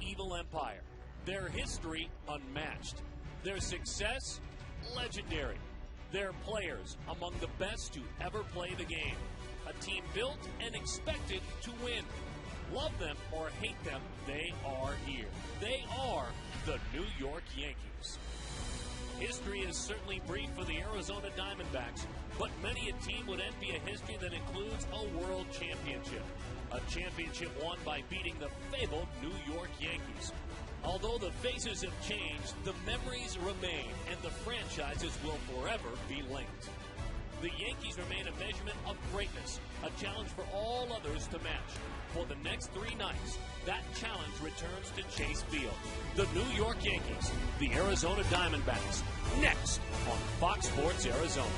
evil empire. Their history unmatched. Their success legendary. Their players among the best to ever play the game. A team built and expected to win. Love them or hate them, they are here. They are the New York Yankees. History is certainly brief for the Arizona Diamondbacks, but many a team would envy a history that includes a world championship. A championship won by beating the fabled New York Yankees. Although the faces have changed, the memories remain, and the franchises will forever be linked. The Yankees remain a measurement of greatness, a challenge for all others to match. For the next 3 nights, that challenge returns to Chase Field. The New York Yankees, the Arizona Diamondbacks, next on Fox Sports Arizona.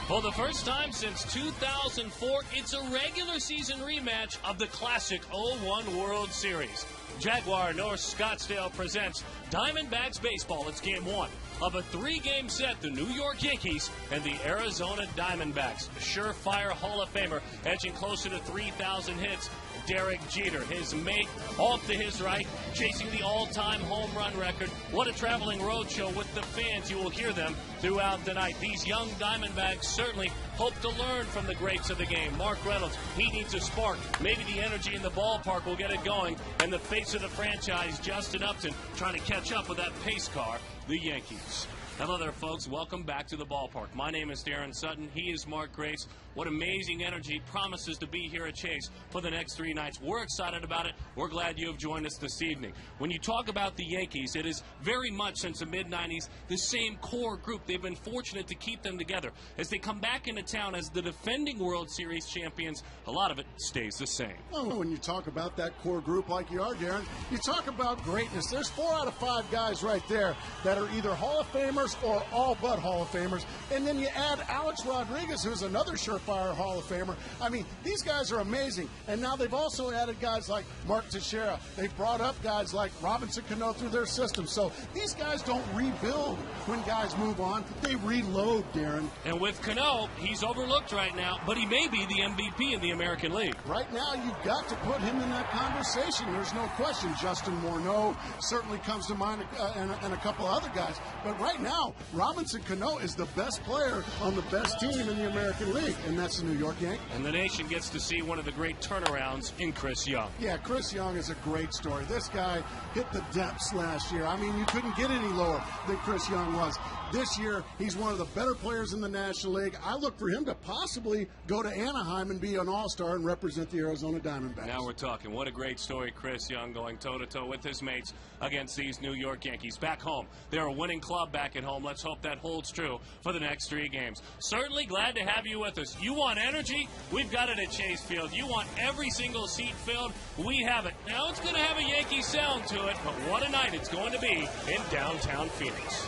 For the first time since 2004, it's a regular season rematch of the classic 0-1 World Series. Jaguar North Scottsdale presents Diamondbacks Baseball. It's Game 1 of a 3-game set. The New York Yankees and the Arizona Diamondbacks. Surefire Hall of Famer edging closer to 3,000 hits. Derek Jeter, his mate, off to his right, chasing the all-time home run record. What a traveling roadshow with the fans. You will hear them throughout the night. These young Diamondbacks certainly hope to learn from the greats of the game. Mark Reynolds, he needs a spark. Maybe the energy in the ballpark will get it going. And the face of the franchise, Justin Upton, trying to catch up with that pace car, the Yankees. Hello there, folks. Welcome back to the ballpark. My name is Darren Sutton. He is Mark Grace. What amazing energy promises to be here at Chase for the next 3 nights. We're excited about it. We're glad you have joined us this evening. When you talk about the Yankees, it is very much since the mid-90s the same core group. They've been fortunate to keep them together. As they come back into town as the defending World Series champions, a lot of it stays the same. Well, when you talk about that core group like you are, Darren, you talk about greatness. There's 4 out of 5 guys right there that are either Hall of Famers or all but Hall of Famers. And then you add Alex Rodriguez, who's another surefire Hall of Famer. I mean, these guys are amazing. And now they've also added guys like Mark Teixeira. They've brought up guys like Robinson Cano through their system. So these guys don't rebuild when guys move on. They reload, Darren. And with Cano, he's overlooked right now, but he may be the MVP in the American League. Right now, you've got to put him in that conversation. There's no question. Justin Morneau certainly comes to mind, and a couple of other guys. But right now, Robinson Cano is the best player on the best team in the American League, and that's the New York Yankees. And the nation gets to see one of the great turnarounds in Chris Young. Yeah, Chris Young is a great story. This guy hit the depths last year. I mean, you couldn't get any lower than Chris Young was. This year, he's one of the better players in the National League. I look for him to possibly go to Anaheim and be an all-star and represent the Arizona Diamondbacks. Now we're talking. What a great story, Chris Young going toe-to-toe with his mates against these New York Yankees. Back home, they're a winning club back at home. Let's hope that holds true for the next 3 games. Certainly glad to have you with us. You want energy? We've got it at Chase Field. You want every single seat filled? We have it. Now it's going to have a Yankee sound to it, but what a night it's going to be in downtown Phoenix.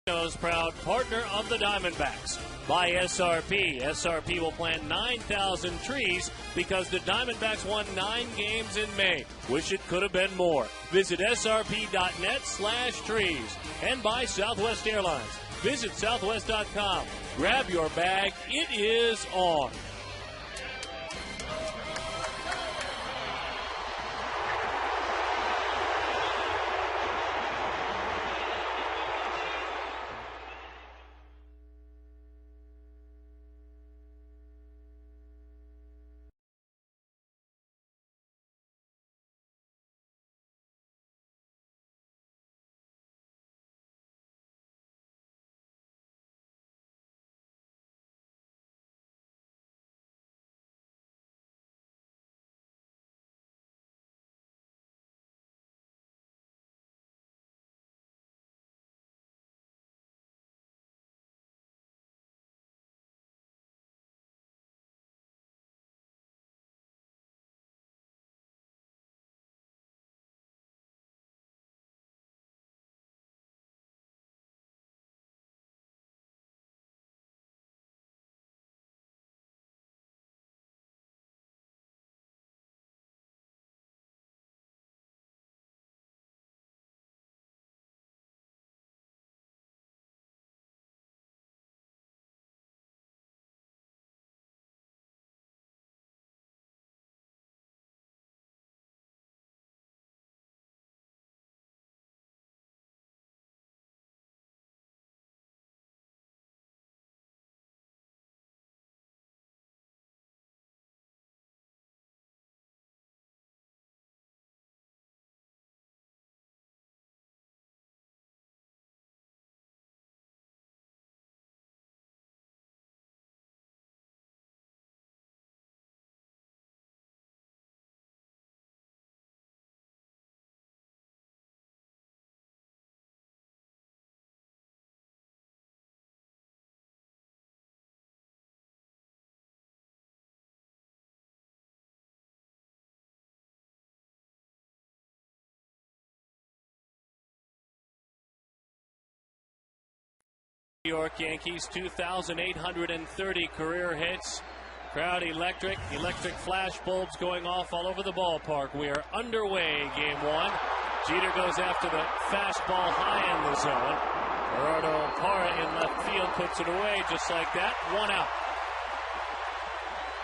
Proud partner of the Diamondbacks. By SRP. SRP will plant 9,000 trees because the Diamondbacks won 9 games in May. Wish it could have been more. Visit srp.net/trees. And by Southwest Airlines. Visit southwest.com. Grab your bag. It is on. New York Yankees, 2,830 career hits. Crowd electric. Electric flash bulbs going off all over the ballpark. We are underway, game one. Jeter goes after the fastball high in the zone. Gerardo Parra in left field puts it away just like that. 1 out.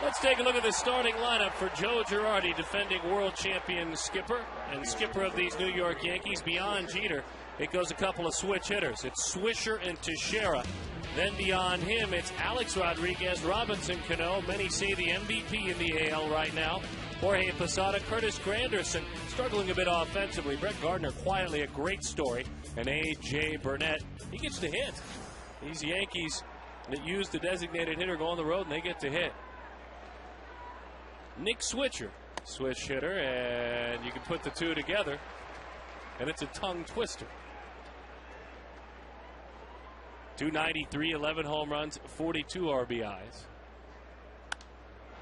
Let's take a look at the starting lineup for Joe Girardi, defending world champion skipper and skipper of these New York Yankees. Beyond Jeter, it goes a couple of switch hitters. It's Swisher and Teixeira. Then beyond him, it's Alex Rodriguez, Robinson Cano. Many say the MVP in the AL right now. Jorge Posada, Curtis Granderson struggling a bit offensively. Brett Gardner quietly a great story. And A.J. Burnett, he gets to hit. These Yankees that use the designated hitter go on the road and they get to hit. Nick Switcher, switch hitter, and you can put the two together, and it's a tongue twister. 293, 11 home runs, 42 RBIs.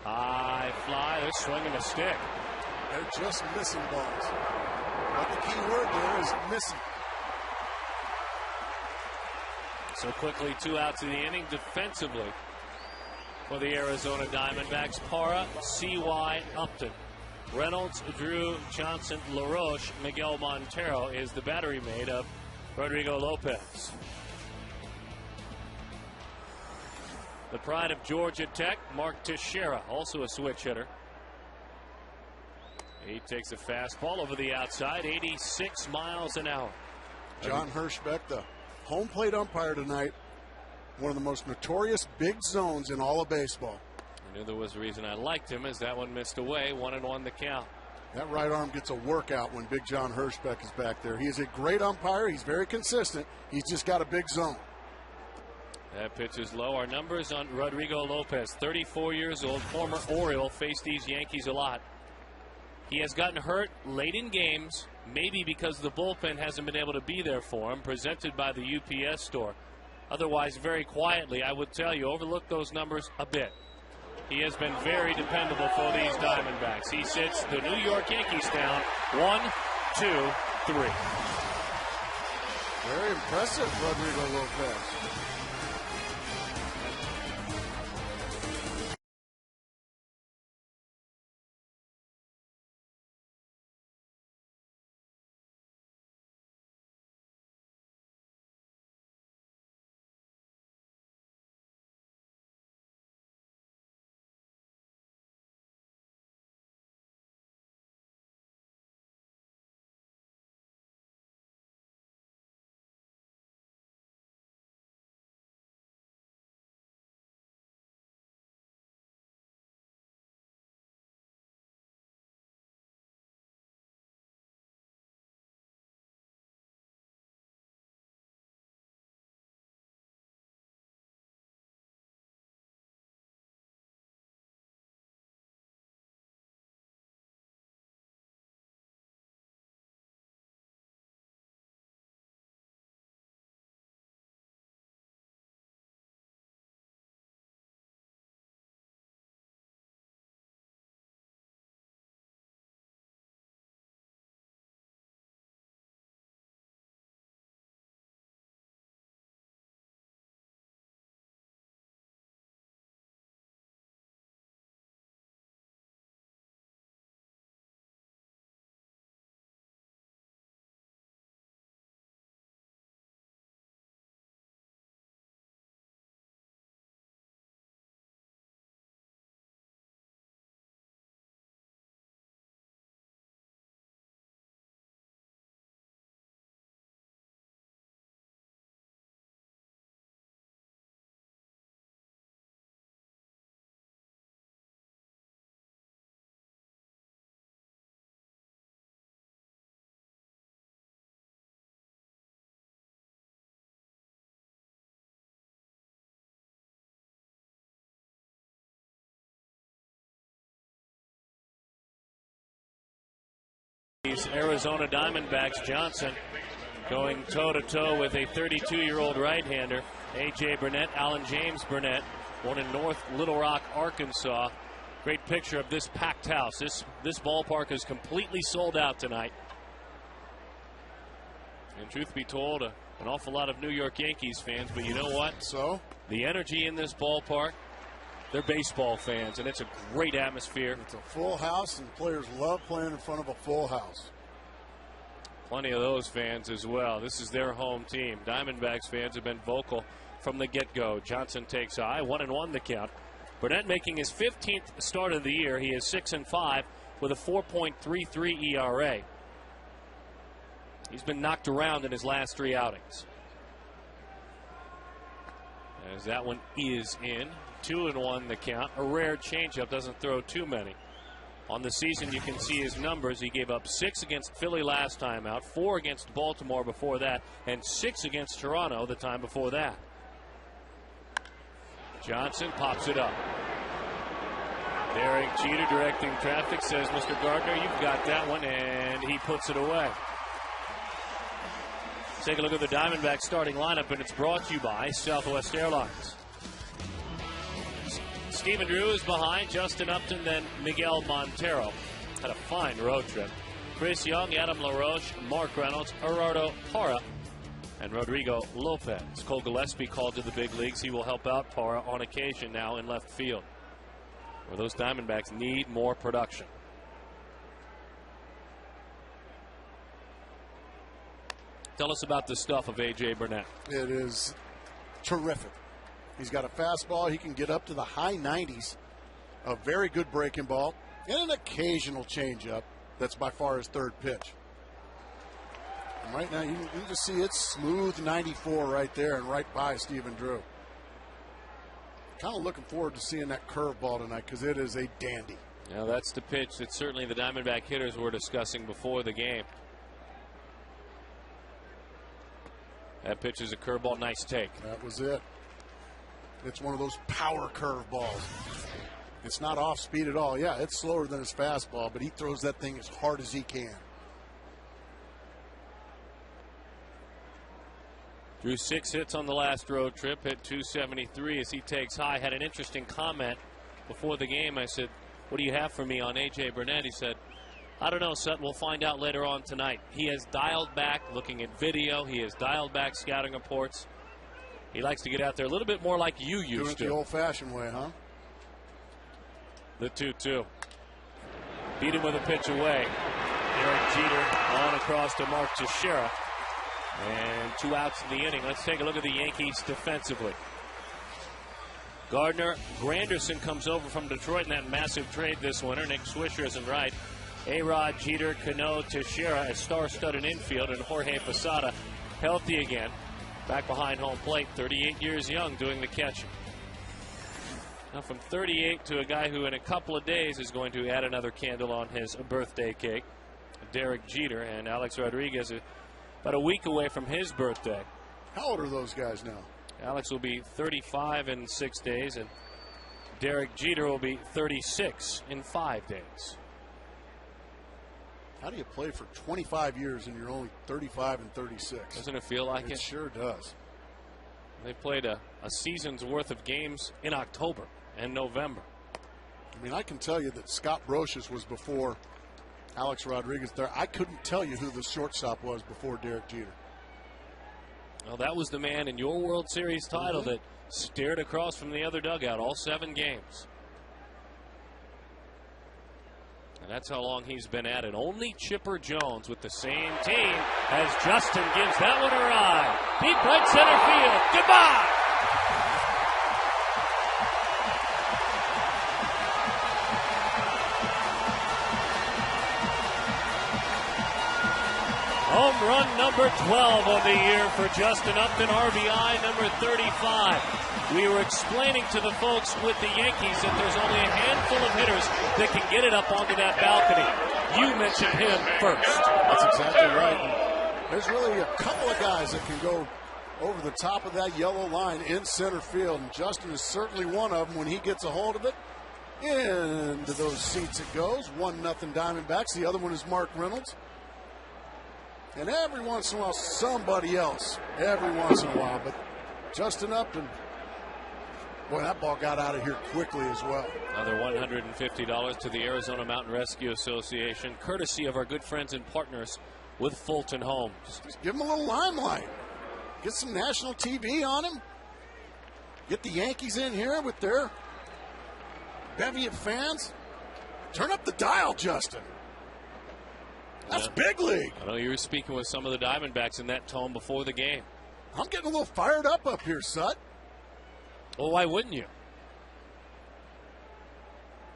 High fly, they're swinging a stick. They're just missing balls. But the key word there is missing. So quickly, 2 outs in the inning defensively for the Arizona Diamondbacks. Parra, C.Y. Upton, Reynolds, Drew, Johnson, LaRoche, Miguel Montero is the battery mate of Rodrigo Lopez. The pride of Georgia Tech, Mark Teixeira, also a switch hitter. He takes a fastball over the outside, 86 miles an hour. John Hirschbeck, the home plate umpire tonight, one of the most notorious big zones in all of baseball. I knew there was a reason I liked him, as that one missed away, 1-1 the count. That right arm gets a workout when Big John Hirschbeck is back there. He is a great umpire. He's very consistent. He's just got a big zone. That pitch is low. Our numbers on Rodrigo Lopez, 34 years old, former Oriole, faced these Yankees a lot. He has gotten hurt late in games, maybe because the bullpen hasn't been able to be there for him, presented by the UPS store. Otherwise, very quietly, I would tell you, overlook those numbers a bit. He has been very dependable for these Diamondbacks. He sits the New York Yankees down 1, 2, 3. Very impressive, Rodrigo Lopez. These Arizona Diamondbacks, Johnson going toe-to-toe with a 32-year-old right-hander, A.J. Burnett, Alan James Burnett, born in North Little Rock, Arkansas. Great picture of this packed house. This ballpark is completely sold out tonight. And truth be told, an awful lot of New York Yankees fans, but you know what? So? The energy in this ballpark, they're baseball fans, and it's a great atmosphere. It's a full house, and players love playing in front of a full house. Plenty of those fans as well. This is their home team. Diamondbacks fans have been vocal from the get-go. Johnson takes high, 1-1 the count. Burnett making his 15th start of the year. He is 6-5 with a 4.33 ERA. He's been knocked around in his last 3 outings. As that one is in. 2-1 the count. A rare changeup, doesn't throw too many. On the season, you can see his numbers. He gave up 6 against Philly last time out, 4 against Baltimore before that, and 6 against Toronto the time before that. Johnson pops it up. Derek Jeter directing traffic, says, Mr. Gardner, you've got that one, and he puts it away. Take a look at the Diamondbacks starting lineup, and it's brought to you by Southwest Airlines. Stephen Drew is behind, Justin Upton, then Miguel Montero. Had a fine road trip. Chris Young, Adam LaRoche, Mark Reynolds, Gerardo Parra, and Rodrigo Lopez. Cole Gillespie called to the big leagues. He will help out Parra on occasion now in left field, where those Diamondbacks need more production. Tell us about the stuff of A.J. Burnett. It is terrific. He's got a fastball. He can get up to the high 90s. A very good breaking ball. And an occasional changeup. That's by far his third pitch. And right now, you can just see it's smooth 94 right there and right by Stephen Drew. Kind of looking forward to seeing that curveball tonight because it is a dandy. Now that's the pitch that certainly the Diamondback hitters were discussing before the game. That pitch is a curveball. Nice take. That was it. It's one of those power curveballs. It's not off speed at all. Yeah, it's slower than his fastball, but he throws that thing as hard as he can. Drew 6 hits on the last road trip, hit 273 as he takes high. Had an interesting comment before the game. I said, what do you have for me on A.J. Burnett? He said, I don't know, Seth. We'll find out later on tonight. He has dialed back looking at video. He has dialed back scouting reports. He likes to get out there a little bit more like you used to. Doing it the old-fashioned way, huh? The 2-2. Beat him with a pitch away. Derek Jeter on across to Mark Teixeira. And 2 outs in the inning. Let's take a look at the Yankees defensively. Gardner Granderson comes over from Detroit in that massive trade this winter. Nick Swisher isn't right. A-Rod, Jeter, Cano, Teixeira, a star-studded infield, and Jorge Posada healthy again. Back behind home plate, 38 years young, doing the catching. Now from 38 to a guy who in a couple of days is going to add another candle on his birthday cake, Derek Jeter, and Alex Rodriguez about a week away from his birthday. How old are those guys now? Alex will be 35 in 6 days, and Derek Jeter will be 36 in 5 days. How do you play for 25 years and you're only 35 and 36? Doesn't it feel like it? It sure does. They played a season's worth of games in October and November. I mean, I can tell you that Scott Brocious was before Alex Rodriguez there. I couldn't tell you who the shortstop was before Derek Jeter. Well, that was the man in your World Series title that stared across from the other dugout all 7 games. And that's how long he's been at it. Only Chipper Jones with the same team as Justin gives that one a ride. Deep right center field. Goodbye. Home run number 12 of the year for Justin Upton, RBI number 35. We were explaining to the folks with the Yankees that there's only a handful of hitters that can get it up onto that balcony. You mentioned him first. That's exactly right. And there's really a couple of guys that can go over the top of that yellow line in center field, and Justin is certainly one of them. When he gets a hold of it, into those seats it goes. 1-0 Diamondbacks. The other one is Mark Reynolds. And every once in a while, somebody else. Every once in a while. But Justin Upton, boy, that ball got out of here quickly as well. Another $150 to the Arizona Mountain Rescue Association, courtesy of our good friends and partners with Fulton Homes. Just give him a little limelight. Get some national TV on him. Get the Yankees in here with their bevy of fans. Turn up the dial, Justin. That's big league. I know you were speaking with some of the Diamondbacks in that tone before the game. I'm getting a little fired up here, Sut. Well, why wouldn't you?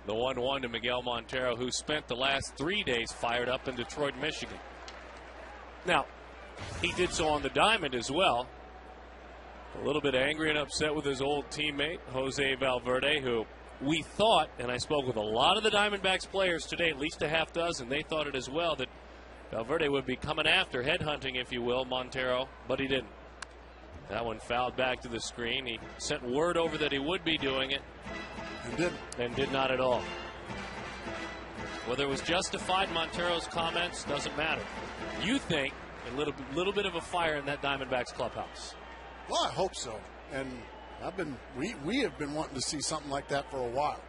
The 1-1 to Miguel Montero, who spent the last 3 days fired up in Detroit, Michigan. Now, he did so on the diamond as well. A little bit angry and upset with his old teammate, Jose Valverde, who we thought, and I spoke with a lot of the Diamondbacks players today, at least a half dozen, they thought it as well, that Valverde would be coming after, headhunting, if you will, Montero, but he didn't. That one fouled back to the screen. He sent word over that he would be doing it. And didn't. And did not at all. Whether it was justified, Montero's comments, doesn't matter. You think a little bit of a fire in that Diamondbacks clubhouse. Well, I hope so. And we have been wanting to see something like that for a while.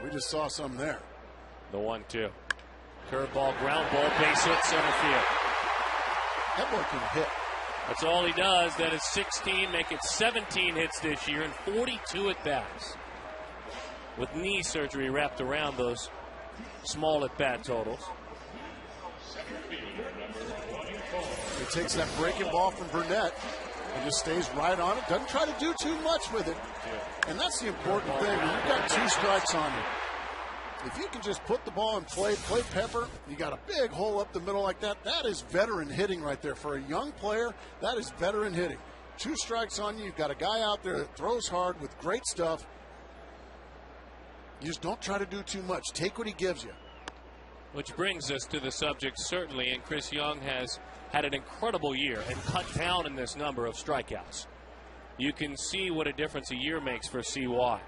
We just saw some there. The 1-2. Curveball, ground ball, base hit, center field. That boy can hit. That's all he does. That is 16, make it 17 hits this year and 42 at bats. With knee surgery wrapped around those small at bat totals. He takes that breaking ball from Burnett and just stays right on it. Doesn't try to do too much with it. And that's the important thing. When you've got 2 strikes on you, if you can just put the ball in play pepper, you got a big hole up the middle like that. That is veteran hitting right there. For a young player, that is veteran hitting. 2 strikes on you. You've got a guy out there that throws hard with great stuff. You just don't try to do too much. Take what he gives you. Which brings us to the subject, certainly, and Chris Young has had an incredible year and cut down in this number of strikeouts. You can see what a difference a year makes for CY.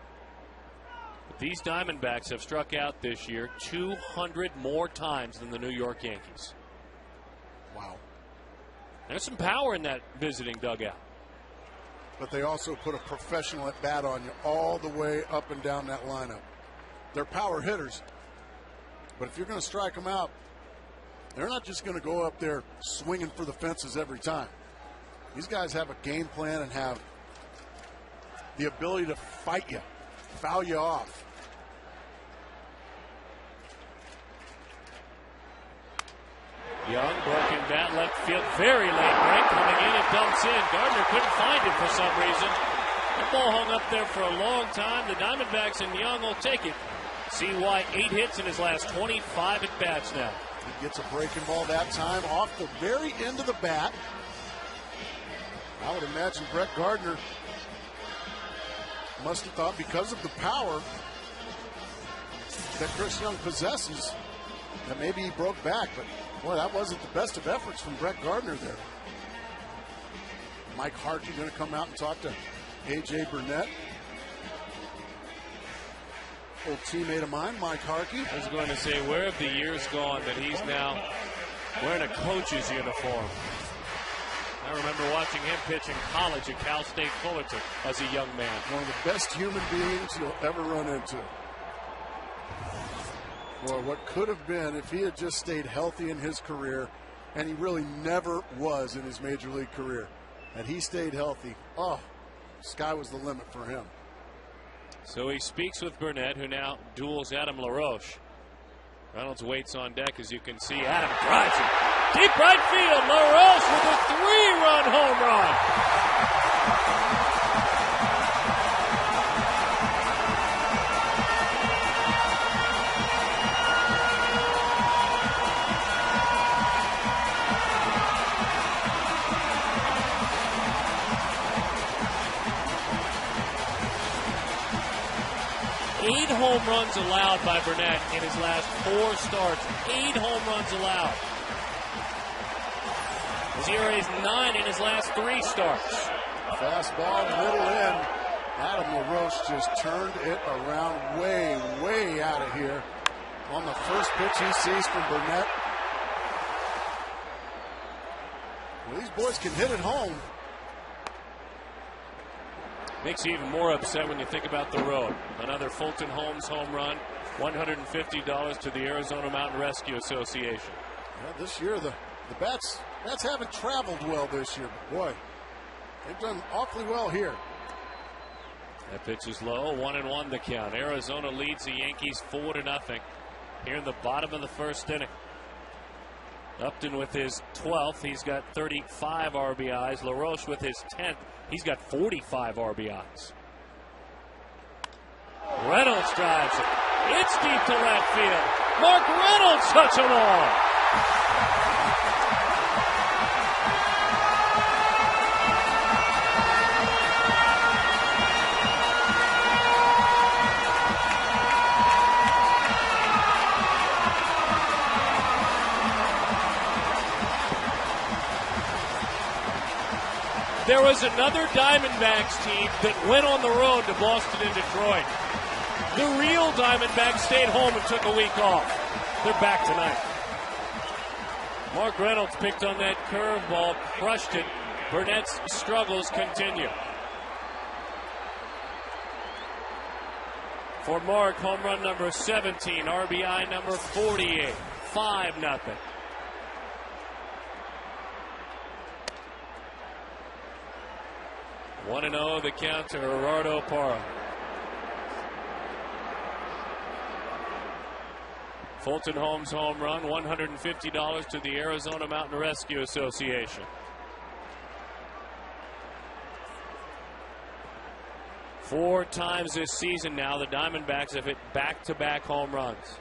But these Diamondbacks have struck out this year 200 more times than the New York Yankees. Wow. There's some power in that visiting dugout. But they also put a professional at bat on you all the way up and down that lineup. They're power hitters. But if you're going to strike them out, they're not just going to go up there swinging for the fences every time. These guys have a game plan and have the ability to fight you, foul you off. Young, broken bat, left field, very late break, coming in, it dumps in. Gardner couldn't find it for some reason. That ball hung up there for a long time. The Diamondbacks and Young will take it. CY 8 hits in his last 25 at-bats now. He gets a breaking ball that time off the very end of the bat. I would imagine Brett Gardner must have thought, because of the power that Chris Young possesses, that maybe he broke back. But, boy, that wasn't the best of efforts from Brett Gardner there. Mike Harkey going to come out and talk to A.J. Burnett. Old teammate of mine, Mike Harkey. I was going to say, where have the years gone that he's now wearing a coach's uniform? I remember watching him pitch in college at Cal State Fullerton as a young man. One of the best human beings you'll ever run into. Boy, what could have been if he had just stayed healthy in his career, and he really never was in his major league career. And he stayed healthy. Oh, sky was the limit for him. So he speaks with Burnett, who now duels Adam LaRoche. Reynolds waits on deck, as you can see. Adam drives it deep right field. LaRoche with a 3-run home run. 8 home runs allowed by Burnett in his last 4 starts. 8 home runs allowed. His ERA is 9 in his last 3 starts. Fastball, middle in. Adam LaRoche just turned it around way, way out of here on the first pitch he sees from Burnett. Well, these boys can hit it home. Makes you even more upset when you think about the road. Another Fulton Holmes home run, $150 to the Arizona Mountain Rescue Association. Yeah, this year the bats haven't traveled well this year, but boy, they've done awfully well here. That pitch is low, 1-1 the count. Arizona leads the Yankees 4-0 here in the bottom of the first inning. Upton with his 12th, he's got 35 RBIs. LaRoche with his 10th, he's got 45 RBIs. Reynolds drives it. It's deep to left field. Mark Reynolds touch him on. There was another Diamondbacks team that went on the road to Boston and Detroit. The real Diamondbacks stayed home and took a week off. They're back tonight. Mark Reynolds picked on that curveball, crushed it. Burnett's struggles continue. For Mark, home run number 17, RBI number 48, 5-0. One 1-0 the count to Gerardo Parra. Fulton Holmes home run, $150 to the Arizona Mountain Rescue Association. Four times this season now, the Diamondbacks have hit back-to-back home runs.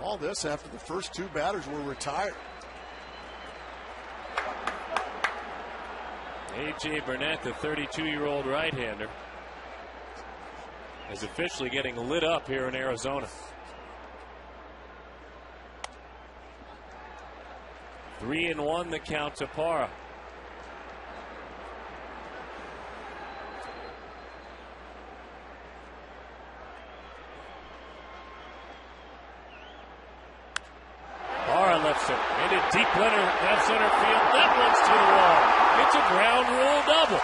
All this after the first 2 batters were retired. A.J. Burnett, the 32-year-old right-hander, is officially getting lit up here in Arizona. 3-1 the count to Parra. Parra left center, into deep left center field. That one's to the wall. It's a ground rule double.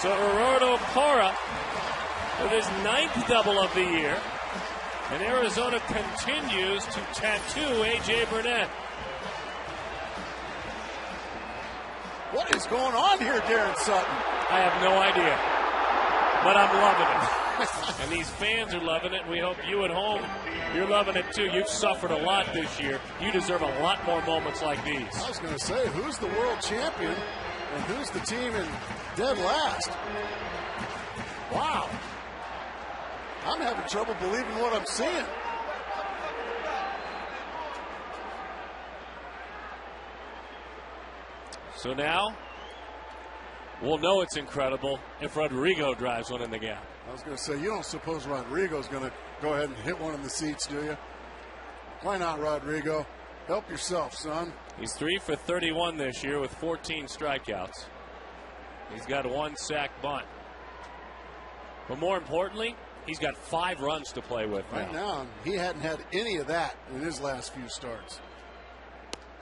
So Gerardo Parra with his 9th double of the year. And Arizona continues to tattoo A.J. Burnett. What is going on here, Darren Sutton? I have no idea, but I'm loving it. And these fans are loving it. We hope you at home, you're loving it too. You've suffered a lot this year. You deserve a lot more moments like these. I was going to say, who's the world champion and who's the team in dead last? Wow. I'm having trouble believing what I'm seeing. So now, we'll know it's incredible if Rodrigo drives one in the gap. I was going to say, you don't suppose Rodrigo's going to go ahead and hit one in the seats, do you? Why not, Rodrigo? Help yourself, son. He's 3 for 31 this year with 14 strikeouts. He's got 1 sack bunt. But more importantly, he's got 5 runs to play with right now. He hadn't had any of that in his last few starts.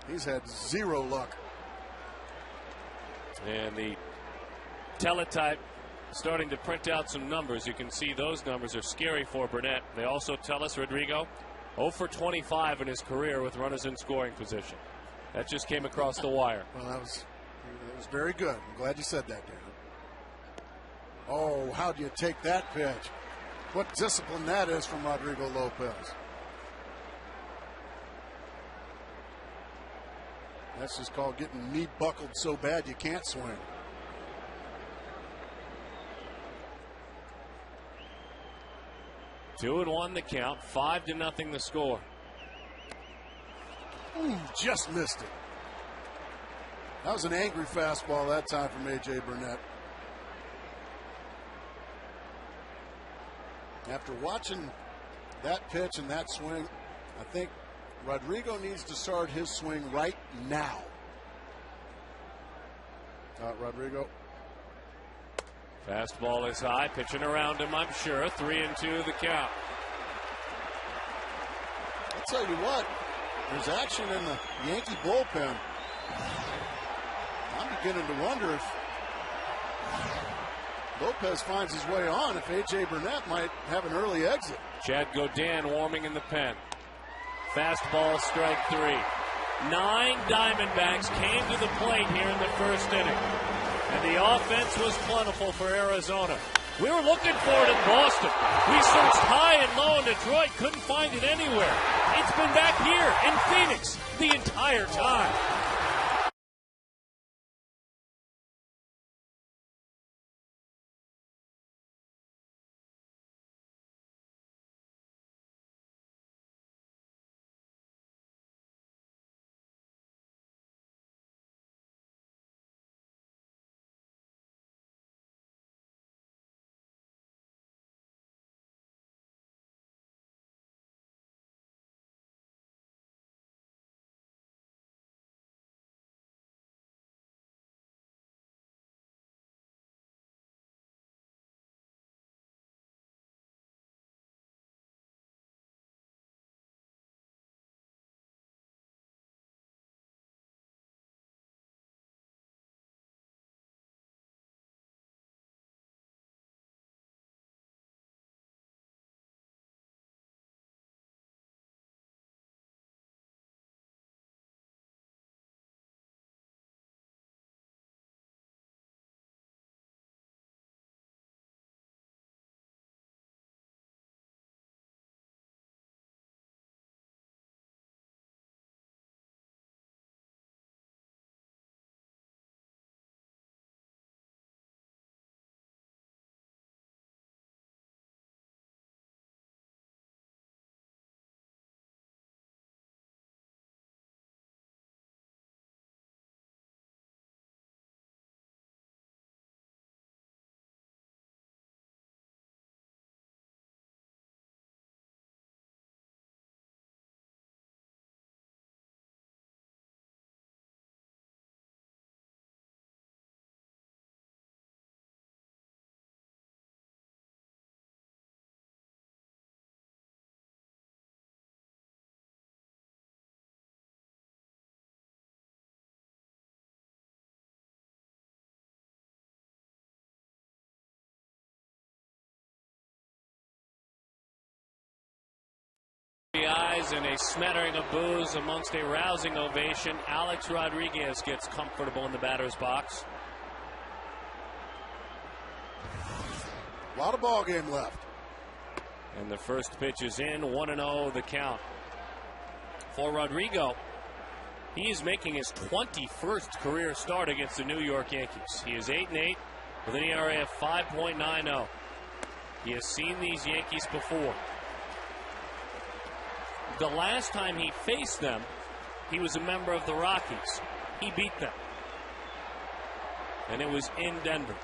He's had 0 luck. And the teletype starting to print out some numbers. You can see those numbers are scary for Burnett. They also tell us Rodrigo 0 for 25 in his career with runners in scoring position. That just came across the wire. Well, that was very good. I'm glad you said that, Darren. Oh, how do you take that pitch? What discipline that is from Rodrigo Lopez. That's just called getting knee buckled so bad you can't swing. Two and 1 the count, 5-0 the score. Just missed it. That was an angry fastball that time from A.J. Burnett. After watching that pitch and that swing, I think Rodrigo needs to start his swing right now. Rodrigo. Fastball is high, pitching around him, I'm sure. 3-2 the count. I'll tell you what, there's action in the Yankee bullpen. I'm beginning to wonder if Lopez finds his way on, if A.J. Burnett might have an early exit. Chad Godin warming in the pen. Fastball, strike 3. 9 Diamondbacks came to the plate here in the first inning. And the offense was plentiful for Arizona. We were looking for it in Boston. We searched high and low in Detroit, couldn't find it anywhere. It's been back here in Phoenix the entire time. is, and a smattering of boos amongst a rousing ovation. Alex Rodriguez gets comfortable in the batter's box. A lot of ball game left. And the first pitch is in. 1-0 the count. For Rodrigo, he is making his 21st career start against the New York Yankees. He is 8-8 with an ERA of 5.90. He has seen these Yankees before. The last time he faced them, he was a member of the Rockies. He beat them. And it was in Denver.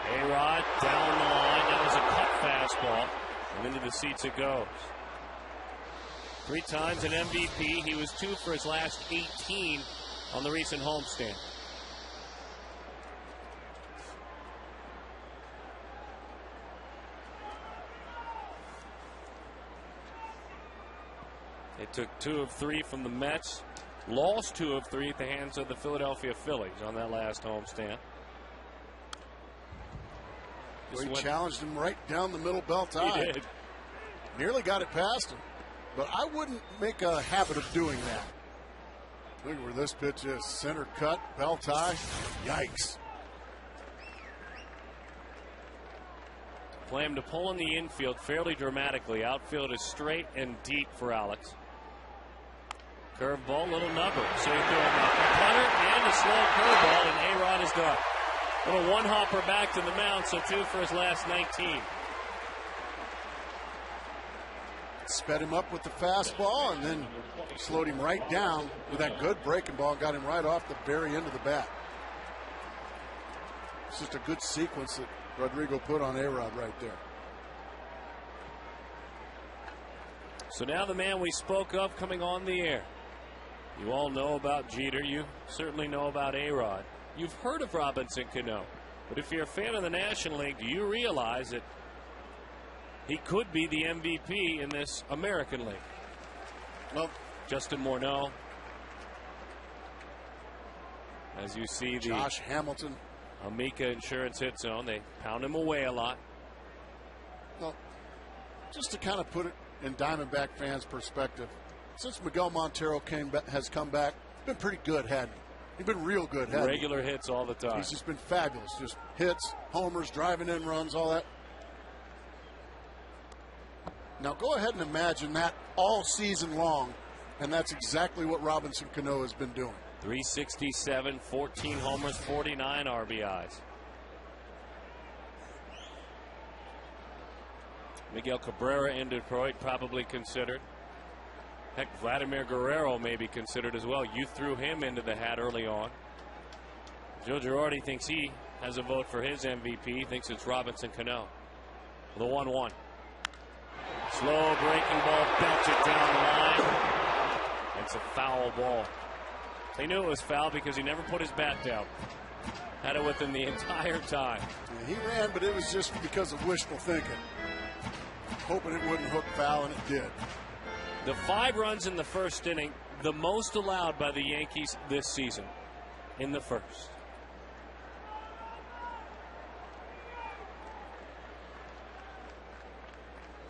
A-Rod down the line. That was a cut fastball. And into the seats it goes. 3 times an MVP. He was 2 for his last 18 on the recent homestand. They took 2 of 3 from the Mets. Lost 2 of 3 at the hands of the Philadelphia Phillies on that last homestand. Well, he challenged him right down the middle belt tie. He did. Nearly got it past him. But I wouldn't make a habit of doing that. Look at where this pitch is. Center cut, belt tie. Yikes. Play him to pull in the infield fairly dramatically. Outfield is straight and deep for Alex. Curveball, little number. So you throw him a cutter and a slow curveball, and A-Rod is done. Little one-hopper back to the mound, so 2 for his last 19. Sped him up with the fastball and then slowed him right down with that good breaking ball. Got him right off the very end of the bat. It's just a good sequence that Rodrigo put on A-Rod right there. So now the man we spoke of coming on the air. You all know about Jeter. You certainly know about A-Rod. You've heard of Robinson Cano. But if you're a fan of the National League, do you realize that he could be the MVP in this American League? Well, Justin Morneau. As you see the Josh Hamilton. Amica Insurance Hit Zone. They pound him away a lot. Well, just to kind of put it in Diamondback fans' perspective, since Miguel Montero has come back, been pretty good, hadn't he? He's been real good, hasn't he? Regular hits all the time. He's just been fabulous. Just hits, homers, driving in runs, all that. Now go ahead and imagine that all season long, and that's exactly what Robinson Cano has been doing. 367, 14 homers, 49 RBIs. Miguel Cabrera in Detroit probably considered. Heck, Vladimir Guerrero may be considered as well. You threw him into the hat early on. Joe Girardi thinks he has a vote for his MVP. Thinks it's Robinson Cano. The 1-1. Slow breaking ball, belts it down the line. It's a foul ball. They knew it was foul because he never put his bat down. Had it with him the entire time. Yeah, he ran, but it was just because of wishful thinking. Hoping it wouldn't hook foul, and it did. The 5 runs in the first inning, the most allowed by the Yankees this season in the first.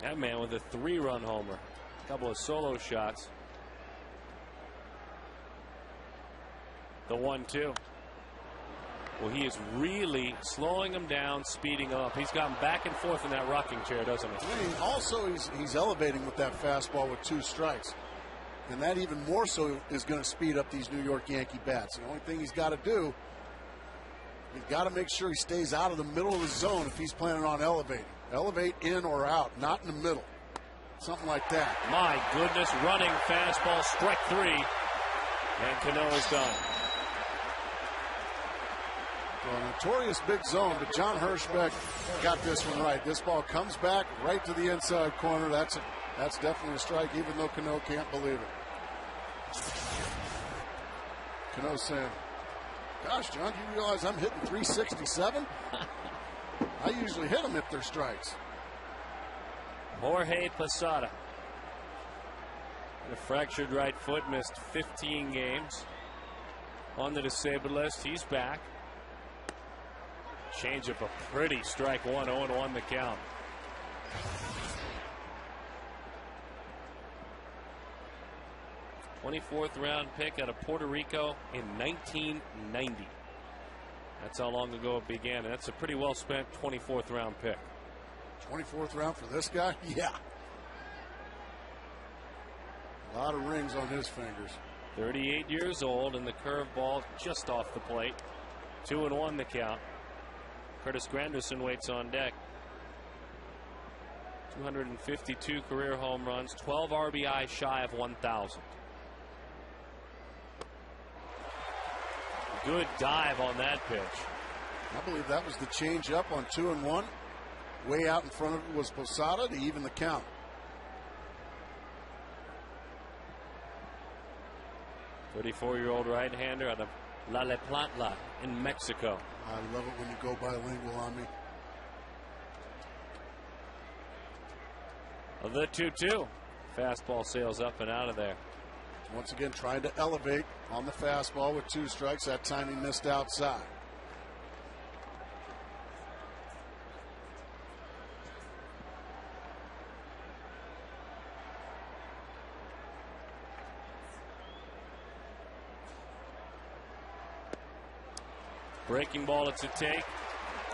That man with a 3-run homer. A couple of solo shots. The 1-2. Well, he is really slowing him down, speeding up. He's gotten back and forth in that rocking chair, doesn't he? Also, he's elevating with that fastball with 2 strikes. And that even more so is going to speed up these New York Yankee bats. The only thing he's got to do, he's got to make sure he stays out of the middle of the zone if he's planning on elevating. Elevate in or out, not in the middle. Something like that. My goodness, running fastball, strike 3. And Cano is done. Well, notorious big zone, but John Hirschbeck got this one right. This ball comes back right to the inside corner. That's definitely a strike, even though Cano can't believe it. Cano's saying, gosh, John, do you realize I'm hitting 367? I usually hit them if they're strikes. Jorge Posada. A fractured right foot, missed 15 games. On the disabled list, he's back. Change up a pretty strike 1, 0-1 the count. 24th round pick out of Puerto Rico in 1990. That's how long ago it began, and that's a pretty well spent 24th round pick. 24th round for this guy? Yeah. A lot of rings on his fingers. 38 years old, and the curveball just off the plate. 2-1 the count. Curtis Granderson waits on deck. 252 career home runs, 12 RBI shy of 1,000. Good dive on that pitch. I believe that was the change up on 2-1. Way out in front of it was Posada to even the count. A 34-year-old right-hander out of La Plata in Mexico. I love it when you go bilingual on me. The 2-2. Fastball sails up and out of there. Once again, trying to elevate on the fastball with 2 strikes. That time he missed outside. Breaking ball, it's a take.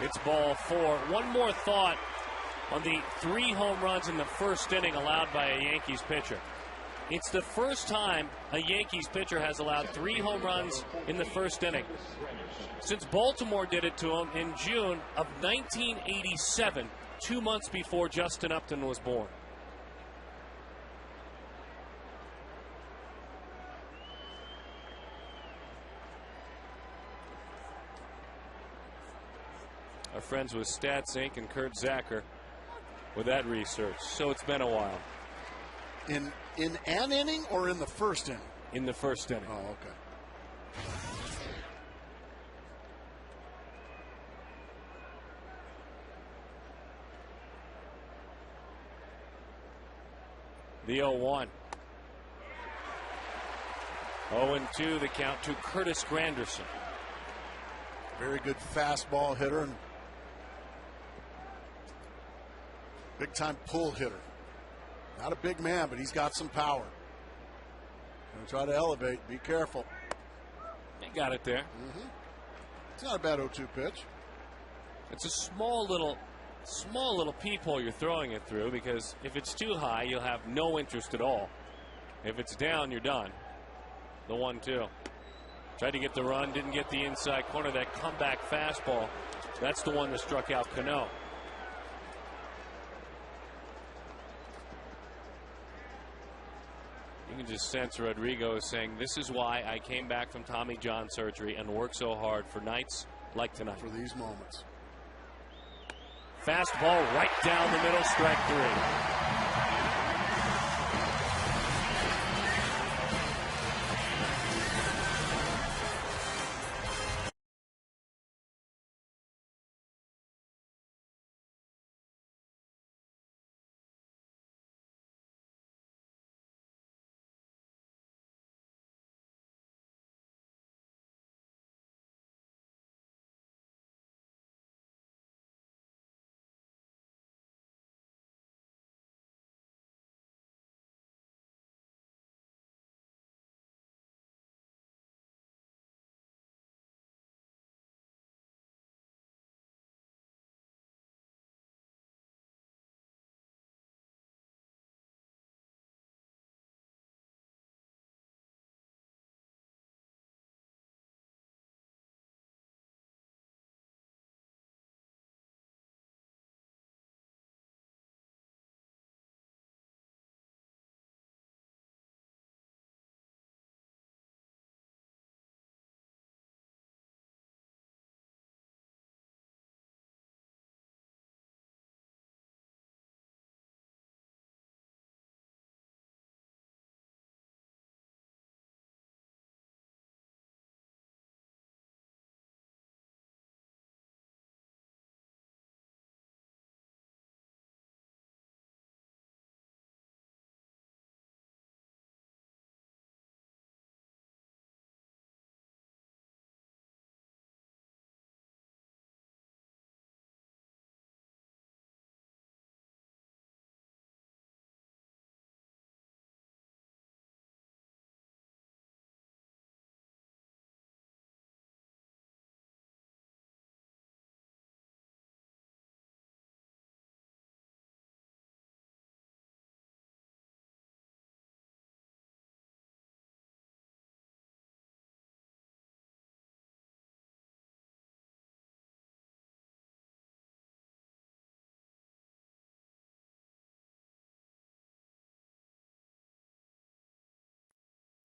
It's ball 4. One more thought on the 3 home runs in the first inning allowed by a Yankees pitcher. It's the first time a Yankees pitcher has allowed 3 home runs in the first inning since Baltimore did it to him in June of 1987, 2 months before Justin Upton was born. Our friends with Stats Inc. and Kurt Zacher with that research. So it's been a while. In an inning or in the first inning? In the first inning. Oh, okay. The 0-1. 0-2 the count to Curtis Granderson. Very good fastball hitter and big time pull hitter. Not a big man, but he's got some power. Gonna try to elevate. Be careful. He got it there. It's not a bad 0-2 pitch. It's a small little peephole you're throwing it through, because if it's too high, you'll have no interest at all. If it's down, you're done. The 1-2. Tried to get the run, didn't get the inside corner. That comeback fastball, that's the one that struck out Cano. You can just sense Rodrigo is saying, this is why I came back from Tommy John surgery and worked so hard for nights like tonight. For these moments. Fastball right down the middle, strike 3.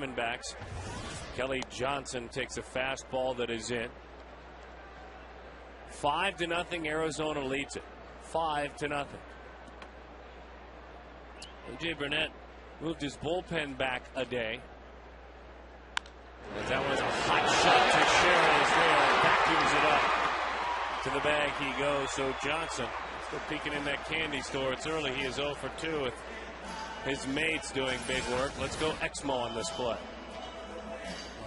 Diamondbacks. Kelly Johnson takes a fastball that is in. 5-0. Arizona leads it. 5-0. A.J. Burnett moved his bullpen back a day. As that was a hot shot to Shera is there. Vacuums it up. To the bag he goes. So Johnson still peeking in that candy store. It's early. He is 0 for 2 with his mates doing big work. Let's go Exmo on this play.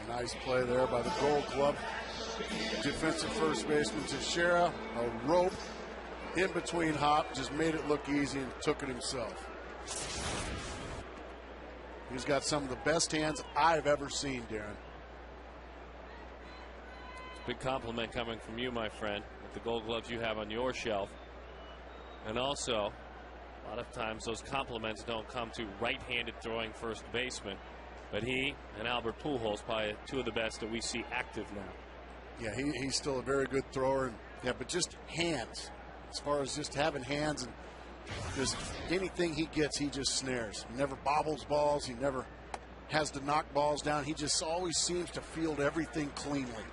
A nice play there by the Gold Club. Defensive first baseman Teixeira, a rope in between hop, just made it look easy and took it himself. He's got some of the best hands I've ever seen, Darren. It's a big compliment coming from you, my friend, with the Gold Gloves you have on your shelf. And also, a lot of times those compliments don't come to right-handed throwing first baseman. But he and Albert Pujols, probably two of the best that we see active now. Yeah, he's still a very good thrower. And, yeah, but just hands. As far as just having hands and just anything he gets, he just snares. He never bobbles balls. He never has to knock balls down. He just always seems to field everything cleanly.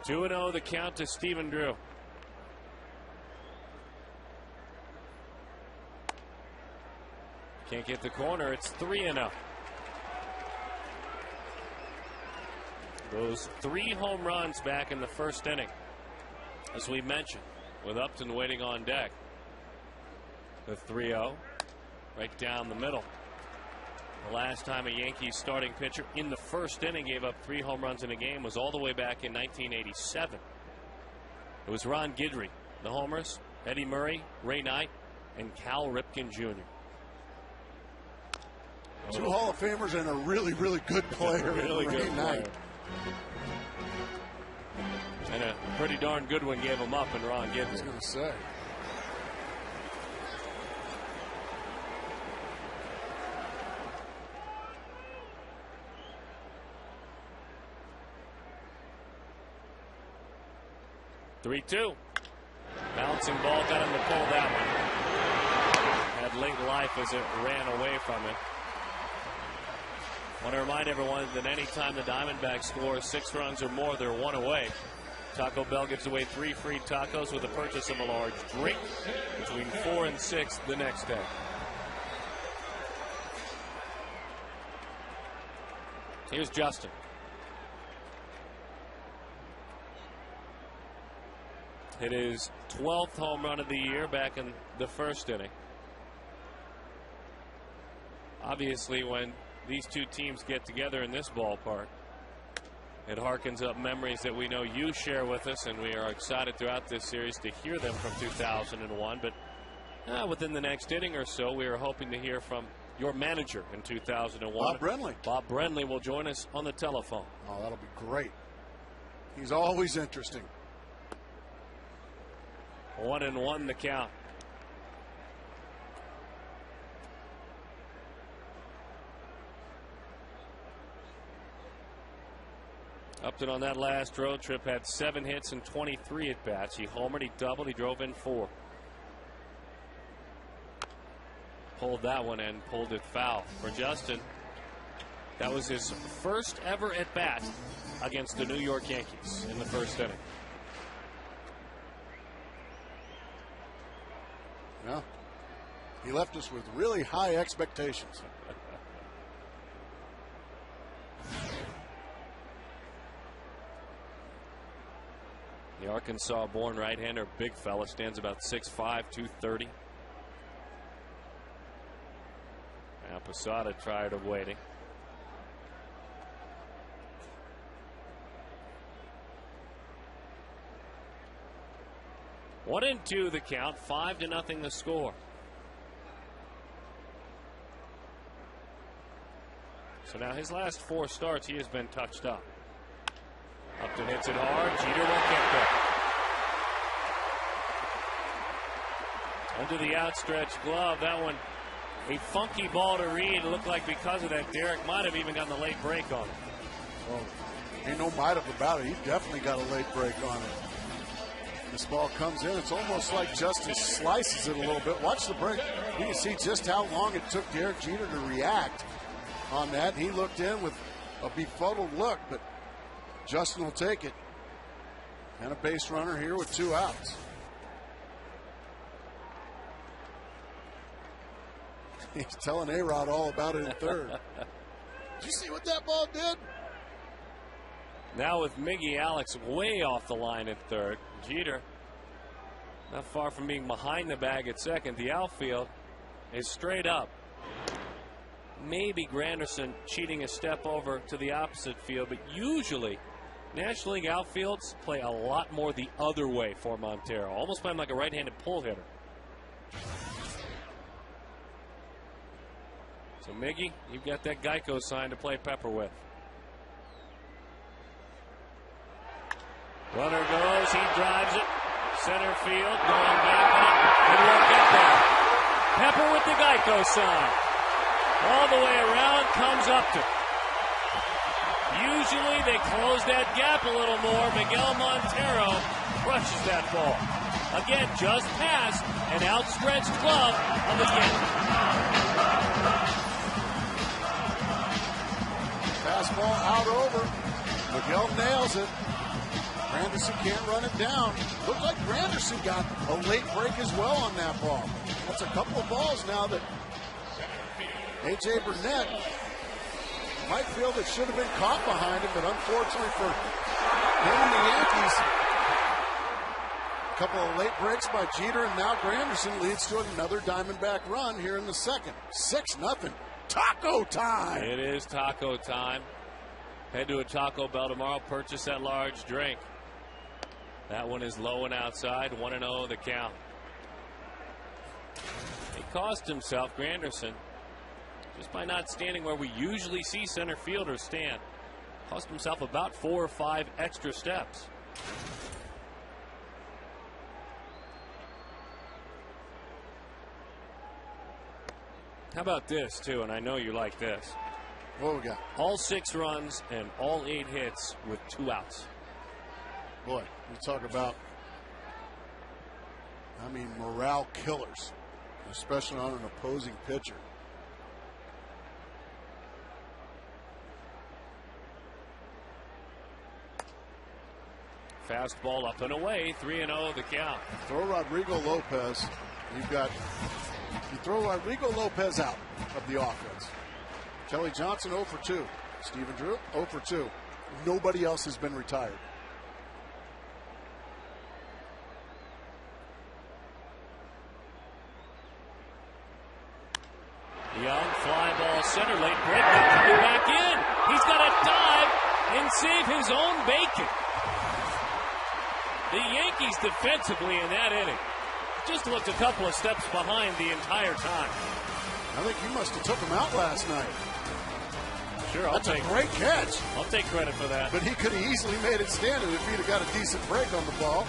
Two 2-0 the count to Stephen Drew. Can't get the corner. It's 3-0. Those 3 home runs back in the first inning, as we mentioned, with Upton waiting on deck. The 3-0 right down the middle. The last time a Yankees starting pitcher in the first inning gave up 3 home runs in a game was all the way back in 1987. It was Ron Guidry. The homers, Eddie Murray, Ray Knight, and Cal Ripken Jr. 2 Hall of Famers and a really, really good player. Really good player. And a pretty darn good one gave him up in Ron Guidry. I was going to say. Three-two. Bouncing ball, got him to pull that one. Had late life as it ran away from him. I want to remind everyone that anytime the Diamondbacks score 6 runs or more, they're 1 away. Taco Bell gives away 3 free tacos with the purchase of a large drink between 4 and 6 the next day. Here's Justin. Hit his 12th home run of the year back in the first inning. Obviously, when these two teams get together in this ballpark, it harkens up memories that we know you share with us, and we are excited throughout this series to hear them from 2001. But within the next inning or so, we are hoping to hear from your manager in 2001. Bob Brenly. Bob Brenly will join us on the telephone. Oh, that'll be great. He's always interesting. 1-1 the count. Upton on that last road trip had 7 hits and 23 at bats. He homered, he doubled, he drove in 4. Pulled that one and pulled it foul. For Justin, that was his first ever at bat against the New York Yankees in the first inning. Yeah. He left us with really high expectations. The Arkansas-born right-hander, big fella, stands about 6'5", 230. Now Posada tired of waiting. One and two the count, 5-0 the score. So now his last 4 starts, he has been touched up. Upton hits it hard. Jeter won't get there. Under the outstretched glove, that one a funky ball to read. It looked like because of that, Derek might have even gotten the late break on it. Well, ain't no might have about it. He definitely got a late break on it. This ball comes in. It's almost like Justice slices it a little bit. Watch the break. You can see just how long it took Derek Jeter to react on that. He looked in with a befuddled look, but Justin will take it. And a base runner here with 2 outs. He's telling A-Rod all about it in third. Did you see what that ball did? Now with Miggy Alex way off the line at third. Jeter not far from being behind the bag at second. The outfield is straight up. Maybe Granderson cheating a step over to the opposite field, but usually National League outfields play a lot more the other way for Montero. Almost playing like a right-handed pull hitter. So Miggy, you've got that Geico sign to play Pepper with. Runner goes, he drives it. Center field, going back up. He won't get there. Pepper with the Geico sign. All the way around, comes up to. Usually they close that gap a little more. Miguel Montero crushes that ball. Again, just past an outstretched glove of the Yankee. Fastball out over. Miguel nails it. Granderson can't run it down. Looked like Granderson got a late break as well on that ball. That's a couple of balls now that A.J. Burnett might feel that should have been caught behind him, but unfortunately for him and the Yankees, a couple of late breaks by Jeter, and now Granderson leads to another Diamondback run here in the second. 6-0. Taco time. It is taco time. Head to a Taco Bell tomorrow. Purchase that large drink. That one is low and outside. 1-0 the count. He cost himself, Granderson, just by not standing where we usually see center fielders stand. Cost himself about 4 or 5 extra steps. How about this, too? And I know you like this. What we got? All 6 runs and all 8 hits with 2 outs. Boy, you talk about, morale killers, especially on an opposing pitcher. Fastball up and away, 3-0 the count. Throw Rodrigo Lopez. You throw Rodrigo Lopez out of the offense. Kelly Johnson 0 for 2. Stephen Drew 0 for 2. Nobody else has been retired. Young fly ball center, late break, coming back in. He's got to dive and save his own bacon. The Yankees defensively in that inning just looked a couple of steps behind the entire time. I think you must have took him out last night. Sure, That's a great catch. I'll take credit for that. But he could have easily made it standing if he'd have got a decent break on the ball.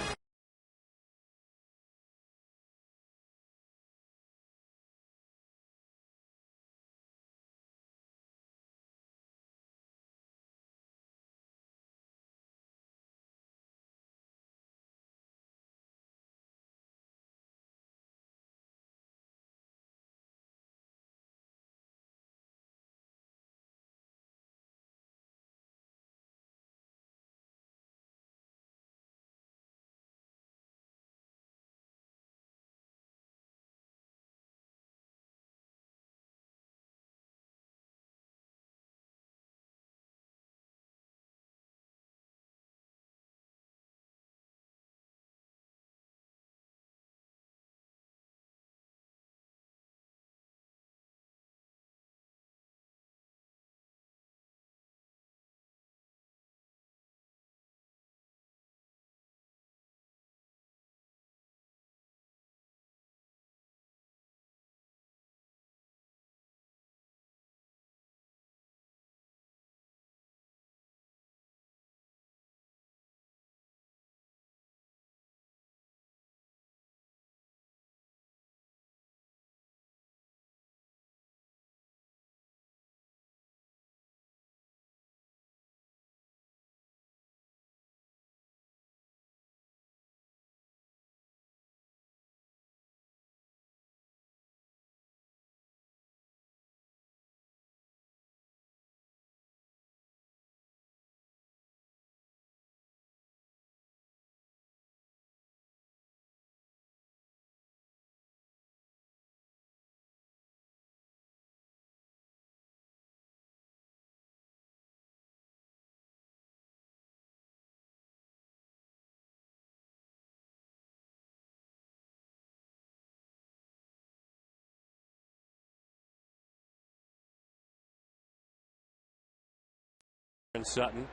and Sutton,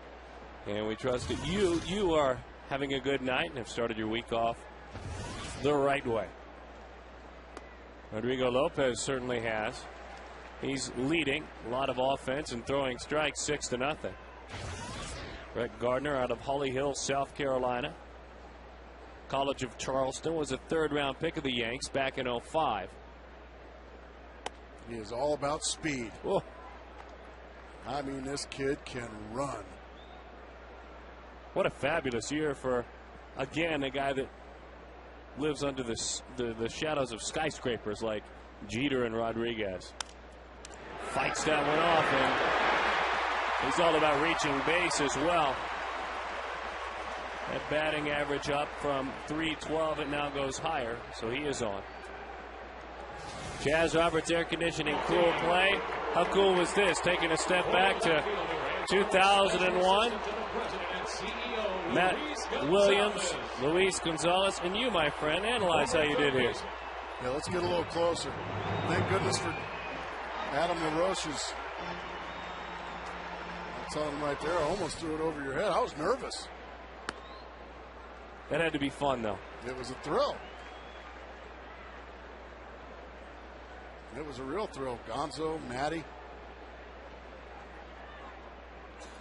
and we trust that you are having a good night and have started your week off the right way. Rodrigo Lopez certainly has. He's leading a lot of offense and throwing strikes 6-0. Brett Gardner out of Holly Hill, South Carolina. College of Charleston, was a third-round pick of the Yanks back in '05. He is all about speed. Whoa. I mean, this kid can run. What a fabulous year for, again, a guy that lives under the shadows of skyscrapers like Jeter and Rodriguez. Fights that one off, and he's all about reaching base as well. That batting average up from .312, it now goes higher, so he is on. Chaz Roberts air conditioning, cool play. How cool was this? Taking a step back to 2001. Matt Williams, Luis Gonzalez, and you, my friend, analyze how you did here. Yeah, let's get a little closer. Thank goodness for Adam LaRoche's. I'm telling him right there, I almost threw it over your head. I was nervous. That had to be fun, though. It was a thrill. It was a real thrill. Gonzo, Matty.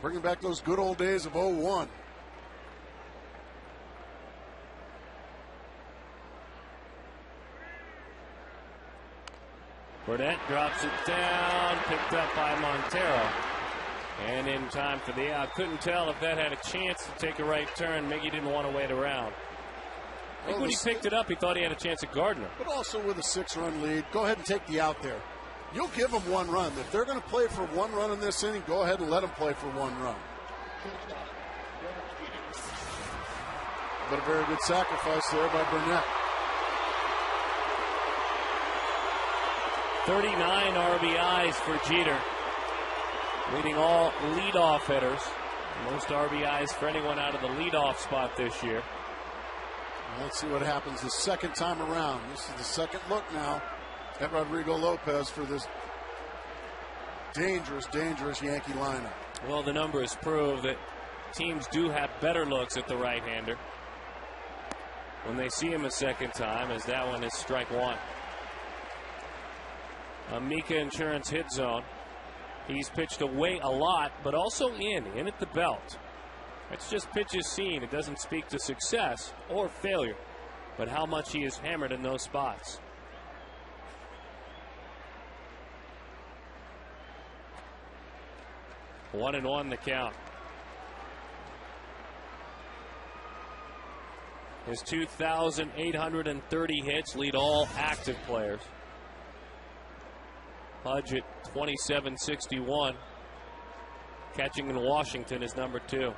Bringing back those good old days of '01. Burnett drops it down, picked up by Montero. And in time for the out. Couldn't tell if that had a chance to take a right turn. Miggy didn't want to wait around. I think when he picked it up, he thought he had a chance at Gardner. But also with a 6-run lead, go ahead and take the out there. You'll give them one run. If they're going to play for one run in this inning, go ahead and let them play for one run. But a very good sacrifice there by Burnett. 39 RBIs for Jeter, leading all leadoff hitters. Most RBIs for anyone out of the leadoff spot this year. Let's see what happens the second time around. This is the second look now at Rodrigo Lopez for this dangerous, dangerous Yankee lineup. Well, the numbers prove that teams do have better looks at the right-hander when they see him a second time, as that one is strike one. A Mika Insurance hit zone. He's pitched away a lot, but also in at the belt. It's just pitches seen. It doesn't speak to success or failure, but how much he is hammered in those spots. One and one the count. His 2,830 hits lead all active players. Pudge at 2761. Catching in Washington is number 2.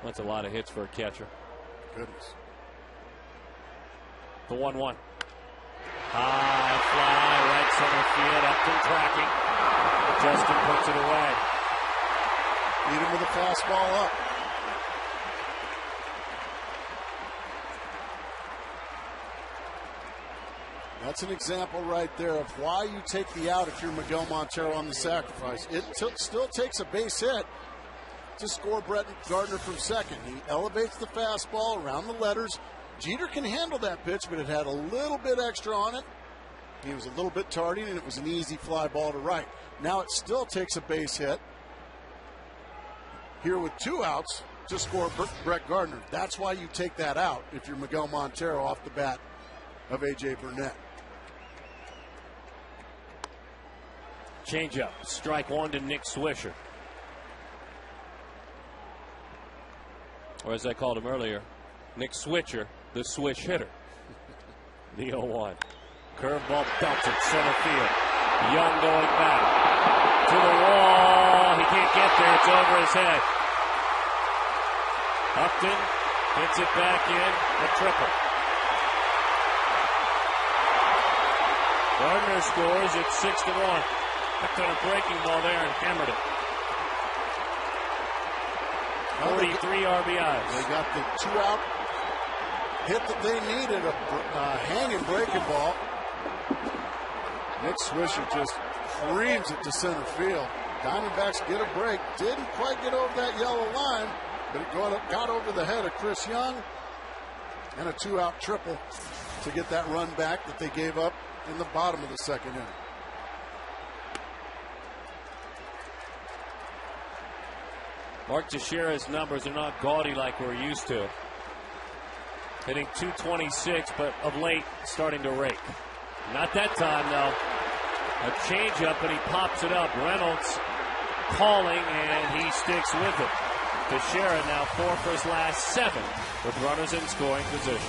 That's a lot of hits for a catcher. Goodness. The 1-1. High fly, right center field, Upton tracking. Justin puts it away. Beat him with a fastball up. That's an example right there of why you take the out if you're Miguel Montero on the sacrifice. It still takes a base hit to score Brett Gardner from second. He elevates the fastball around the letters. Jeter can handle that pitch, but it had a little bit extra on it. He was a little bit tardy, and it was an easy fly ball to right. Now it still takes a base hit here with 2 outs to score Brett Gardner. That's why you take that out if you're Miguel Montero off the bat of A.J. Burnett. Changeup, strike one to Nick Swisher. Or as I called him earlier, Nick Switcher, the swish hitter. The 0-1. Curveball belted center field. Young going back to the wall. He can't get there. It's over his head. Upton hits it back in. A triple. Gardner scores at 6-1. Hooked on a breaking ball there and hammered it. 43 RBIs. They got the 2-out hit that they needed, a hanging breaking ball. Nick Swisher just reams it to center field. Diamondbacks get a break. Didn't quite get over that yellow line, but it got over the head of Chris Young. And a 2-out triple to get that run back that they gave up in the bottom of the second inning. Mark Teixeira's numbers are not gaudy like we're used to. Hitting .226, but of late starting to rake. Not that time, though. A changeup, and he pops it up. Reynolds calling, and he sticks with it. Teixeira now 4 for his last 7 with runners in scoring position.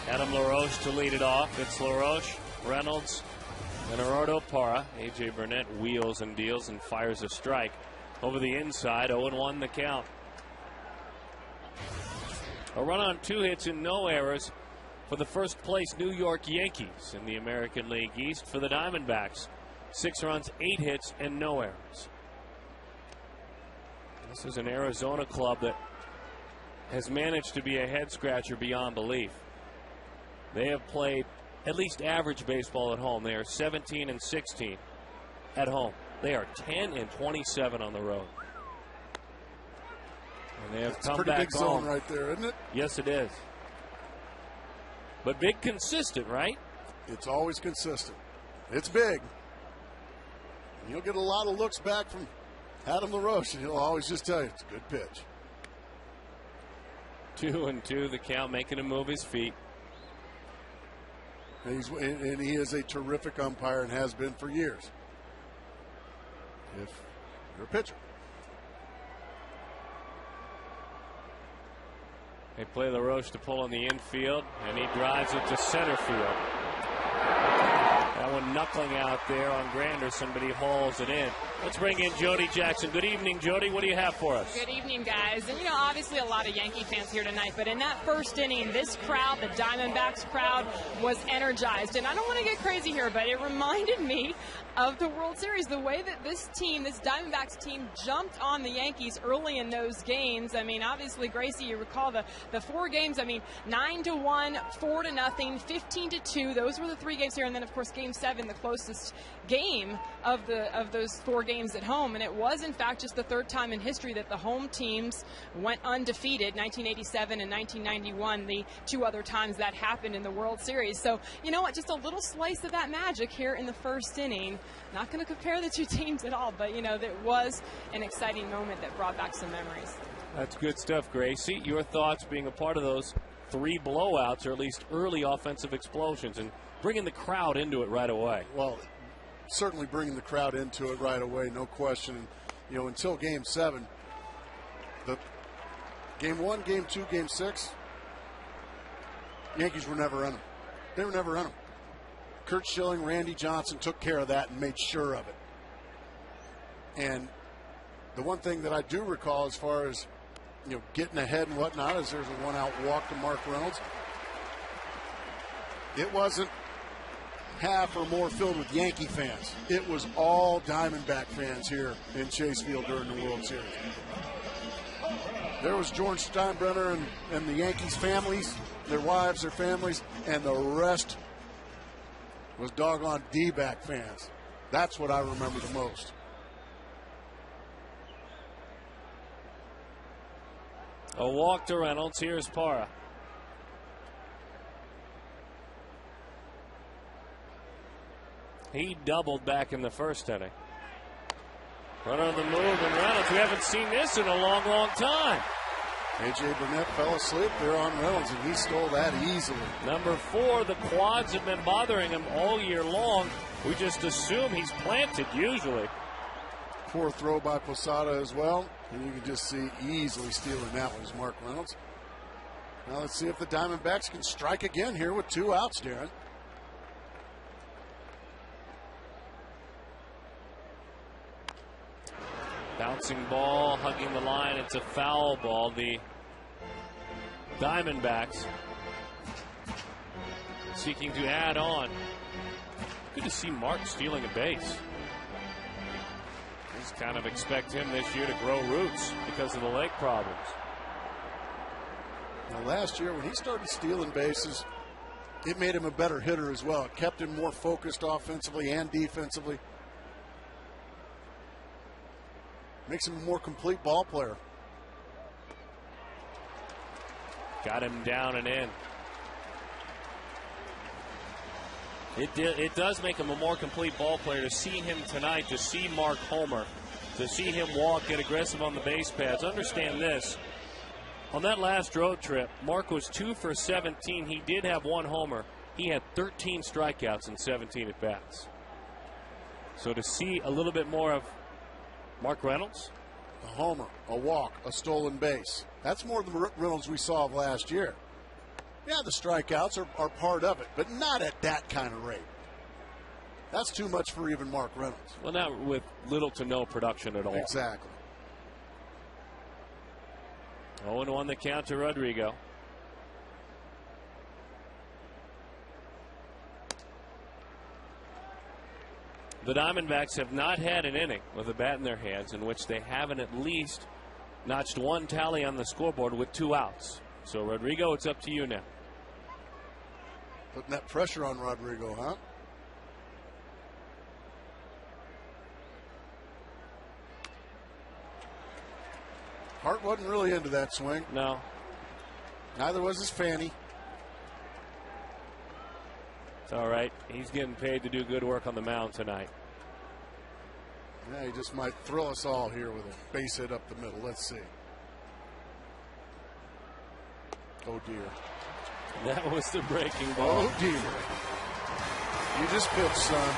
Adam LaRoche to lead it off. It's LaRoche, Reynolds, and Gerardo Parra. A.J. Burnett wheels and deals and fires a strike. Over the inside, 0-1 the count. A run on 2 hits and no errors for the first place New York Yankees in the American League East. For the Diamondbacks, 6 runs, 8 hits, and no errors. This is an Arizona club that has managed to be a head-scratcher beyond belief. They have played at least average baseball at home. They are 17-16 at home. They are 10-27 on the road. And they have come back big zone right there, isn't it? Yes, it is. But big, consistent, right? It's always consistent. It's big. And you'll get a lot of looks back from Adam LaRoche, and he'll always just tell you it's a good pitch. 2-2 the count, making him move his feet. And he is a terrific umpire and has been for years. If you're a pitcher. They play LaRoche to pull on the infield, and he drives it to center field. That one knuckling out there on Granderson, but he hauls it in. Let's bring in Jody Jackson. Good evening, Jody. What do you have for us? Good evening, guys. And, obviously a lot of Yankee fans here tonight, but in that first inning, this crowd, the Diamondbacks crowd, was energized. And I don't want to get crazy here, but it reminded me of the World Series, the way that this team, this Diamondbacks team, jumped on the Yankees early in those games. I mean, obviously, Gracie, you recall the 4 games. I mean, 9-1, 4-0, 15-2. Those were the 3 games here. And then, of course, Game 7, the closest game of those 4 games at home, and it was in fact just the 3rd time in history that the home teams went undefeated. 1987 and 1991, the 2 other times that happened in the World Series. So you know what, just a little slice of that magic here in the first inning. Not going to compare the 2 teams at all, but you know, that was an exciting moment that brought back some memories. That's good stuff, Gracie. Your thoughts being a part of those 3 blowouts, or at least early offensive explosions, and bringing the crowd into it right away. Well, certainly bringing the crowd into it right away, no question. You know, until Game 7, the Game 1, Game 2, Game 6, Yankees were never in them. They were never in them. Kurt Schilling, Randy Johnson took care of that and made sure of it. And the one thing that I do recall as far as, you know, getting ahead and whatnot is there's a 1-out walk to Mark Reynolds. It wasn't half or more filled with Yankee fans. It was all Diamondback fans here in Chase Field during the World Series. There was George Steinbrenner and the Yankees families, their wives, their families, and the rest was doggone D-back fans. That's what I remember the most. A walk to Reynolds. Here's Parra. He doubled back in the first inning. Run on the move, and Reynolds, we haven't seen this in a long, long time. A.J. Burnett fell asleep there on Reynolds, and he stole that easily. Number 4, the quads have been bothering him all year long. We just assume he's planted usually. Poor throw by Posada as well. And you can just see easily stealing that one is Mark Reynolds. Now let's see if the Diamondbacks can strike again here with 2 outs, Darren. Bouncing ball, hugging the line. It's a foul ball. The Diamondbacks seeking to add on. Good to see Mark stealing a base. Just kind of expect him this year to grow roots because of the leg problems. Now last year when he started stealing bases, it made him a better hitter as well. It kept him more focused offensively and defensively. Makes him a more complete ball player. Got him down and in. It does make him a more complete ball player to see him tonight, to see Mark homer, to see him walk, get aggressive on the base paths. Understand this. On that last road trip, Mark was 2 for 17. He did have 1 homer. He had 13 strikeouts and 17 at-bats. So to see a little bit more of Mark Reynolds. A homer, a walk, a stolen base. That's more than the Reynolds we saw of last year. Yeah, the strikeouts are part of it, but not at that kind of rate. That's too much for even Mark Reynolds. Well, not with little to no production at all. Exactly. 0-1 the count to Rodrigo. The Diamondbacks have not had an inning with a bat in their hands in which they haven't at least notched 1 tally on the scoreboard with 2 outs. So, Rodrigo, it's up to you now. Putting that pressure on Rodrigo, huh? Hart wasn't really into that swing. No. Neither was his Fanny. It's all right. He's getting paid to do good work on the mound tonight. Yeah, he just might thrill us all here with a base hit up the middle. Let's see. Oh, dear. That was the breaking ball. Oh, dear. You just pitched, son.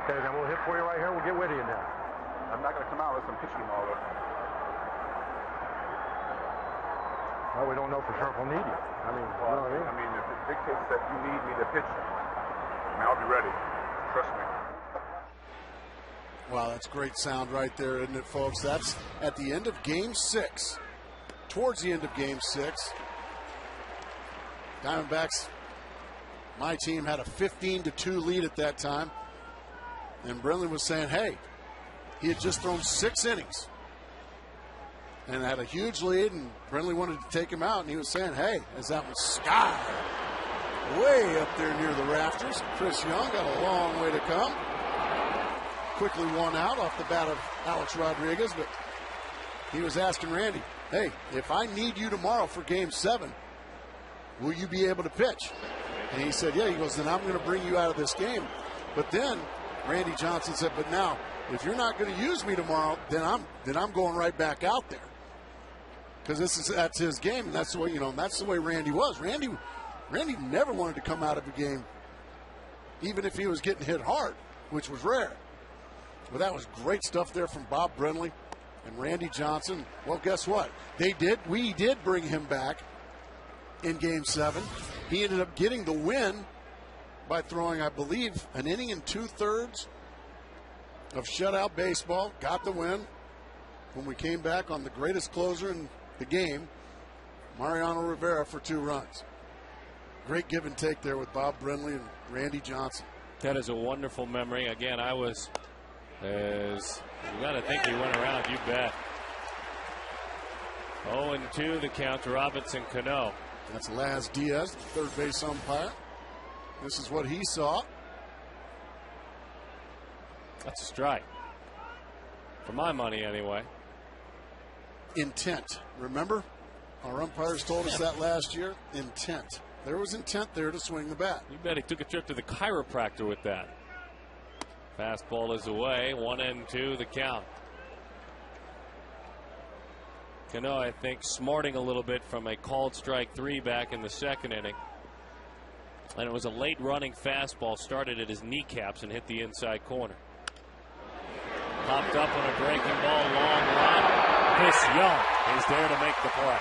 Okay, then we'll hit for you right here. We'll get with you now. I'm not going to come out unless I'm pitching them all over. Well, we don't know for sure if we'll need you. I mean, you know what I mean? I mean, if it dictates that you need me to pitch, I mean, I'll be ready. Trust me. Wow, that's great sound right there, isn't it, folks? That's at the end of Game 6. Towards the end of Game 6. Diamondbacks, my team, had a 15-2 lead at that time. And Brindley was saying, hey, he had just thrown 6 innings and had a huge lead, and Brindley wanted to take him out, and he was saying, hey, as that was sky way up there near the rafters. Chris Young got a long way to come. Quickly won out off the bat of Alex Rodriguez, but he was asking Randy, hey, if I need you tomorrow for Game 7, will you be able to pitch? And he said, yeah. He goes, then I'm going to bring you out of this game. But then Randy Johnson said, but now, if you're not going to use me tomorrow, then I'm going right back out there. Because that's his game, and that's the way, that's the way Randy was. Randy never wanted to come out of a game, even if he was getting hit hard, which was rare. But that was great stuff there from Bob Brindley and Randy Johnson. Well, guess what? We did bring him back in Game 7. He ended up getting the win by throwing, I believe, an inning and 2/3 of shutout baseball. Got the win when we came back on the greatest closer in the game, Mariano Rivera, for 2 runs. Great give and take there with Bob Brindley and Randy Johnson. That is a wonderful memory. Again, you got to think he went around, you bet. 0-2 the count to Robinson Cano. That's Laz Diaz, the third base umpire. This is what he saw. That's a strike. For my money, anyway. Intent. Remember? Our umpires told us that last year. Intent. There was intent there to swing the bat. You bet he took a trip to the chiropractor with that. Fastball is away. 1-2 the count. Cano, I think, smarting a little bit from a called strike 3 back in the 2nd inning. And it was a late running fastball, started at his kneecaps and hit the inside corner. Popped up on a breaking ball, long run. Chris Young is there to make the play.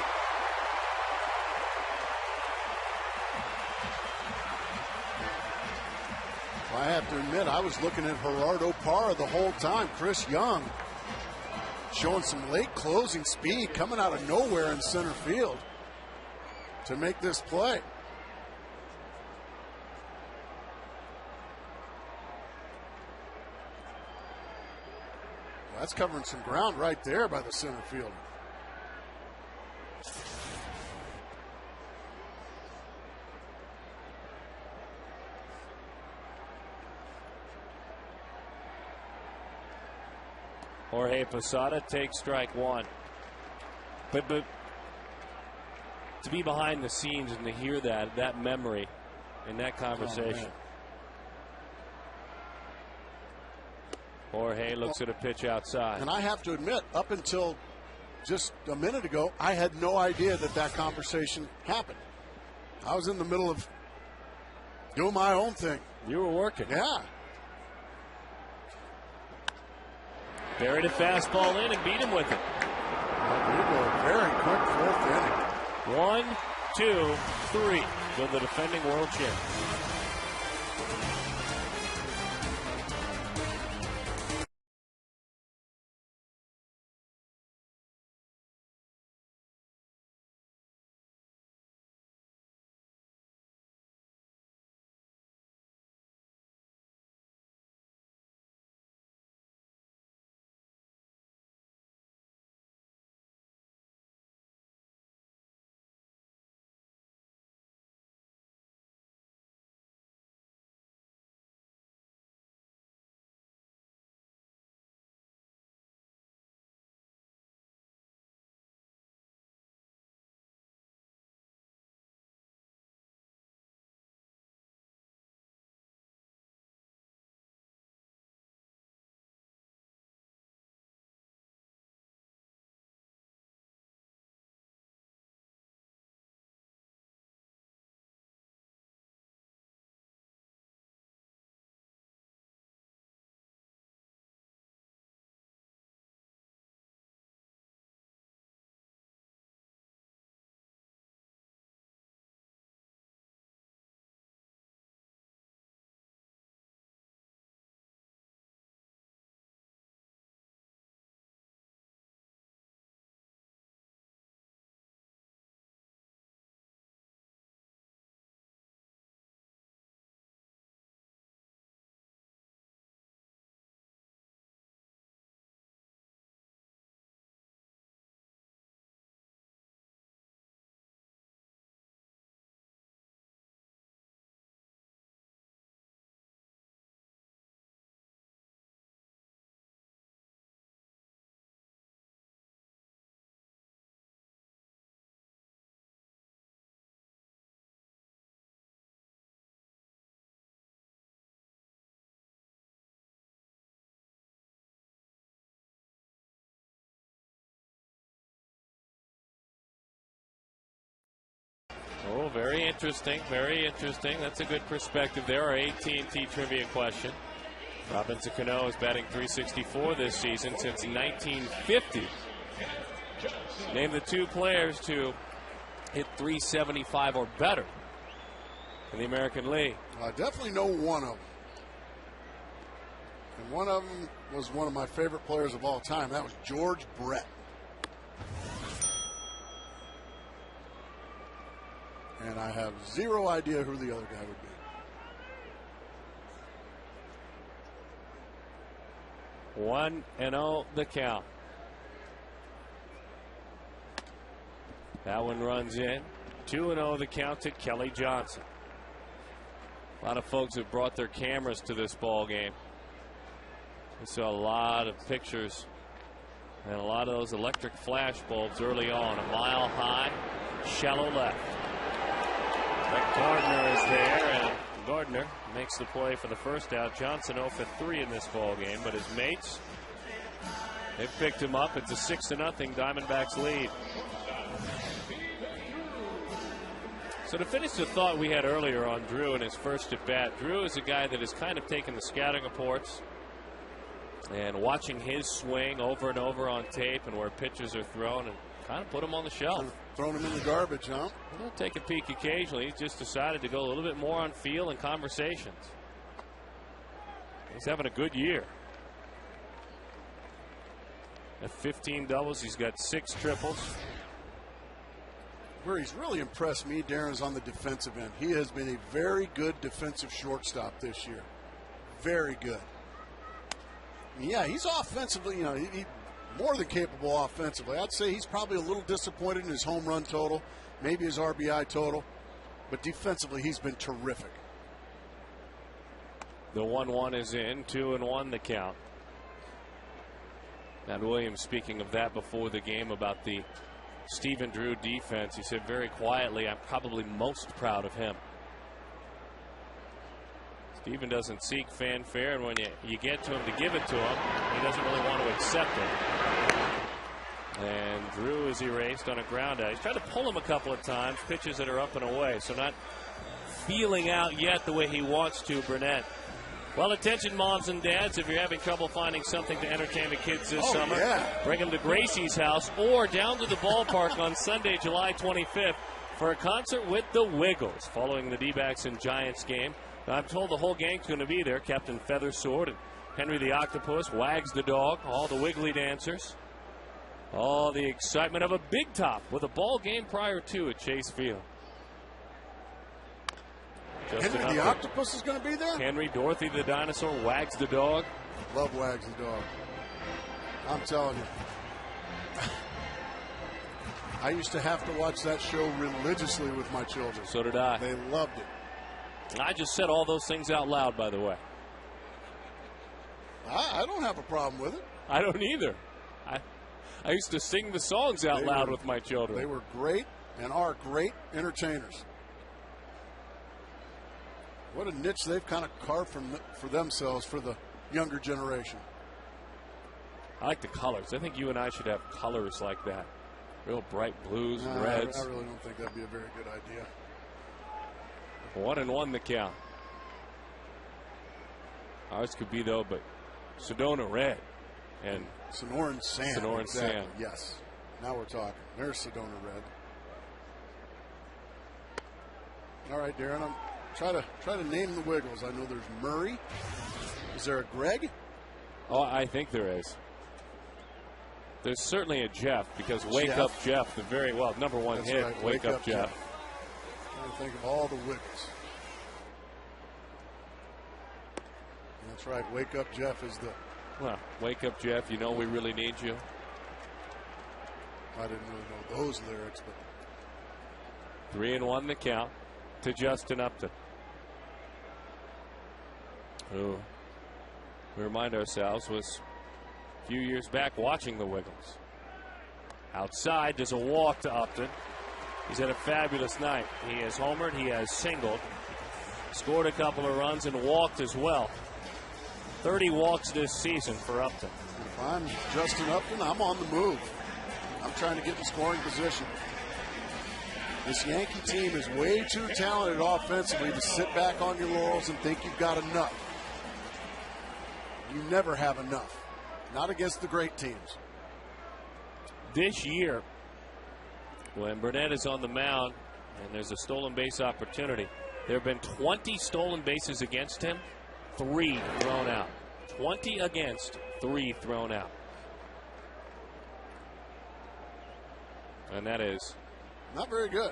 I have to admit, I was looking at Gerardo Parra the whole time. Chris Young showing some late closing speed, coming out of nowhere in center field to make this play. Well, that's covering some ground right there by the center fielder. Jorge Posada takes strike 1. But to be behind the scenes and to hear that memory in that conversation. Jorge looks at a pitch outside. And I have to admit, up until just a minute ago, I had no idea that conversation happened. I was in the middle of doing my own thing. You were working. Yeah. Buried a fastball in and beat him with it. A very quick 4th inning. 1, 2, 3 to the defending world champion. Oh, very interesting. Very interesting. That's a good perspective there. Our AT&T trivia question. Robinson Cano is batting .364 this season since 1950. Name the 2 players to hit .375 or better in the American League. I definitely know one of them. And one of them was one of my favorite players of all time. That was George Brett. And I have zero idea who the other guy would be. 1-0 the count. That one runs in. 2-0 the count to Kelly Johnson. A lot of folks have brought their cameras to this ball game. We saw a lot of pictures and a lot of those electric flash bulbs early on. A mile high, shallow left. But Gardner is there, and Gardner makes the play for the first out. Johnson 0 for 3 in this ball game, but his mates, they've picked him up. It's a 6-0 Diamondbacks lead. So to finish the thought we had earlier on Drew in his first at bat, Drew is a guy that has kind of taken the scouting reports and watching his swing over and over on tape and where pitches are thrown and kind of put him on the shelf. Thrown him in the garbage, huh? He'll take a peek occasionally. He's just decided to go a little bit more on feel and conversations. He's having a good year. At 15 doubles, he's got 6 triples. Where he's really impressed me, Darren, is on the defensive end. He has been a very good defensive shortstop this year. Very good. Yeah, he's offensively, he more than capable offensively. I'd say he's probably a little disappointed in his home run total, maybe his RBI total, but defensively he's been terrific. The 1-1 is in, 2-1 the count. Matt Williams speaking of that before the game about the Stephen Drew defense. He said very quietly, I'm probably most proud of him. Stephen doesn't seek fanfare, and when you get to him to give it to him, he doesn't really want to accept it. And Drew is erased on a ground out. He's tried to pull him a couple of times, pitches that are up and away, so not feeling out yet the way he wants to, Burnett. Well, attention, moms and dads, if you're having trouble finding something to entertain the kids this summer, bring them to Gracie's house or down to the ballpark on Sunday, July 25th for a concert with the Wiggles following the D-backs and Giants game. I'm told the whole gang's going to be there. Captain Feathersword and Henry the Octopus, Wags the dog, all the Wiggly dancers. All the excitement of a big top with a ball game prior to at Chase Field. Henry the Octopus is going to be there? Henry, Dorothy the dinosaur, Wags the dog. Love Wags the dog. I'm telling you. I used to have to watch that show religiously with my children. So did I. They loved it. I just said all those things out loud, by the way. I don't have a problem with it. I don't either. I used to sing the songs out loud with my children. They were great and are great entertainers. What a niche they've kind of carved for themselves for the younger generation. I like the colors. I think you and I should have colors like that. Real bright blues and reds. I really don't think that'd be a very good idea. 1-1 the count. Ours could be, though, but Sedona red and Sonoran sand. Sonoran exactly. sand. Yes. Now we're talking. There's Sedona red. All right, Darren. I'm try to name the Wiggles. I know there's Murray. Is there a Greg? Oh, I think there is. There's certainly a Jeff, because Wake Up Jeff, the very number one That's hit. Right. Wake Up Jeff. I'm trying to think of all the Wiggles. That's right. Wake Up Jeff is the. Well, Wake Up Jeff, you know we really need you. I didn't really know those lyrics, but 3-1 the count to Justin Upton, who we remind ourselves was a few years back watching the Wiggles. Outside, there's a walk to Upton. He's had a fabulous night. He has homered, he has singled, scored a couple of runs, and walked as well. 30 walks this season for Upton. If I'm Justin Upton, I'm on the move. I'm trying to get in scoring position. This Yankee team is way too talented offensively to sit back on your laurels and think you've got enough. You never have enough. Not against the great teams. This year, when Burnett is on the mound and there's a stolen base opportunity, there have been 20 stolen bases against him, 3 thrown out. 20 against, 3 thrown out. And that is not very good.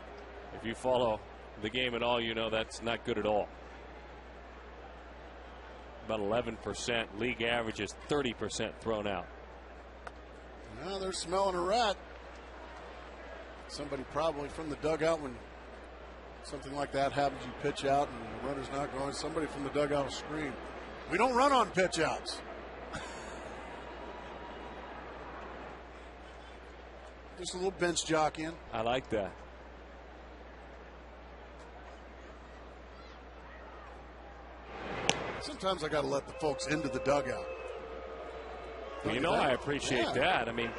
If you follow the game at all, you know that's not good at all. About 11%. League average is 30% thrown out. Well, they're smelling a rat. Somebody probably from the dugout, when something like that happens, you pitch out and the runner's not going, somebody from the dugout will scream. We don't run on pitch outs. Just a little bench jockeying. I like that. Sometimes I got to let the folks into the dugout. Well, you know, I appreciate that. I mean,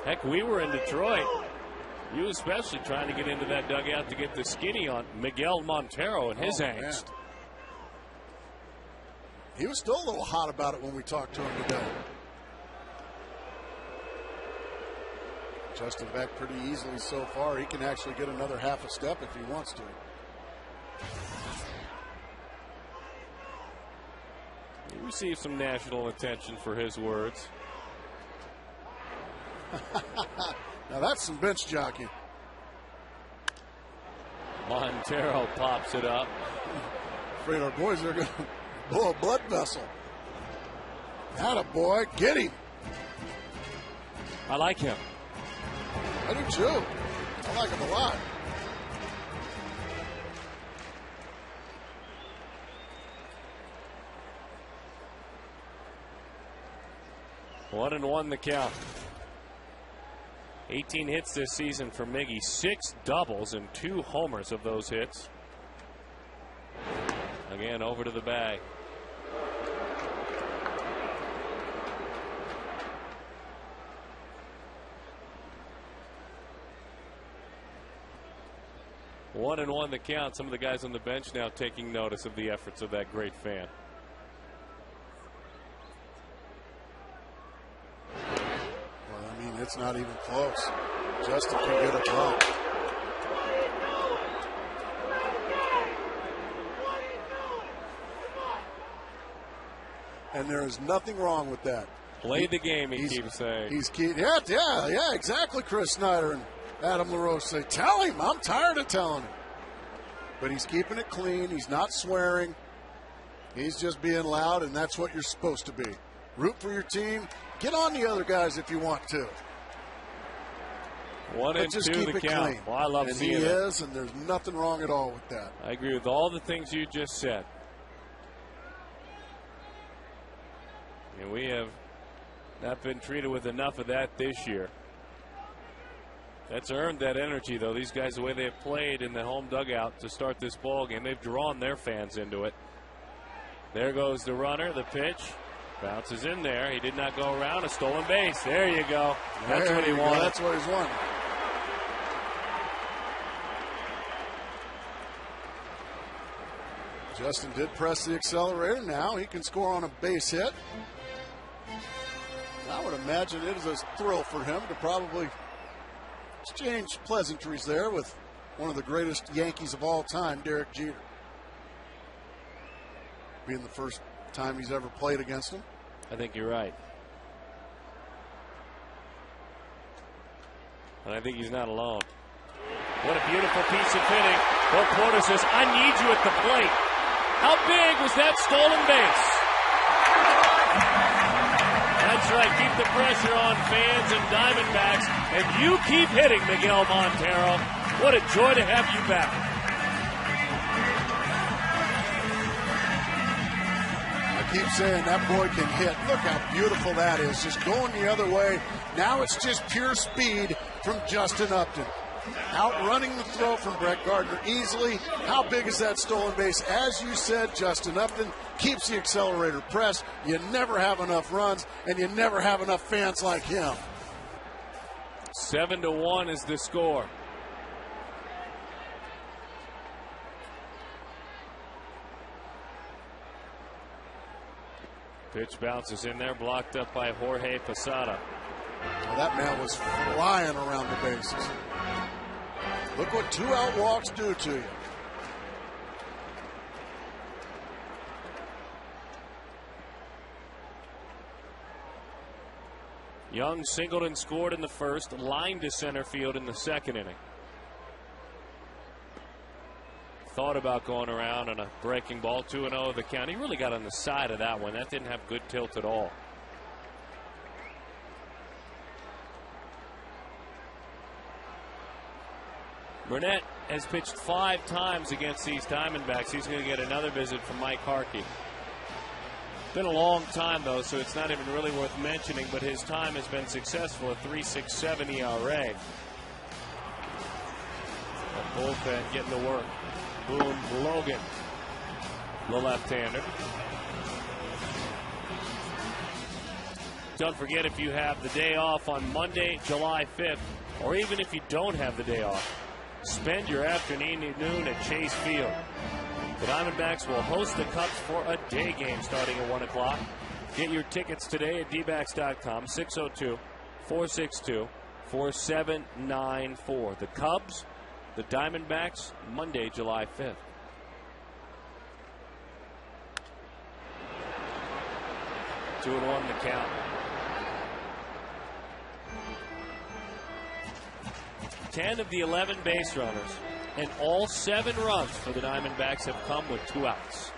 heck, we were in Detroit. You especially trying to get into that dugout to get the skinny on Miguel Montero and his angst. Man. He was still a little hot about it when we talked to him today. Justin back pretty easily so far. He can actually get another half a step if he wants to. He received some national attention for his words. Now that's some bench jockeying. Montero pops it up. Afraid our boys are going to blow a blood vessel. Atta boy, get him. I like him. I do too. I like him a lot. One and one the count. 18 hits this season for Miggy. 6 doubles and 2 homers of those hits. Again, over to the bag. One and one the count. Some of the guys on the bench now taking notice of the efforts of that great fan. Well, I mean, it's not even close. Justin can get a bump. And there is nothing wrong with that. Play the game, he keeps saying. Yeah, exactly, Chris Snyder and Adam LaRoche say, tell him. I'm tired of telling him. But he's keeping it clean. He's not swearing. He's just being loud, and that's what you're supposed to be. Root for your team. Get on the other guys if you want to. 1 and 2 the count. Well, I love seeing it. And he is, and there's nothing wrong at all with that. I agree with all the things you just said. And we have not been treated with enough of that this year. That's earned that energy, though. These guys, the way they have played in the home dugout to start this ball game, they've drawn their fans into it. There goes the runner, the pitch. Bounces in there. He did not go around. A stolen base. There you go. That's what he wanted. That's what he's wanting. Justin did press the accelerator. Now he can score on a base hit. I would imagine it is a thrill for him to probably exchange pleasantries there with one of the greatest Yankees of all time, Derek Jeter. Being the first time he's ever played against him. I think you're right. And I think he's not alone. What a beautiful piece of hitting. Bill Porter says, I need you at the plate. How big was that stolen base? That's right. Keep the pressure on fans and Diamondbacks. And you keep hitting, Miguel Montero. What a joy to have you back. I keep saying that boy can hit. Look how beautiful that is. Just going the other way. Now it's just pure speed from Justin Upton. Outrunning the throw from Brett Gardner easily. How big is that stolen base? As you said, Justin Upton keeps the accelerator pressed. You never have enough runs, and you never have enough fans like him. 7-1 is the score. Pitch bounces in there, blocked up by Jorge Posada. Well, that man was flying around the bases. Look what 2-out walks do to you. Young singled and scored in the first, lined to center field in the second inning. Thought about going around on a breaking ball, 2-0 the count. He really got on the side of that one. That didn't have good tilt at all. Burnett has pitched 5 times against these Diamondbacks. He's going to get another visit from Mike Harkey. Been a long time, though, so it's not even really worth mentioning, but his time has been successful, a 3.67 ERA. The bullpen getting to work. Boone Logan, the left-hander. Don't forget, if you have the day off on Monday, July 5th, or even if you don't have the day off, spend your afternoon at noon at Chase Field. The Diamondbacks will host the Cubs for a day game starting at 1 o'clock. Get your tickets today at dbacks.com, 602-462-4794. The Cubs, the Diamondbacks, Monday, July 5th. Two and one the count. Ten of the 11 base runners and all 7 runs for the Diamondbacks have come with 2 outs.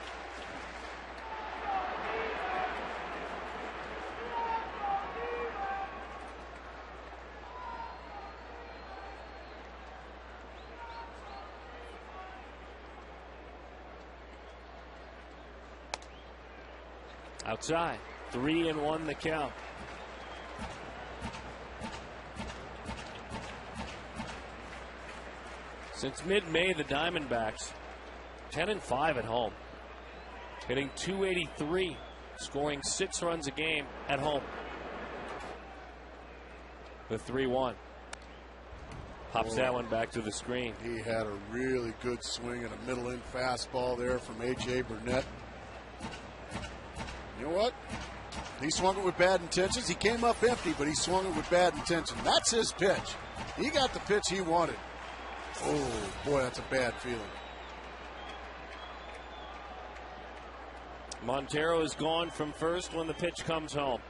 Outside, 3-1 the count. Since mid-May, the Diamondbacks 10-5 at home, hitting .283, scoring 6 runs a game at home. The 3-1 pops that one back to the screen. He had a really good swing and a middle-in fastball there from A.J. Burnett. You know what? He swung it with bad intentions. He came up empty, but he swung it with bad intention. That's his pitch. He got the pitch he wanted. Oh, boy, that's a bad feeling. Montero is gone from first when the pitch comes home.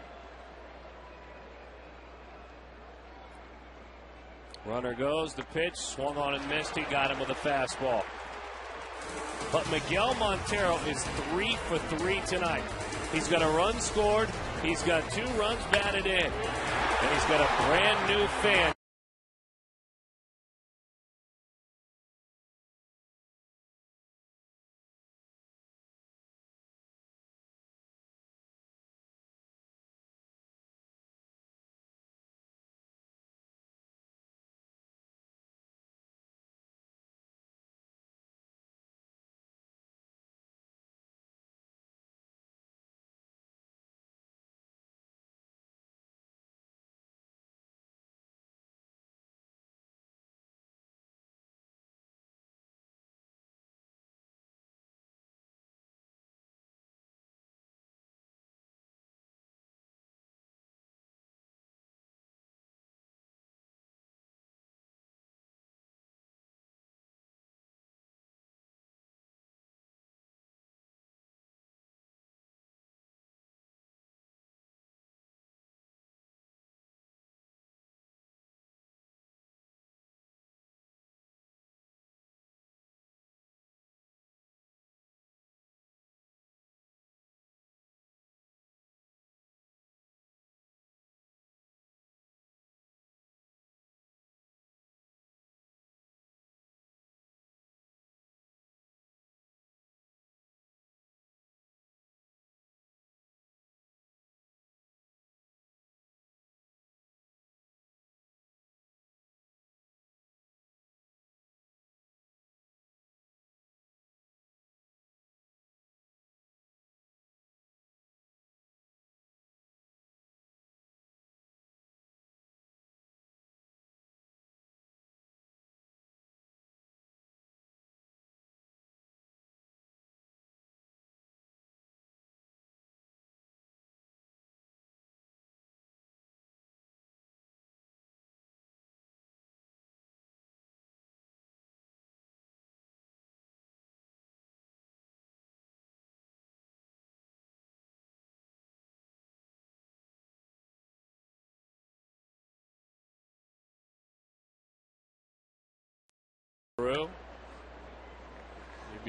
Runner goes, the pitch, swung on and missed. He got him with a fastball. But Miguel Montero is 3 for 3 tonight. He's got a run scored, he's got 2 runs batted in, and he's got a brand new fan.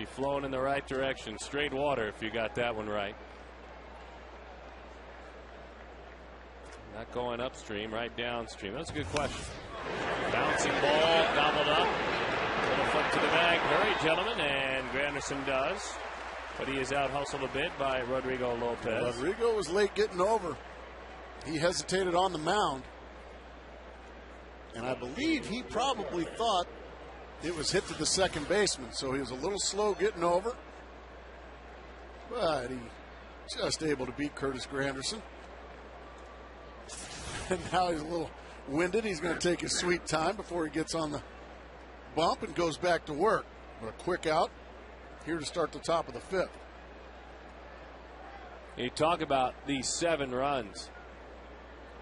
be flowing in the right direction. Straight water if you got that one right. Not going upstream, right downstream. That's a good question. Bouncing ball, gobbled up. Little foot to the bag. Hurry, gentlemen, and Granderson does. But he is out hustled a bit by Rodrigo Lopez. Rodrigo was late getting over. He hesitated on the mound. And I believe he probably thought it was hit to the second baseman, so he was a little slow getting over. But he just able to beat Curtis Granderson. And now he's a little winded. He's going to take his sweet time before he gets on the bump and goes back to work. But a quick out here to start the top of the fifth. You talk about these 7 runs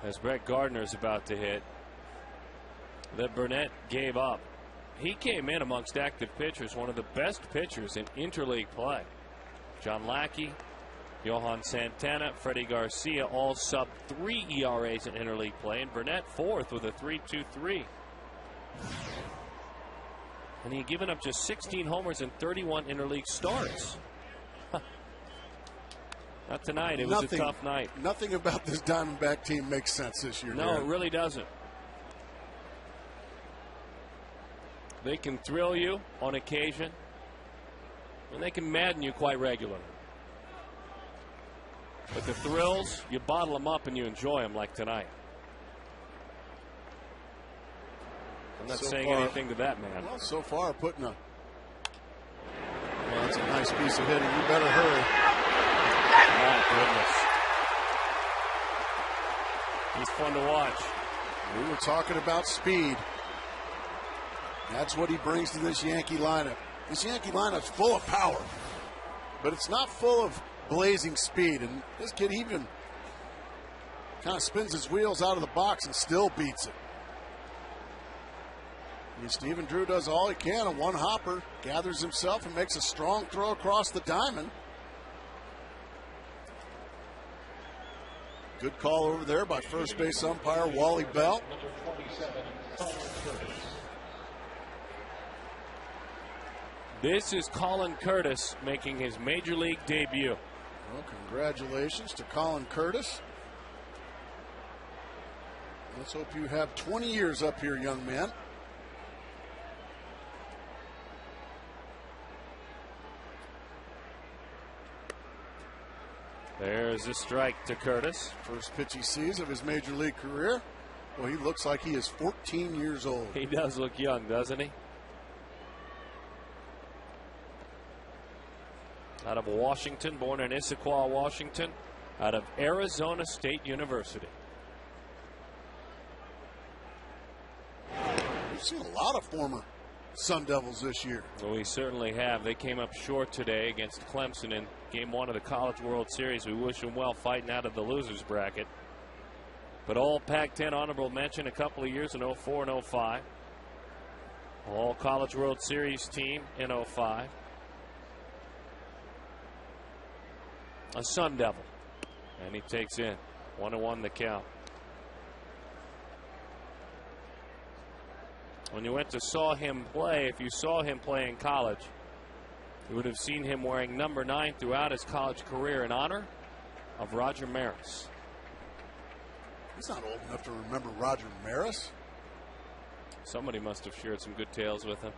as Brett Gardner's about to hit that Burnett gave up. He came in amongst active pitchers, one of the best pitchers in interleague play. John Lackey, Johan Santana, Freddie Garcia, all sub-3 ERAs in interleague play, and Burnett fourth with a 3.23. And he had given up just 16 homers and 31 interleague starts. Not tonight. It was a tough night. Nothing about this Diamondback team makes sense this year. No, it really doesn't. They can thrill you on occasion, and they can madden you quite regularly. But the thrills, you bottle them up and you enjoy them like tonight. I'm not saying anything to that man. Well, so far putting a... Well, that's a nice piece of hitting. You better hurry. Oh, goodness. He's fun to watch. We were talking about speed. That's what he brings to this Yankee lineup. This Yankee lineup's full of power, but it's not full of blazing speed. And this kid even kind of spins his wheels out of the box and still beats it. And Stephen Drew does all he can. A one hopper, gathers himself and makes a strong throw across the diamond. Good call over there by first base umpire Wally Bell. This is Colin Curtis making his major league debut. Well, congratulations to Colin Curtis. Let's hope you have 20 years up here, young man. There's a strike to Curtis. First pitch he sees of his major league career. Well, he looks like he is 14 years old. He does look young, doesn't he? Out of Washington, born in Issaquah, Washington, out of Arizona State University. We've seen a lot of former Sun Devils this year. Well, we certainly have. They came up short today against Clemson in Game 1 of the College World Series. We wish them well fighting out of the losers bracket. But all Pac-10 honorable mention a couple of years in 04 and 05. All College World Series team in 05. A Sun Devil. And he takes in 1-1 the count. When you went to saw him play, if you saw him play in college, you would have seen him wearing number 9 throughout his college career in honor of Roger Maris. He's not old enough to remember Roger Maris. Somebody must have shared some good tales with him.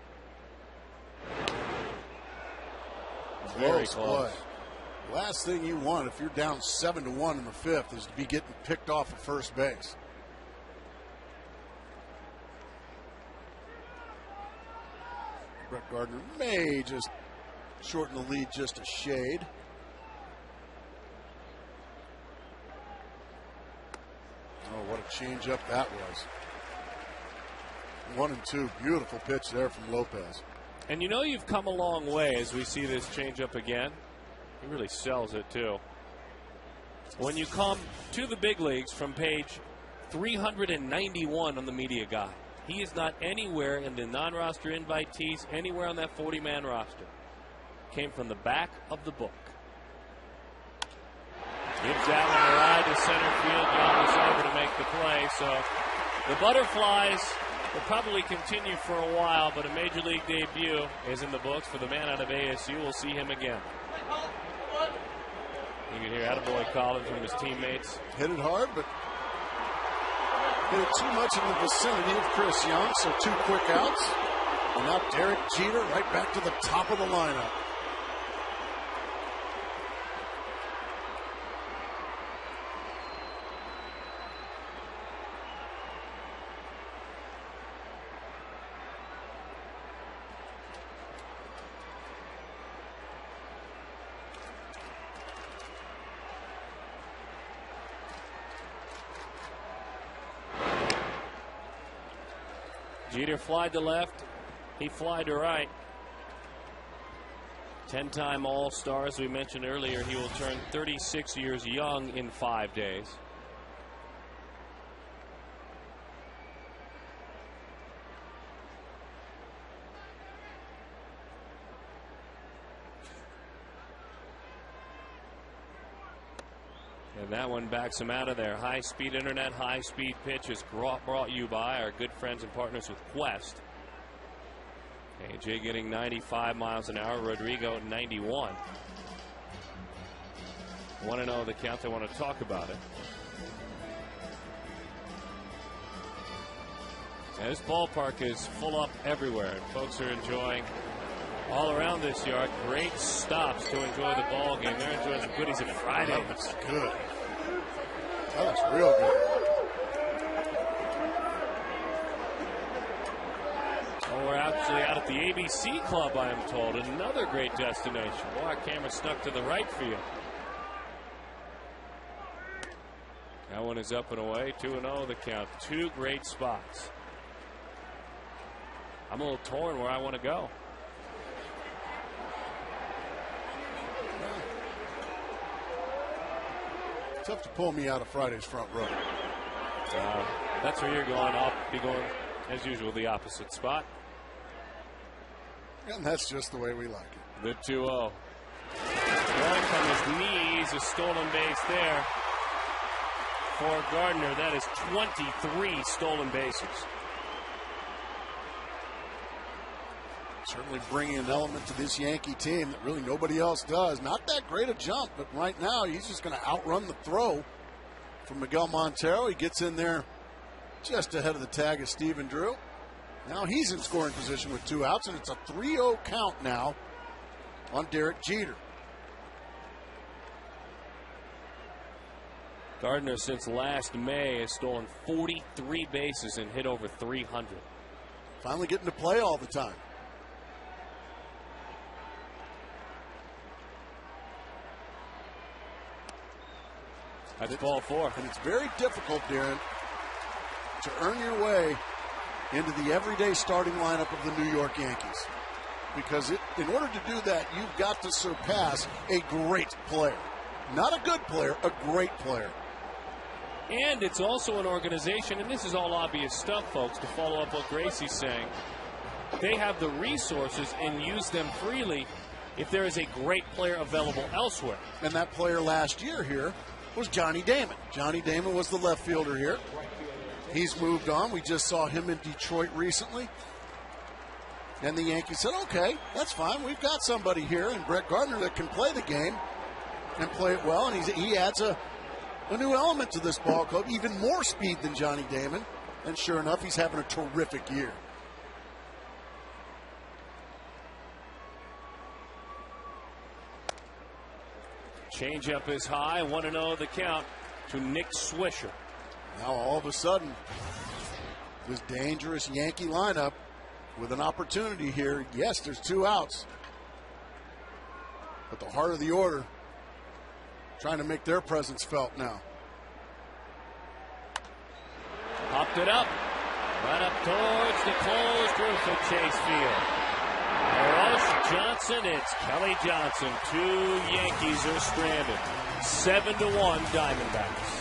Very close. Boy. Last thing you want if you're down 7-1 in the fifth is to be getting picked off at first base. Brett Gardner may just shorten the lead just a shade. Oh, what a changeup that was. 1-2. Beautiful pitch there from Lopez. And you know you've come a long way as we see this changeup again. He really sells it, too. When you come to the big leagues from page 391 on the media guide, he is not anywhere in the non-roster invitees, anywhere on that 40-man roster. Came from the back of the book. Gives that one a ride to center field. John was able to make the play. So the Butterflies will probably continue for a while, but a major league debut is in the books for the man out of ASU. We'll see him again. You can hear attaboy Collins from his teammates. Hit it hard, but hit it too much in the vicinity of Chris Young, so 2 quick outs. And now Derek Jeter right back to the top of the lineup. Jeter flied to left. He flied to right. 10-time All-Star, as we mentioned earlier. He will turn 36 years young in 5 days. And that one backs him out of there. High-speed internet, high-speed pitch is brought you by our good friends and partners with Quest. AJ getting 95 miles an hour. Rodrigo 91. 1-0 the count. They want to talk about it. And this ballpark is full up everywhere, and folks are enjoying all around this yard. Great stops to enjoy the ball game. They're enjoying some goodies at Friday. That looks good. That looks real good. Oh, we're actually out at the ABC Club, I am told. Another great destination. Boy, our camera stuck to the right field. That one is up and away. 2-0 the count. 2 great spots. I'm a little torn where I want to go. Tough to pull me out of Friday's front row. That's where you're going. I'll be going, as usual, the opposite spot. And that's just the way we like it. The 2-0. Going from his knees, a stolen base there for Gardner. That is 23 stolen bases. Certainly bringing an element to this Yankee team that really nobody else does. Not that great a jump, but right now he's just going to outrun the throw from Miguel Montero. He gets in there just ahead of the tag of Stephen Drew. Now he's in scoring position with 2 outs, and it's a 3-0 count now on Derek Jeter. Gardner, since last May, has stolen 43 bases and hit over 300. Finally getting to play all the time. That's ball 4. And it's very difficult, Darren, to earn your way into the everyday starting lineup of the New York Yankees. Because in order to do that, you've got to surpass a great player. Not a good player, a great player. And it's also an organization, and this is all obvious stuff, folks, to follow up what Gracie's saying. They have the resources and use them freely if there is a great player available elsewhere. And that player last year here was Johnny Damon. Johnny Damon was the left fielder here. He's moved on. We just saw him in Detroit recently. And the Yankees said, okay, that's fine. We've got somebody here in Brett Gardner that can play the game and play it well. And he adds a new element to this ball club, even more speed than Johnny Damon. And sure enough, he's having a terrific year. Changeup is high. 1-0 the count to Nick Swisher. Now all of a sudden, this dangerous Yankee lineup with an opportunity here. Yes, there's 2 outs. But the heart of the order trying to make their presence felt now. Popped it up. Right up towards the closed roof of Chase Field. Rush Johnson, it's Kelly Johnson. 2 Yankees are stranded. 7-1 Diamondbacks.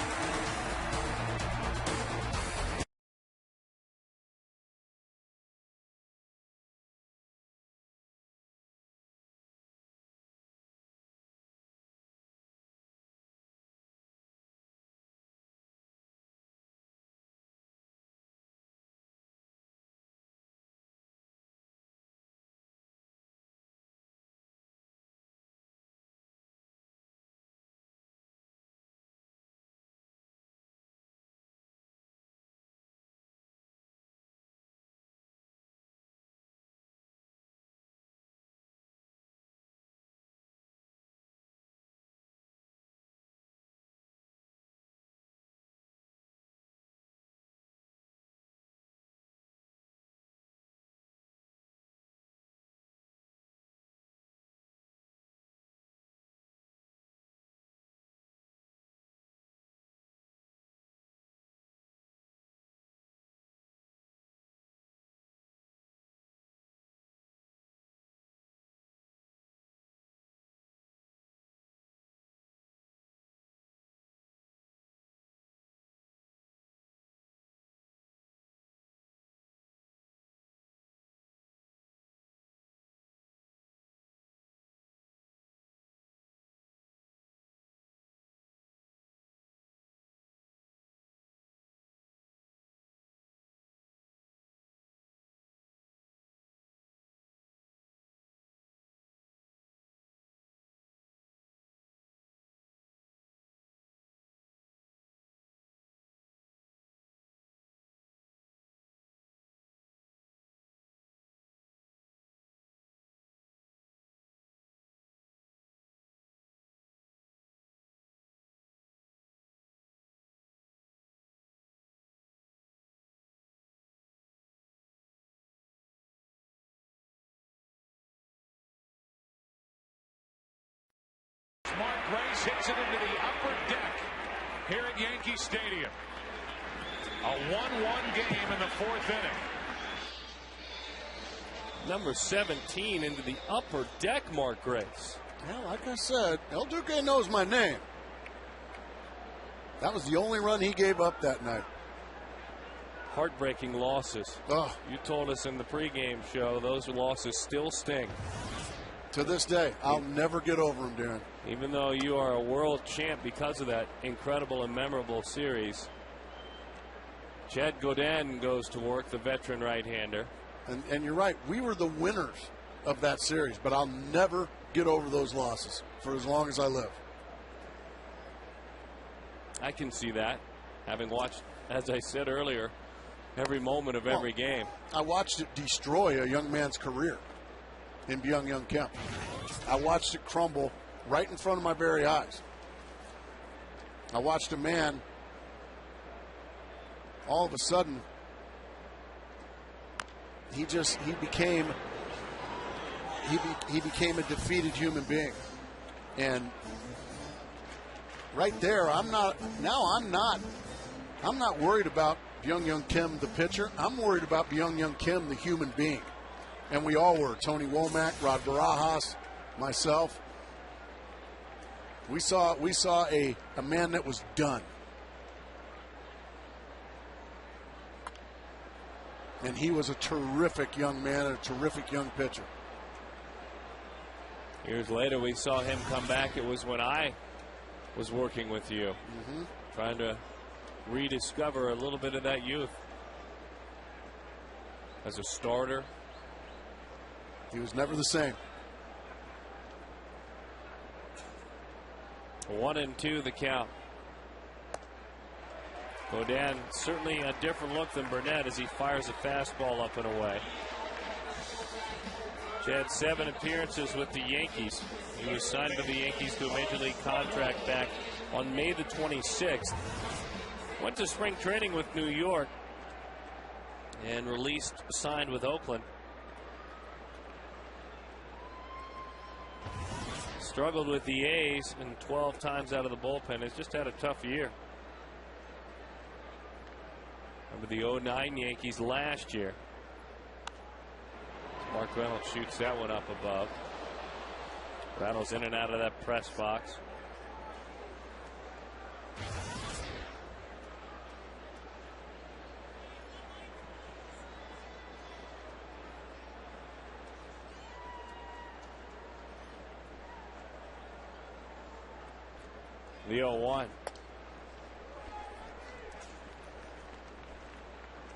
hits it into the upper deck here at Yankee Stadium. A 1-1 game in the 4th inning. Number 17 into the upper deck, Mark Grace. Yeah, like I said, El Duque knows my name. That was the only run he gave up that night. Heartbreaking losses. Oh. You told us in the pregame show those losses still sting. To this day, I'll never get over them, Darren. Even though you are a world champ because of that incredible and memorable series. Jed Godin goes to work, the veteran right-hander. And you're right, we were the winners of that series, but I'll never get over those losses for as long as I live. I can see that, having watched, as I said earlier, every moment of every game. I watched it destroy a young man's career in Byung-Hyun Kim. I watched it crumble right in front of my very eyes. I watched a man all of a sudden, he became a defeated human being. And right there, I'm not worried about Byung-Hyun Kim, the pitcher. I'm worried about Byung-Hyun Kim, the human being. And we all were. Tony Womack, Rod Barajas, myself. We saw a man that was done. And he was a terrific young man and a terrific young pitcher. Years later, we saw him come back. It was when I was working with you, trying to rediscover a little bit of that youth. As a starter, he was never the same. 1-2 the count. Godin certainly a different look than Burnett as he fires a fastball up and away. Jed, 7 appearances with the Yankees. He was signed to the Yankees to a major league contract back on May the 26th. Went to spring training with New York and signed with Oakland. Struggled with the A's and 12 times out of the bullpen. Has just had a tough year. Remember the 09 Yankees last year. Mark Reynolds shoots that one up above. Rattles in and out of that press box. The 0-1.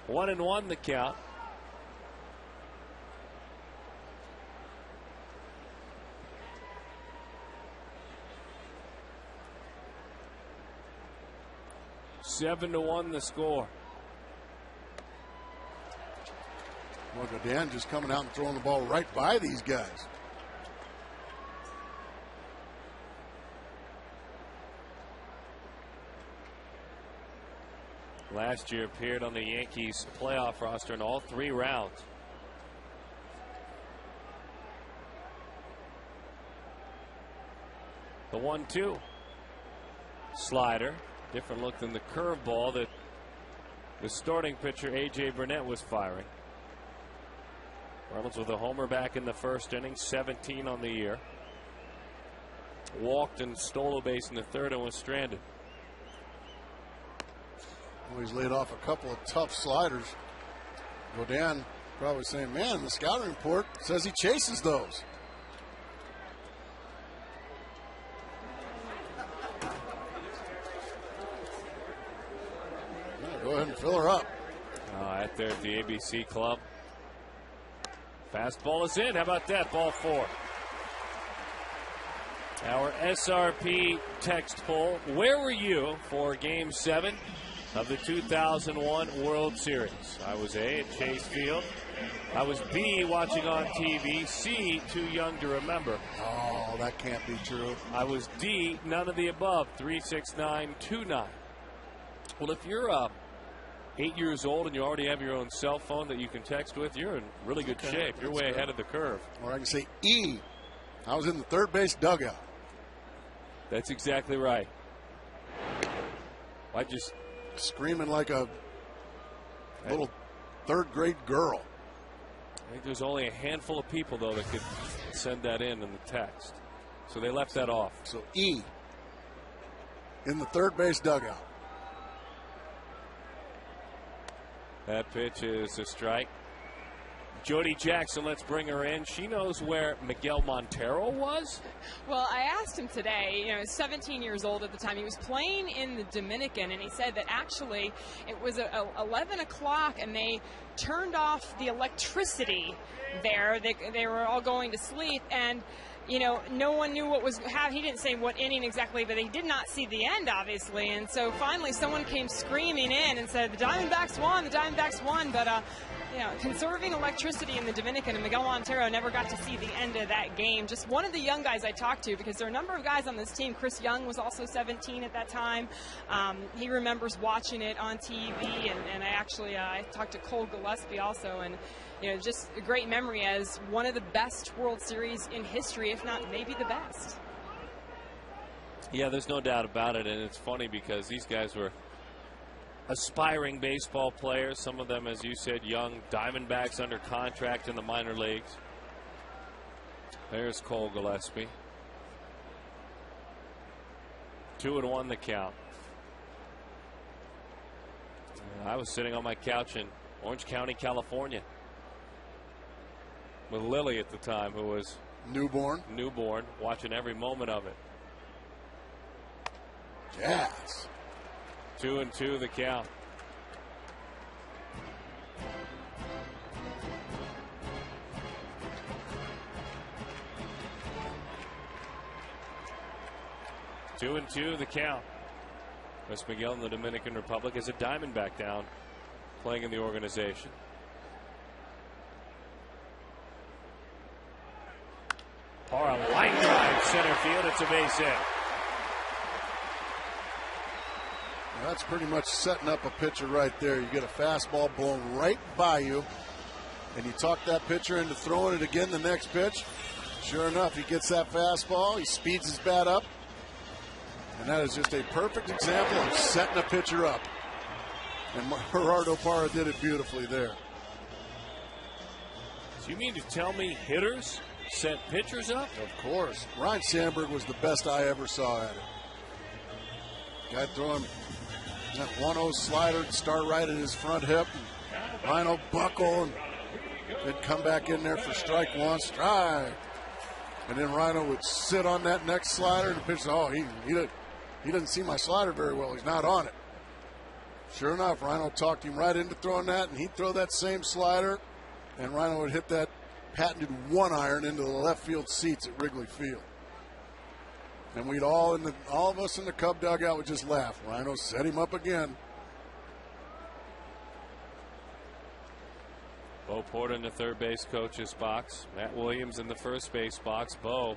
1-1 the count. Seven to 1 the score. Well, Godin just coming out and throwing the ball right by these guys. Last year appeared on the Yankees playoff roster in all 3 rounds. The 1-2. Slider. Different look than the curveball that the starting pitcher A.J. Burnett was firing. Reynolds with a homer back in the first inning, 17 on the year. Walked and stole a base in the 3rd and was stranded. Well, he's laid off a couple of tough sliders. Godin probably saying, man, the scouting report says he chases those. Go ahead and fill her up. Out there at the ABC Club. Fastball is in. How about that? Ball 4. Our SRP text poll. Where were you for Game 7 of the 2001 World Series? I was A, at Chase Field. I was B, watching on TV. C, too young to remember. Oh, that can't be true. I was D, none of the above. 36929. Well, if you're 8 years old and you already have your own cell phone that you can text with, you're in really good shape. You're way ahead of the curve. Or I can say E. I was in the third base dugout. That's exactly right. I just screaming like a little third-grade girl. I think there's only a handful of people, though, that could send that in the text. So they left that off. So E in the third base dugout. That pitch is a strike. Jody Jackson, let's bring her in. She knows where Miguel Montero was. Well, I asked him today, he was 17 years old at the time. He was playing in the Dominican, and he said that actually it was 11 o'clock, and they turned off the electricity there. They were all going to sleep, and no one knew what was happening. He didn't say what inning exactly, but they did not see the end, obviously. And so finally someone came screaming in and said, the Diamondbacks won, but conserving electricity in the Dominican, and Miguel Montero never got to see the end of that game. Just one of the young guys I talked to, because there are a number of guys on this team. Chris Young was also 17 at that time. He remembers watching it on TV, and I talked to Cole Gillespie also, and just a great memory as one of the best World Series in history, if not maybe the best. Yeah, there's no doubt about it, and it's funny because these guys were aspiring baseball players. Some of them, as you said, young. Diamondbacks under contract in the minor leagues. There's Cole Gillespie. 2-1 the count. I was sitting on my couch in Orange County, California, with Lily at the time, who was newborn, watching every moment of it. Yes. 2-2 the count. Two and two the count. West Miguel in the Dominican Republic is a Diamondback down, playing in the organization. Or a line drive center field. It's a base hit. That's pretty much setting up a pitcher right there. You get a fastball blown right by you, and you talk that pitcher into throwing it again the next pitch. Sure enough, he gets that fastball. He speeds his bat up. And that is just a perfect example of setting a pitcher up. And Gerardo Parra did it beautifully there. So you mean to tell me hitters set pitchers up? Of course. Ryan Sandberg was the best I ever saw at it. Guy throwing that 1-0 slider, start right at his front hip. And Rhino buckle and they'd come back in there for strike one, strike. And then Rhino would sit on that next slider and pitch. Oh, he doesn't see my slider very well. He's not on it. Sure enough, Rhino talked him right into throwing that, and he'd throw that same slider, and Rhino would hit that patented 1-iron into the left field seats at Wrigley Field. And we'd all of us in the Cub dugout would just laugh. Rhino set him up again. Bo Porter in the third base coach's box. Matt Williams in the first base box. Bo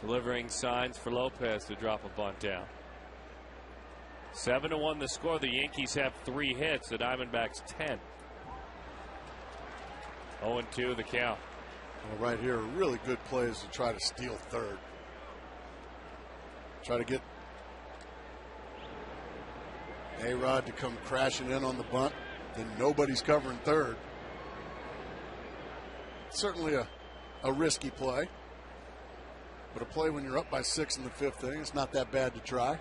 delivering signs for Lopez to drop a bunt down. 7-1 the score. The Yankees have 3 hits. The Diamondbacks 10. 0-2 the count. Well, right here, really good plays to try to steal third. Try to get A-Rod to come crashing in on the bunt. Then nobody's covering third. Certainly a risky play. But a play when you're up by 6 in the 5th inning, it's not that bad to try.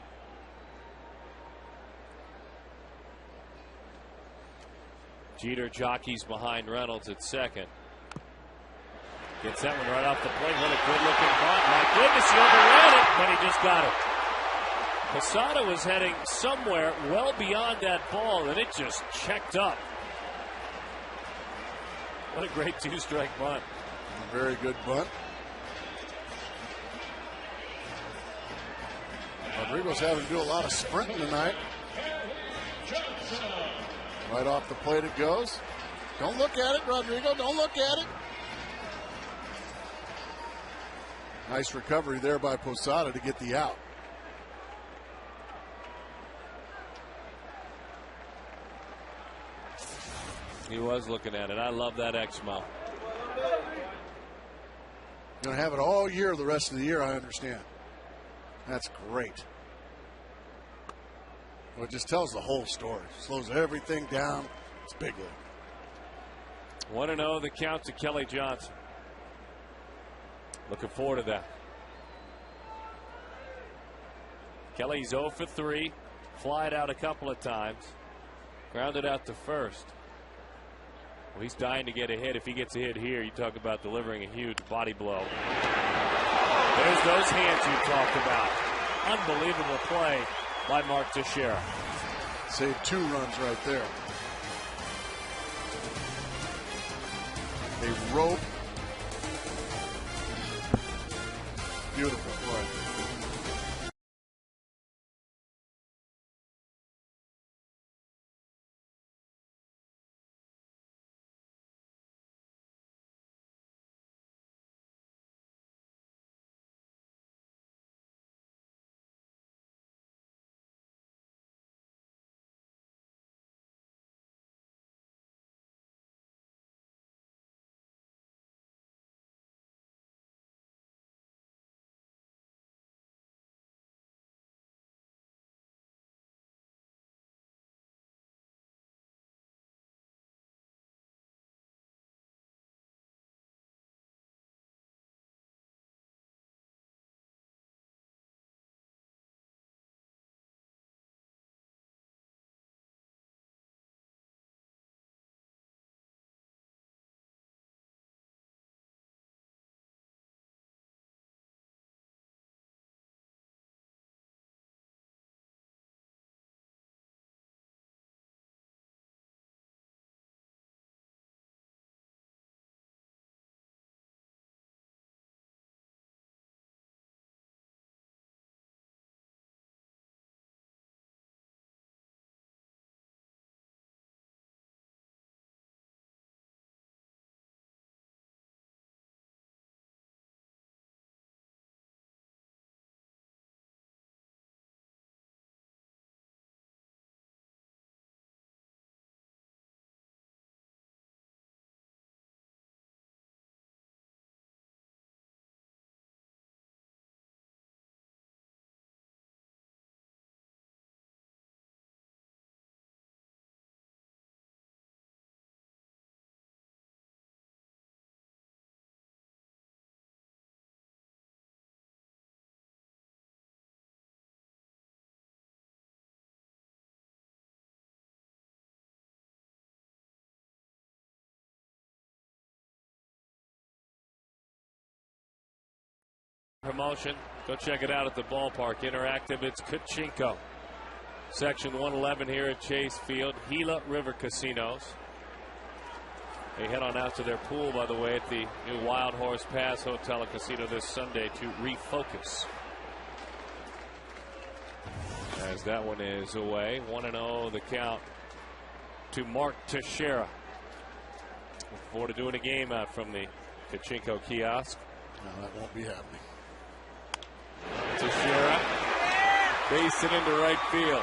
Jeter jockeys behind Reynolds at second. Gets that one right off the plate. What a good-looking bunt. My goodness, he overran it, but he just got it. Posada was heading somewhere well beyond that ball, and it just checked up. What a great 2-strike bunt. A very good bunt. Rodrigo's having to do a lot of sprinting tonight. Right off the plate it goes. Don't look at it, Rodrigo. Don't look at it. Nice recovery there by Posada to get the out. He was looking at it. I love that Exmo. Going to have it all year, the rest of the year, I understand. That's great. Well, it just tells the whole story. Slows everything down. It's big league. 1-0 the count to Kelly Johnson. Looking forward to that. Kelly's 0 for 3. Flied out a couple of times. Grounded out to first. Well, he's dying to get a hit. If he gets a hit here, you talk about delivering a huge body blow. There's those hands you talked about. Unbelievable play by Mark Teixeira. Saved 2 runs right there. A rope. Beautiful play. Promotion. Go check it out at the ballpark. Interactive. It's Kachinko. Section 111 here at Chase Field. Gila River Casinos. They head on out to their pool, by the way, at the new Wild Horse Pass Hotel and Casino this Sunday to refocus. As that one is away. 1-0 the count to Mark Teixeira. Look forward to doing a game out from the Kachinko kiosk. No, that won't be happening. Teixeira base it into right field.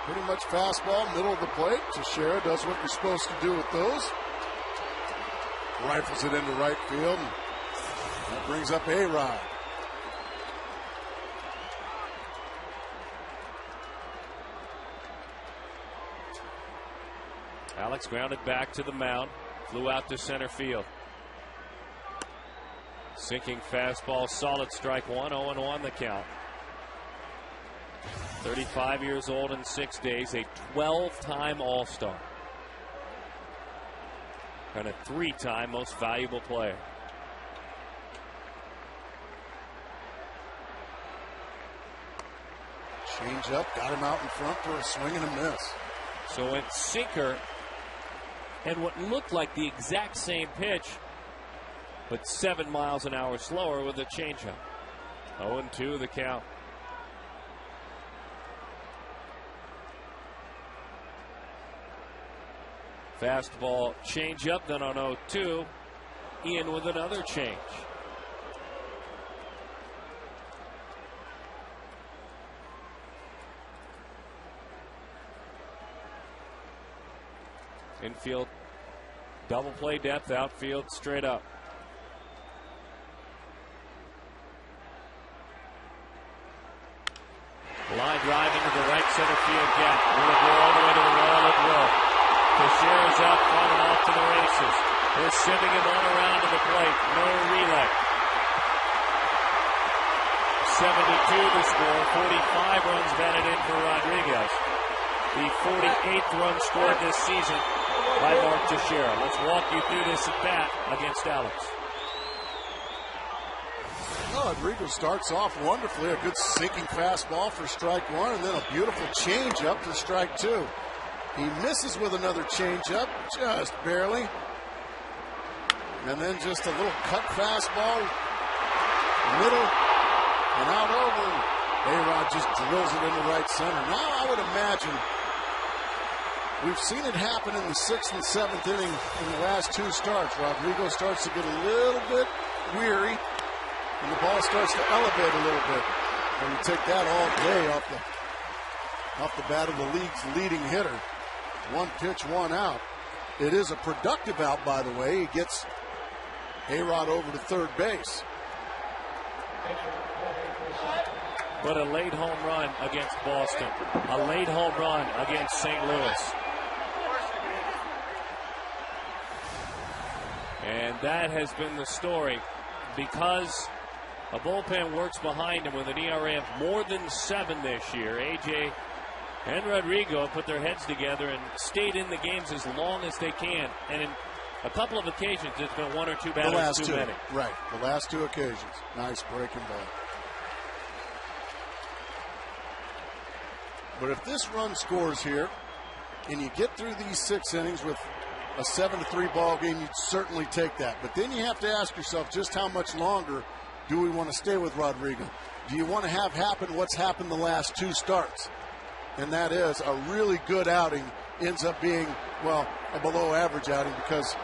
Pretty much fastball, middle of the plate. Teixeira does what you're supposed to do with those. Rifles it into right field. That brings up A-Rod. Alex grounded back to the mound. Flew out to center field. Sinking fastball, solid strike one. 0-1 the count. 35 years old in 6 days. A 12-time All-Star. And a 3-time most valuable player. Change up, got him out in front for a swing and a miss. So went sinker and what looked like the exact same pitch, but 7 miles an hour slower with a changeup. 0-2 the count. Fastball changeup, then on 0-2, Ian with another change. Infield, double play depth, outfield, straight up. Line drive into the right center field gap. Will it go all the way to the wall? It will. Teixeira's out front and off to the races. They're sending him on around to the plate. No relay. 72 to score. 45 runs batted in for Rodriguez. The 48th run scored this season by Mark Teixeira. Let's walk you through this at bat against Alex. Rodriguez starts off wonderfully. A good sinking fastball for strike one, and then a beautiful changeup for strike two. He misses with another changeup, just barely. And then just a little cut fastball, middle, and out over. A-Rod just drills it into right center. Now I would imagine we've seen it happen in the 6th and 7th inning in the last two starts. Rodrigo starts to get a little bit weary, and the ball starts to elevate a little bit. And you take that all day off the bat of the league's leading hitter. One pitch, one out. It is a productive out, by the way. He gets A-Rod over to third base. But a late home run against Boston. A late home run against St. Louis. And that has been the story, because a bullpen works behind him with an ERA of more than 7 this year. AJ and Rodrigo put their heads together and stayed in the games as long as they can. And in a couple of occasions, it's been 1 or 2 batters too many. Right, the last 2 occasions. Nice breaking ball. But if this run scores here, and you get through these 6 innings with a 7-3 ball game, you'd certainly take that. But then you have to ask yourself, just how much longer do we want to stay with Rodrigo? Do you want to have happen what's happened the last 2 starts? And that is a really good outing ends up being, well, a below average outing, because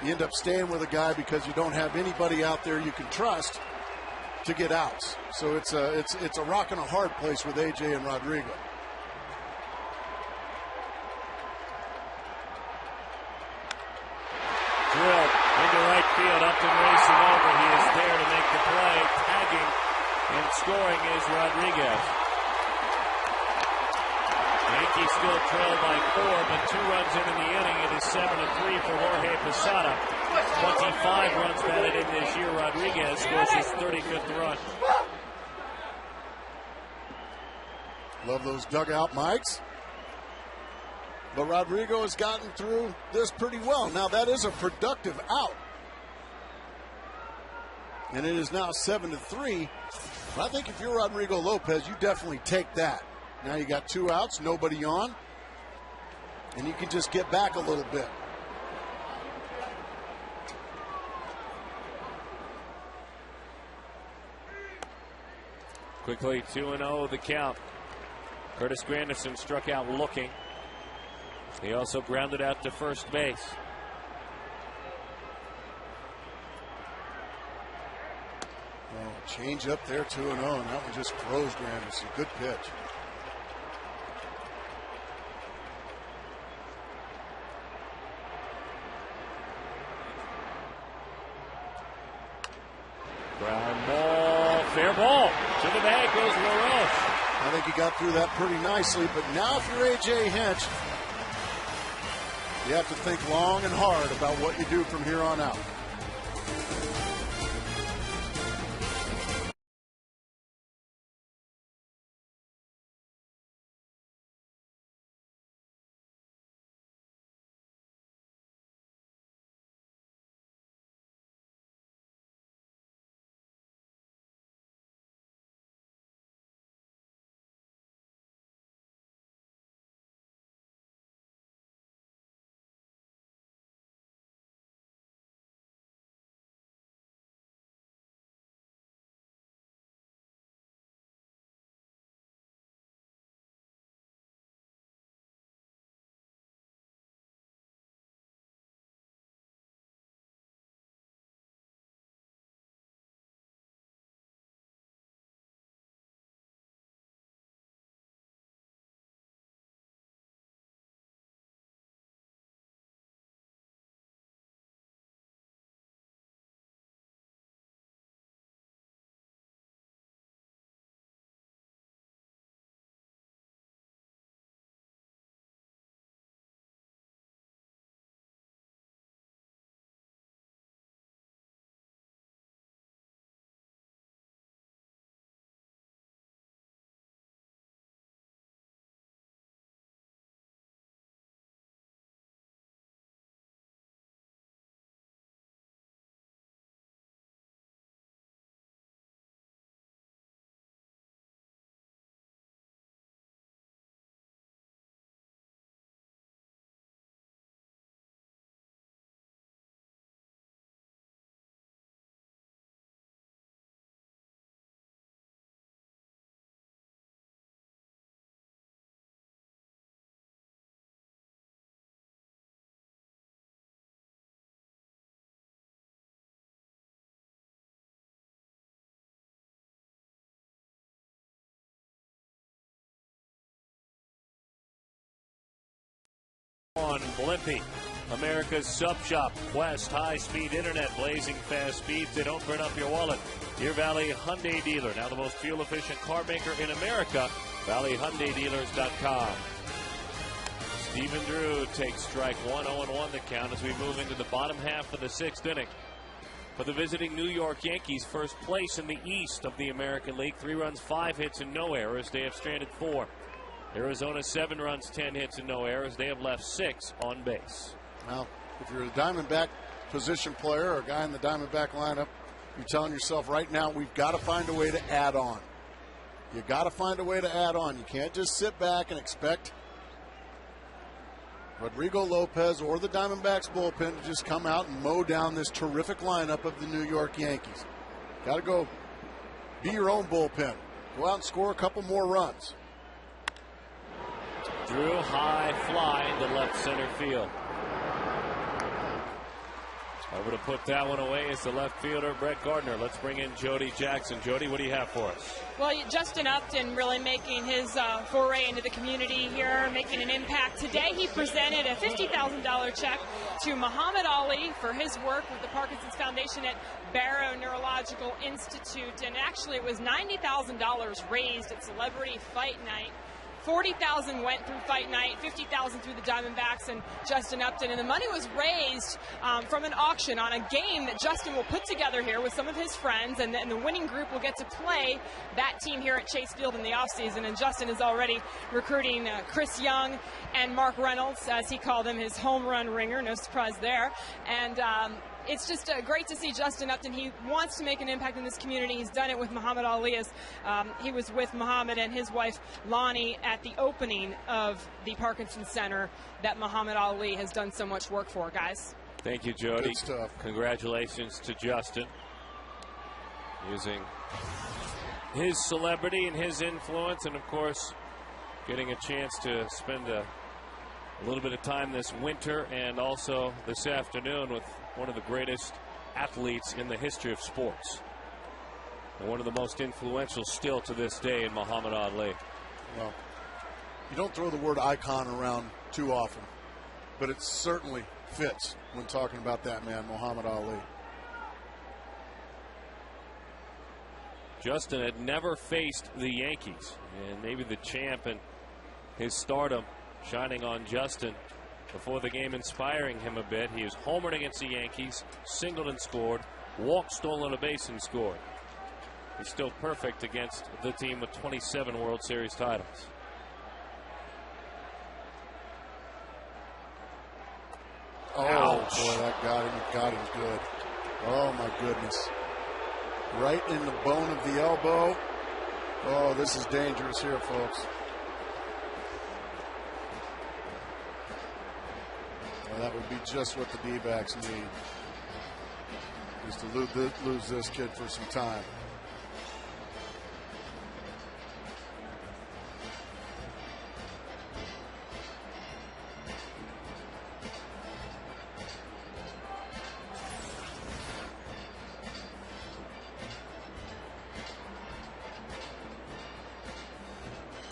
you end up staying with a guy because you don't have anybody out there you can trust to get outs. So it's a rock and a hard place with AJ and Rodrigo. Drilled into right field, up and racing over. He is there to make the play. Tagging and scoring is Rodriguez. Yankees still trail by 4, but 2 runs into the inning. It is 7-3 for Jorge Posada. 25 runs batted in this year. Rodriguez scores his 35th run. Love those dugout mics. But Rodrigo has gotten through this pretty well. Now, that is a productive out. And it is now 7-3. But I think if you're Rodrigo Lopez, you definitely take that. Now you got 2 outs, nobody on, and you can just get back a little bit. Quickly, 2-0 the count. Curtis Granderson struck out looking. He also grounded out to first base. Oh, change up there, 2-0, and that one just froze Granderson. Good pitch. Ground ball, fair ball. To the bag goes LaRoche. I think he got through that pretty nicely, but now if you're A.J. Hinch, you have to think long and hard about what you do from here on out. On Blimpie, America's sub shop. Quest, high-speed internet, blazing fast speeds. They don't burn up your wallet. Deer Valley Hyundai dealer, now the most fuel-efficient car maker in America. ValleyHyundaiDealers.com. Stephen Drew takes strike one, 0-1 the count as we move into the bottom half of the 6th inning. For the visiting New York Yankees, first place in the East of the American League. 3 runs, 5 hits, and no errors. They have stranded 4. Arizona 7 runs, 10 hits, and no errors. They have left 6 on base. Now, if you're a Diamondback position player or a guy in the Diamondback lineup, you're telling yourself right now, we've got to find a way to add on. You got to find a way to add on. You can't just sit back and expect Rodrigo Lopez or the Diamondbacks bullpen to just come out and mow down this terrific lineup of the New York Yankees. Got to go be your own bullpen. Go out and score a couple more runs. Drew, high fly into left center field. Over to put that one away is the left fielder, Brett Gardner. Let's bring in Jody Jackson. Jody, what do you have for us? Well, Justin Upton really making his foray into the community here, making an impact. Today he presented a $50,000 check to Muhammad Ali for his work with the Parkinson's Foundation at Barrow Neurological Institute. And actually it was $90,000 raised at Celebrity Fight Night. $40,000 went through Fight Night, $50,000 through the Diamondbacks and Justin Upton. And the money was raised from an auction on a game that Justin will put together here with some of his friends. And the winning group will get to play that team here at Chase Field in the offseason. And Justin is already recruiting Chris Young and Mark Reynolds, as he called him, his home run ringer. No surprise there. And it's just great to see Justin Upton. He wants to make an impact in this community. He's done it with Muhammad Ali. As he was with Muhammad and his wife Lonnie at the opening of the Parkinson's Center that Muhammad Ali has done so much work for, guys. Thank you, Jody. Good stuff. Congratulations to Justin. Using his celebrity and his influence, and of course getting a chance to spend a little bit of time this winter and also this afternoon with one of the greatest athletes in the history of sports, and one of the most influential still to this day in Muhammad Ali. Well, you don't throw the word icon around too often, but it certainly fits when talking about that man, Muhammad Ali. Justin had never faced the Yankees, and maybe the champ and his stardom shining on Justin before the game, inspiring him a bit. He was homered against the Yankees, singled and scored, walked, stolen a base and scored. He's still perfect against the team with 27 World Series titles. Oh, ouch. Boy, that got him. It got him good. Oh, my goodness. Right in the bone of the elbow. Oh, this is dangerous here, folks. Well, that would be just what the D-backs need, is to lose this kid for some time.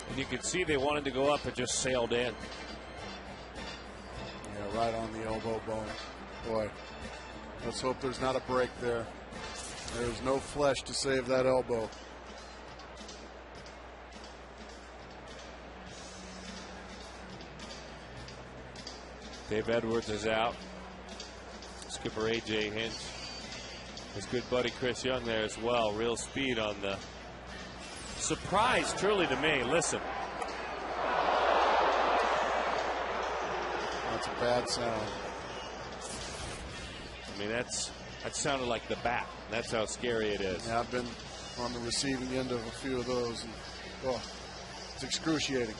And you could see they wanted to go up, but just sailed in. Yeah, right on the elbow bone. Boy, let's hope there's not a break there. There's no flesh to save that elbow. Dave Edwards is out. Skipper A.J. Hinch. His good buddy Chris Young there as well. Real speed on the surprise, truly, to me. Listen. That's a bad sound. I mean, that sounded like the bat. That's how scary it is. Yeah, I've been on the receiving end of a few of those, and oh, it's excruciating.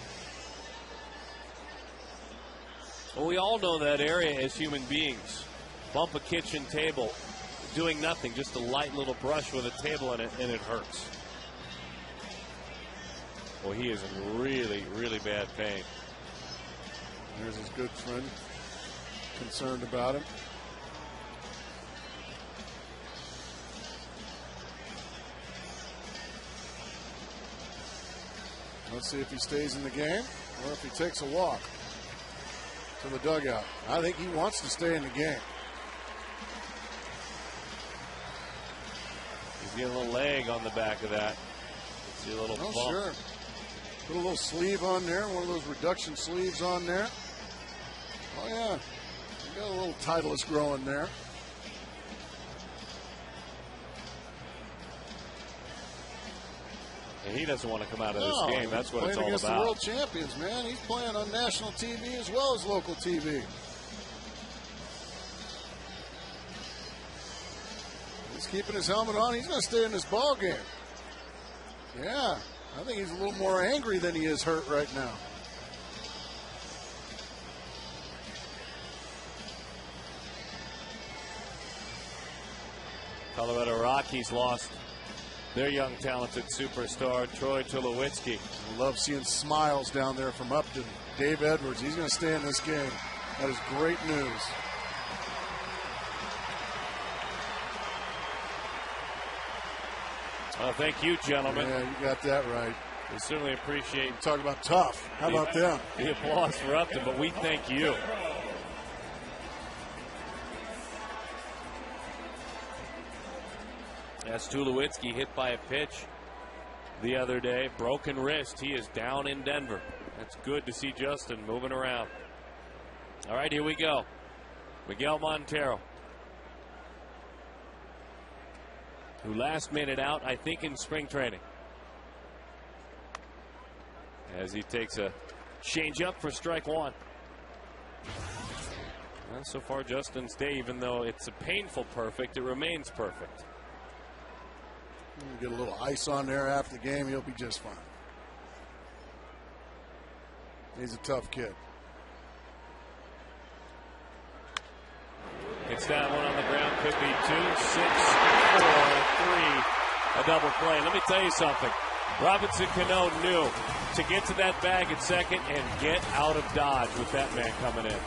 Well, we all know that area as human beings. Bump a kitchen table, doing nothing, just a light little brush with a table in it, and it hurts. Well, he is in really, really bad pain. Here's his good friend, concerned about him. Let's see if he stays in the game or if he takes a walk. to the dugout. I think he wants to stay in the game. He's getting a little leg on the back of that. See a little bump. Sure. Put a little sleeve on there, one of those reduction sleeves on there. Oh, yeah. You got a little Titleist growing there. And he doesn't want to come out of this game. That's what it's all against about. The world champions, man. He's playing on national TV as well as local TV. He's keeping his helmet on. He's going to stay in this ball game. Yeah, I think he's a little more angry than he is hurt right now. Colorado Rockies lost their young talented superstar, Troy Tulowitzki. I love seeing smiles down there from Upton. Dave Edwards, he's going to stay in this game. That is great news. Well, thank you, gentlemen. Yeah, you got that right. We certainly appreciate Talk about tough. How about them? The applause for Upton, but we thank you. That's Tulowitzki hit by a pitch the other day. Broken wrist. He is down in Denver. That's good to see Justin moving around. All right, here we go. Miguel Montero, who last made it out, I think, in spring training. As he takes a change up for strike one. Well, so far, Justin's day, even though it's a painful perfect, it remains perfect. Get a little ice on there after the game, he'll be just fine. He's a tough kid. Gets that one on the ground. Could be 2, 6, 4, 3. A double play. Let me tell you something. Robinson Cano knew to get to that bag at second and get out of Dodge with that man coming in.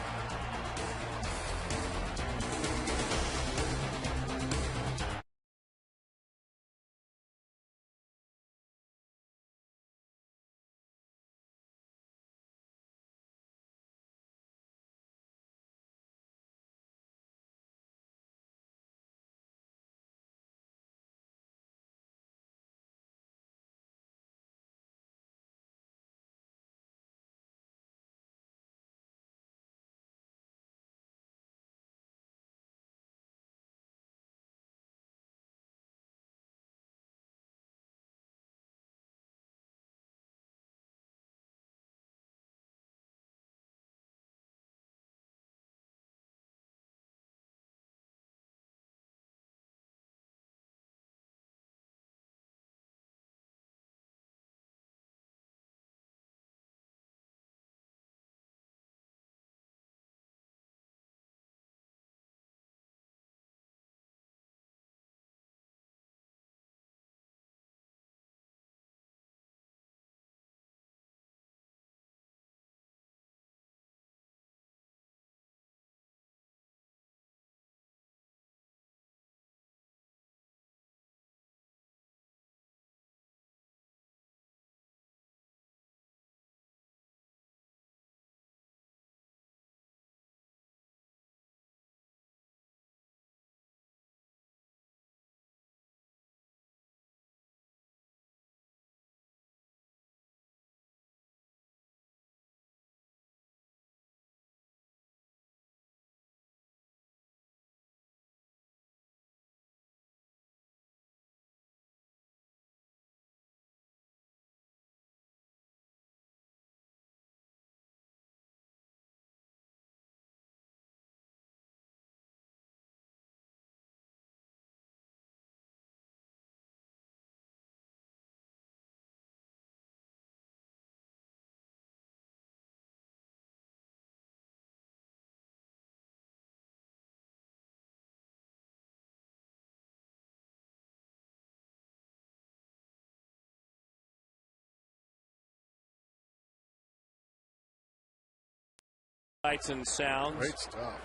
Lights and sounds. Great stuff.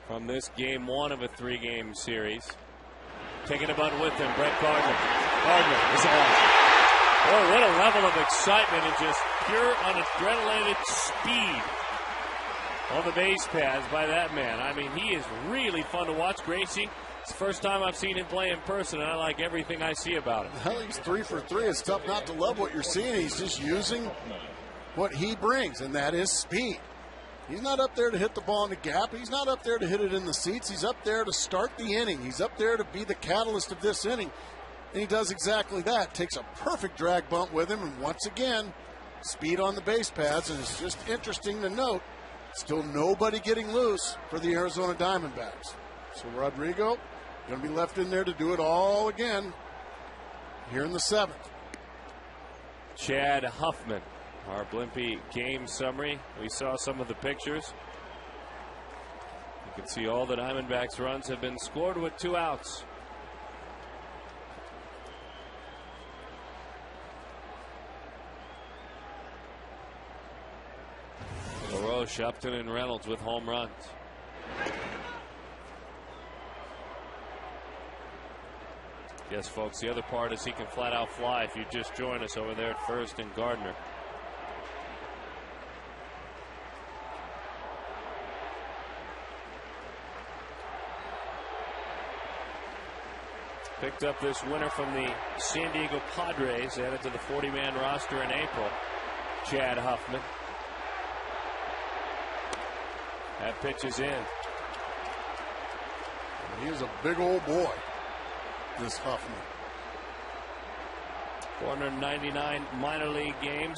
From this game one of a 3-game series. Taking a button with him, Brett Gardner. Gardner is on. Oh, what a level of excitement and just pure unadrenalated speed on the base paths by that man. I mean, he is really fun to watch, Gracie. It's the first time I've seen him play in person, and I like everything I see about him. Well, he's 3 for 3. It's tough not to love what you're seeing. He's just using what he brings, and that is speed. He's not up there to hit the ball in the gap. He's not up there to hit it in the seats. He's up there to start the inning. He's up there to be the catalyst of this inning. And he does exactly that. Takes a perfect drag bunt with him, and once again, speed on the base paths. And it's just interesting to note, still nobody getting loose for the Arizona Diamondbacks. So Rodrigo going to be left in there to do it all again here in the 7th. Chad Huffman, our Blimpie game summary. We saw some of the pictures. You can see all the Diamondbacks runs have been scored with 2 outs. LaRoche, Upton, and Reynolds with home runs. Yes, folks, the other part is he can flat out fly if you just join us over there at first and Gardner. Picked up this winner from the San Diego Padres, added to the 40-man roster in April, Chad Huffman. That pitch is in. He is a big old boy, this Huffman. 499 minor league games,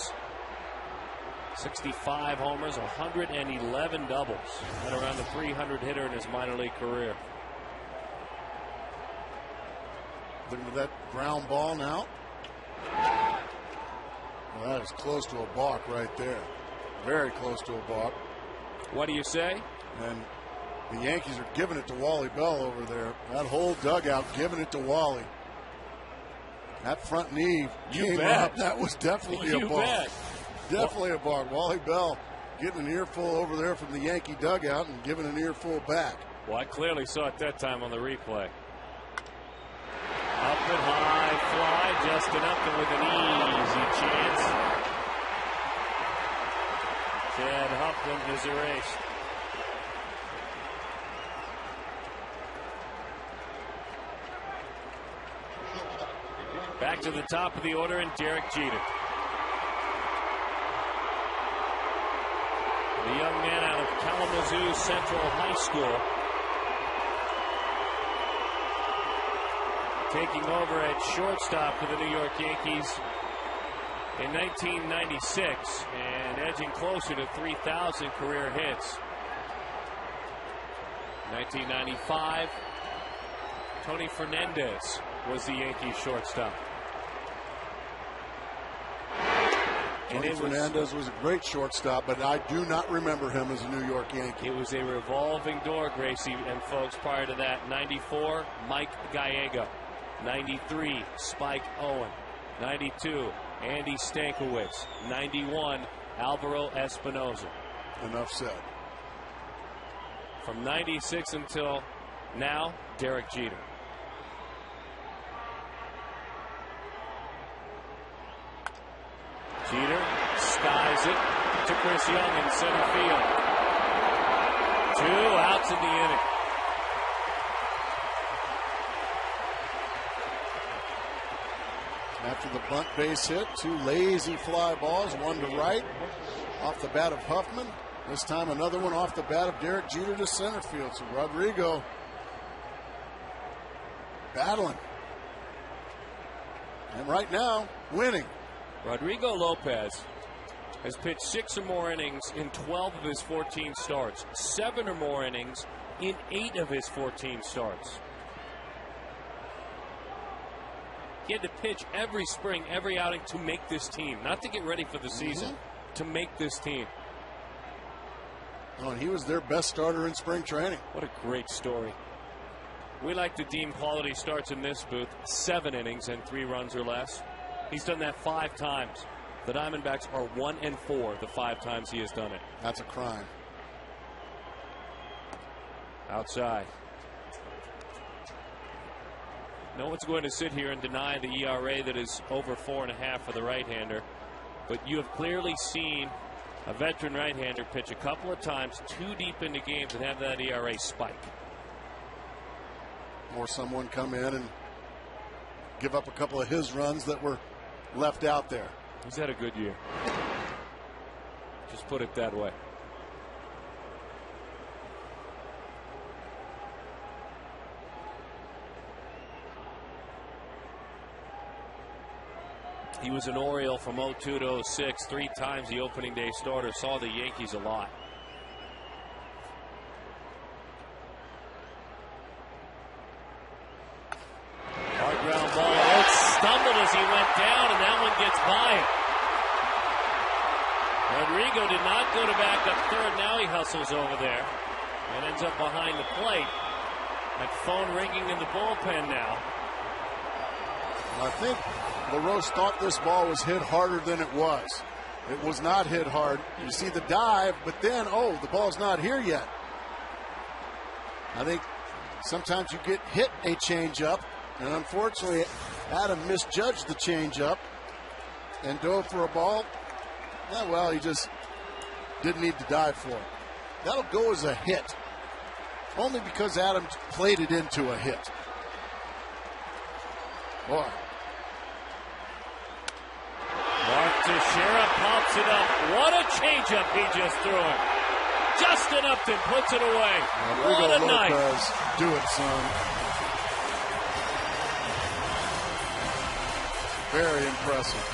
65 homers, 111 doubles, and around the 300 hitter in his minor league career. Looking at that ground ball now. Well, that is close to a balk right there. Very close to a balk. What do you say? And the Yankees are giving it to Wally Bell over there. That whole dugout giving it to Wally. That front knee came up. That was definitely a balk. Definitely a balk. Wally Bell getting an earful over there from the Yankee dugout and giving an earful back. Well, I clearly saw it that time on the replay. Up and high fly, Justin Upton with an easy chance. Chad Huffman is erased. Back to the top of the order and Derek Jeter. The young man out of Kalamazoo Central High School, taking over at shortstop for the New York Yankees in 1996 and edging closer to 3,000 career hits. 1995, Tony Fernandez was the Yankees shortstop. Tony Fernandez was a great shortstop, but I do not remember him as a New York Yankee. It was a revolving door, Gracie and folks, prior to that. 94, Mike Gallego. 93, Spike Owen. 92, Andy Stankiewicz. 91, Alvaro Espinoza. Enough said. From 96 until now, Derek Jeter. Jeter skies it to Chris Young in center field. 2 outs in the inning. After the bunt base hit, 2 lazy fly balls, 1 to right, off the bat of Huffman. This time another one off the bat of Derek Jeter to center field. So Rodrigo battling. And right now, winning. Rodrigo Lopez has pitched 6 or more innings in 12 of his 14 starts, 7 or more innings in 8 of his 14 starts. He had to pitch every spring, every outing to make this team, not to get ready for the season, to make this team. Oh, and he was their best starter in spring training. What a great story. We like to deem quality starts in this booth 7 innings and 3 runs or less. He's done that 5 times. The Diamondbacks are 1-4 the 5 times he has done it. That's a crime. Outside. No one's going to sit here and deny the ERA that is over 4.5 for the right-hander. But you have clearly seen a veteran right-hander pitch a couple of times too deep into games and have that ERA spike. Or someone come in and give up a couple of his runs that were left out there. He's had a good year. Just put it that way. He was an Oriole from 02 to 06, 3 times the opening day starter, saw the Yankees a lot. Hard ground ball. Oates stumbled as he went down, and that one gets by him. Rodrigo did not go to back up third. Now he hustles over there and ends up behind the plate. That phone ringing in the bullpen now. I think LaRoche thought this ball was hit harder than it was. It was not hit hard. You see the dive, but then, oh, the ball's not here yet. I think sometimes you get hit a changeup, and unfortunately, Adam misjudged the changeup and dove for a ball. Yeah, well, he just didn't need to dive for it. That'll go as a hit, only because Adam played it into a hit. Boy. Mark Teixeira pops it up. What a changeup he just threw him. Justin Upton puts it away. What a night. Do it, son. Very impressive.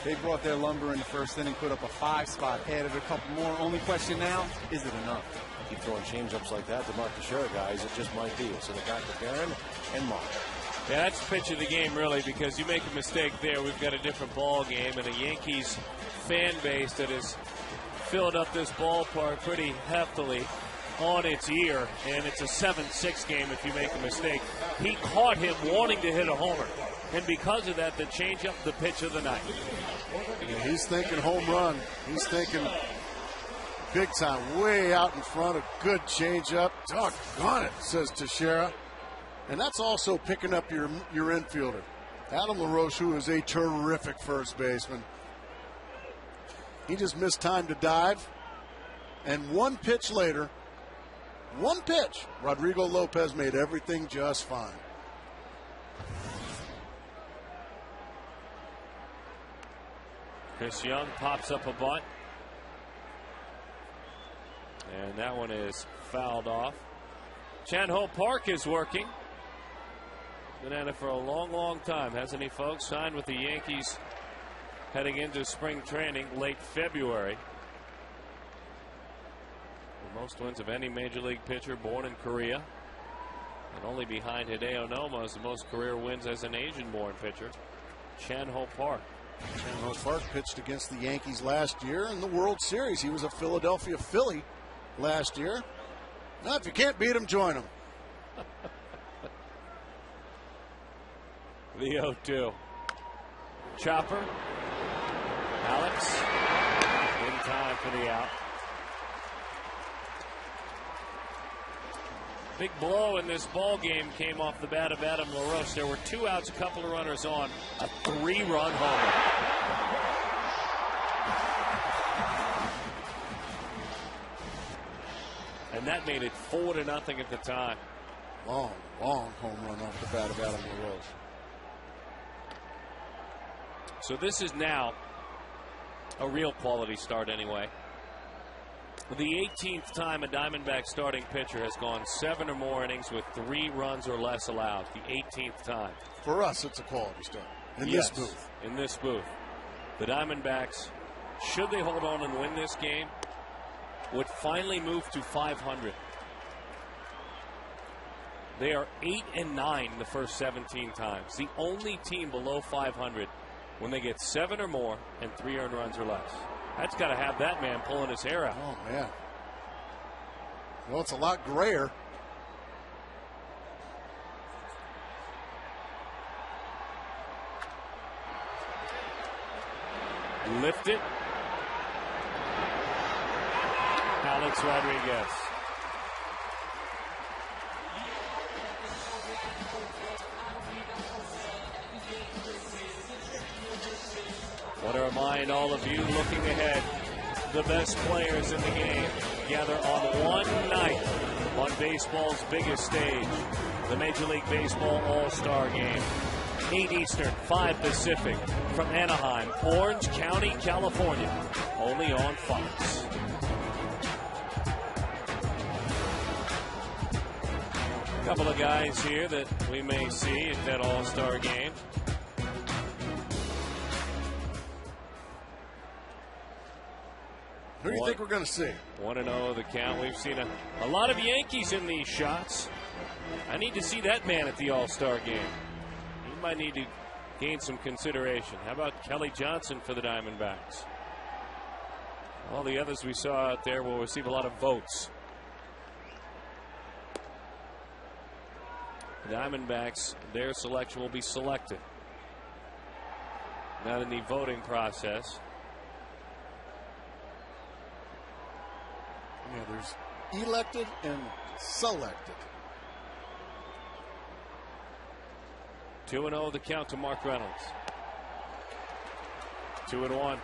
They brought their lumber in the first inning, put up a 5-spot, added a couple more. Only question now, is it enough? Keep throwing changeups like that to Mark Teixeira, guys. It just might be. So they got to Darren and Mark. Yeah, that's the pitch of the game, really, because you make a mistake there, we've got a different ball game and a Yankees fan base that has filled up this ballpark pretty heftily on its ear, and it's a 7-6 game if you make a mistake. He caught him wanting to hit a homer, and because of that, the changeup, the pitch of the night. Yeah, he's thinking home run. He's thinking big time, way out in front. A good changeup. Doggone it, says Teixeira. And that's also picking up your infielder, Adam LaRoche, who is a terrific first baseman. He just missed time to dive. And one pitch later, Rodrigo Lopez made everything just fine. Chris Young pops up a bunt. And that one is fouled off. Chan-Ho Park is working. Been at it for a long, long time, hasn't he, folks? Signed with the Yankees heading into spring training late February. The most wins of any major league pitcher born in Korea. And only behind Hideo Nomo is the most career wins as an Asian-born pitcher. Chan-Ho Park. Chan-Ho Park pitched against the Yankees last year in the World Series. He was a Philadelphia Philly last year. Now, if you can't beat him, join him. The 0-2. Chopper. Alex. In time for the out. Big blow in this ball game came off the bat of Adam LaRoche. There were 2 outs, a couple of runners on, a 3-run homer. And that made it 4-0 at the time. Long, long home run off the bat of Adam LaRoche. So this is now a real quality start anyway. The 18th time a Diamondback starting pitcher has gone 7 or more innings with 3 runs or less allowed. The 18th time. For us, it's a quality start. In this booth. In this booth. The Diamondbacks, should they hold on and win this game, would finally move to 500. They are 8-9 the first 17 times. The only team below 500 when they get 7 or more and 3 earned runs or less. That's got to have that man pulling his hair out. Oh, man. Well, it's a lot grayer. Lift it. Alex Rodriguez. Want to remind all of you looking ahead, the best players in the game gather on one night on baseball's biggest stage, the Major League Baseball All-Star Game. 8 Eastern, 5 Pacific, from Anaheim, Orange County, California, only on Fox. A couple of guys here that we may see at that All-Star Game. Who do you think we're going to see? 1-0 the count. We've seen a lot of Yankees in these shots. I need to see that man at the All-Star Game. He might need to gain some consideration. How about Kelly Johnson for the Diamondbacks? All the others we saw out there will receive a lot of votes. The Diamondbacks, their selection will be selected, not in the voting process. Yeah, there's elected and selected. 2-0 the count to Mark Reynolds. 2-1.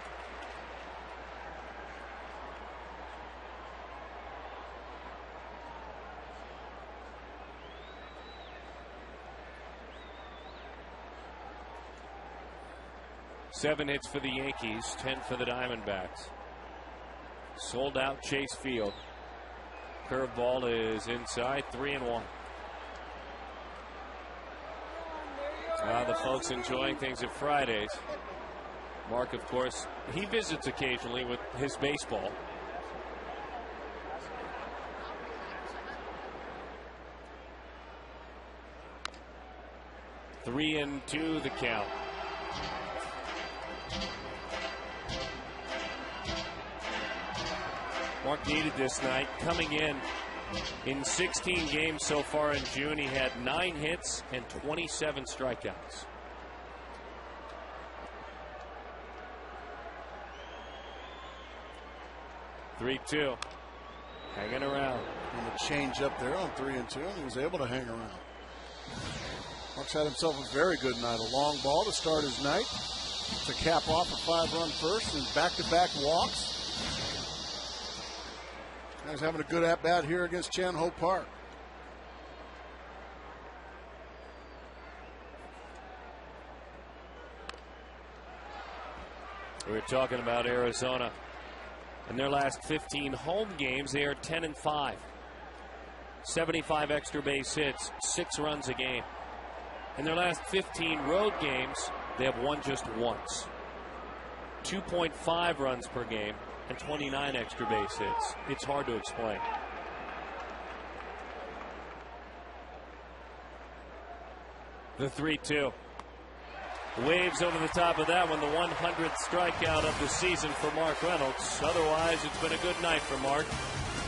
Seven hits for the Yankees, 10 for the Diamondbacks. Sold out Chase Field. Curveball is inside, 3-1. The folks enjoying things at Fridays. Mark, of course, he visits occasionally with his baseball. Three and two the count. Mark needed this night. Coming in 16 games so far in June, he had 9 hits and 27 strikeouts. Three-two, hanging around. And the change up there on 3-2, and he was able to hang around. Mark's had himself a very good night. A long ball to start his night, to cap off a 5-run first, and back-to-back walks. He's having a good at-bat here against Chan-Ho Park. We were talking about Arizona In their last 15 home games, they are 10-5. 75 extra base hits, 6 runs a game. In their last 15 road games, they have won just once. 2.5 runs per game and 29 extra base hits. It's hard to explain. The 3-2. Waves over the top of that one, the 100th strikeout of the season for Mark Reynolds. Otherwise, it's been a good night for Mark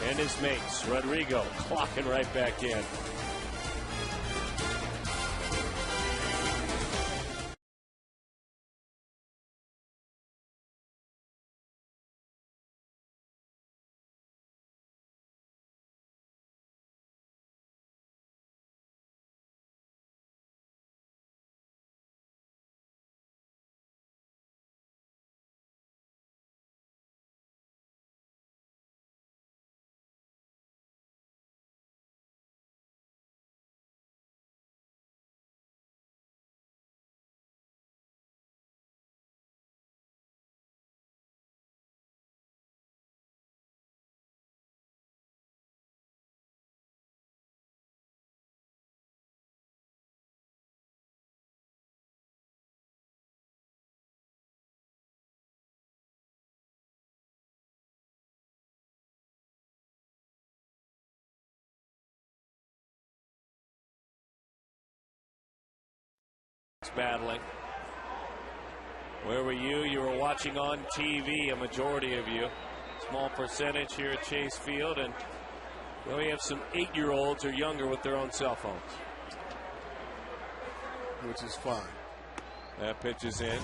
and his mates. Rodrigo clocking right back in. Battling. Where were you? You were watching on TV, a majority of you. Small percentage here at Chase Field, and we have some 8-year-olds or younger with their own cell phones. Which is fine. That pitch is in.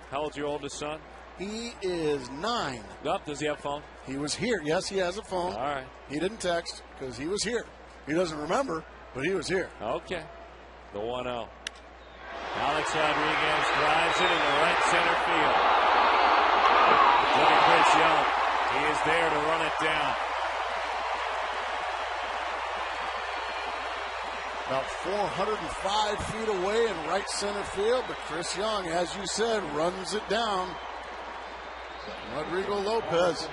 How old's your oldest son? He is 9. Oh, does he have a phone? He was here. Yes, he has a phone. All right. He didn't text because he was here. He doesn't remember, but he was here. Okay. The 1-0. Alex Rodriguez drives it into right center field. Look at Chris Young. He is there to run it down. About 405 feet away in right center field, but Chris Young, as you said, runs it down. Rodrigo Lopez.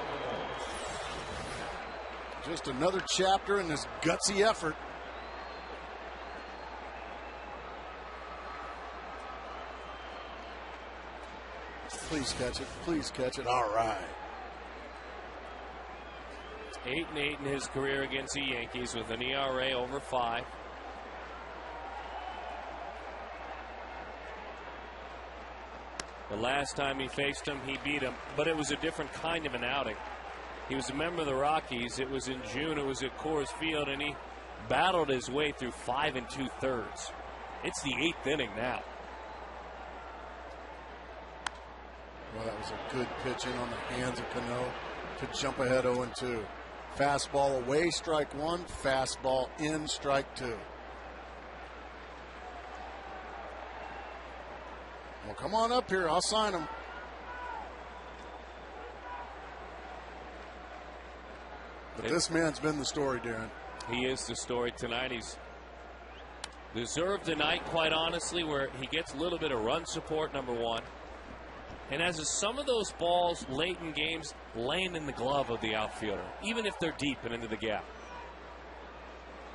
Just another chapter in this gutsy effort. Please catch it. Please catch it. All right. 8-8 in his career against the Yankees with an ERA over 5. The last time he faced him, he beat him, but it was a different kind of an outing. He was a member of the Rockies. It was in June. It was at Coors Field, and he battled his way through 5 2/3. It's the 8th inning now. Well, that was a good pitch in on the hands of Cano to jump ahead 0-2. Fastball away, strike 1. Fastball in, strike 2. Well, come on up here. I'll sign him. But this man's been the story, Darren. He is the story tonight. He's deserved the night, quite honestly, where he gets a little bit of run support, number 1. And as some of those balls late in games land in the glove of the outfielder, even if they're deep and into the gap.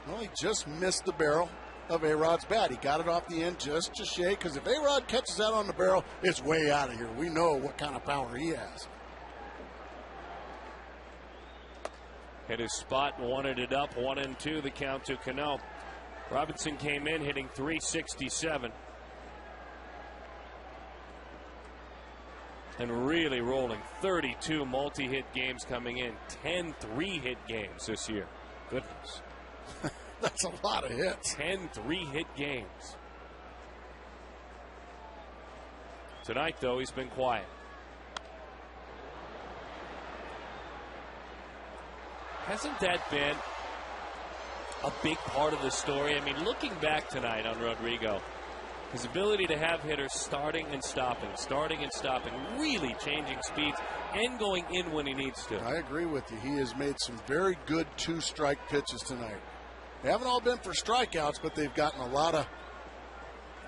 Well, he just missed the barrel of A-Rod's bat. He got it off the end just to shake, because if A-Rod catches that on the barrel, it's way out of here. We know what kind of power he has. Hit his spot, wanted it up, 1-2, the count to Cano. Robinson came in hitting .367. And really rolling. 32 multi-hit games coming in. 10 3-hit games this year. Goodness. That's a lot of hits. 10 3-hit games. Tonight, though, he's been quiet. Hasn't that been a big part of the story? I mean, looking back tonight on Rodrigo, his ability to have hitters starting and stopping, really changing speeds and going in when he needs to. I agree with you. He has made some very good 2-strike pitches tonight. They haven't all been for strikeouts, but they've gotten a lot of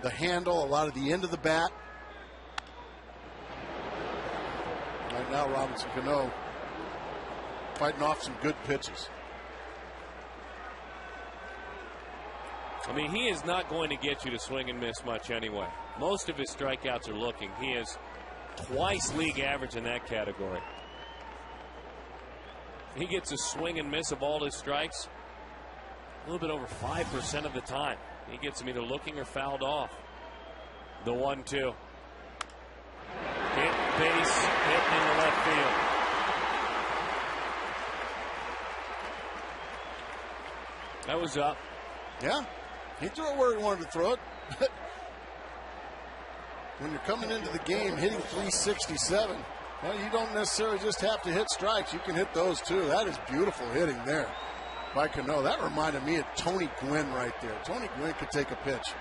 the handle, a lot of the end of the bat. Right now, Robinson Cano fighting off some good pitches. I mean, he is not going to get you to swing and miss much anyway. Most of his strikeouts are looking. He is twice league average in that category. He gets a swing and miss of all his strikes a little bit over 5% of the time. He gets them either looking or fouled off. The 1-2. Hit base, hit into left field. That was up. Yeah, he threw it where he wanted to throw it. When you're coming into the game hitting 367, well, you don't necessarily just have to hit strikes. You can hit those too. That is beautiful hitting there by Cano. That reminded me of Tony Gwynn right there. Tony Gwynn could take a pitch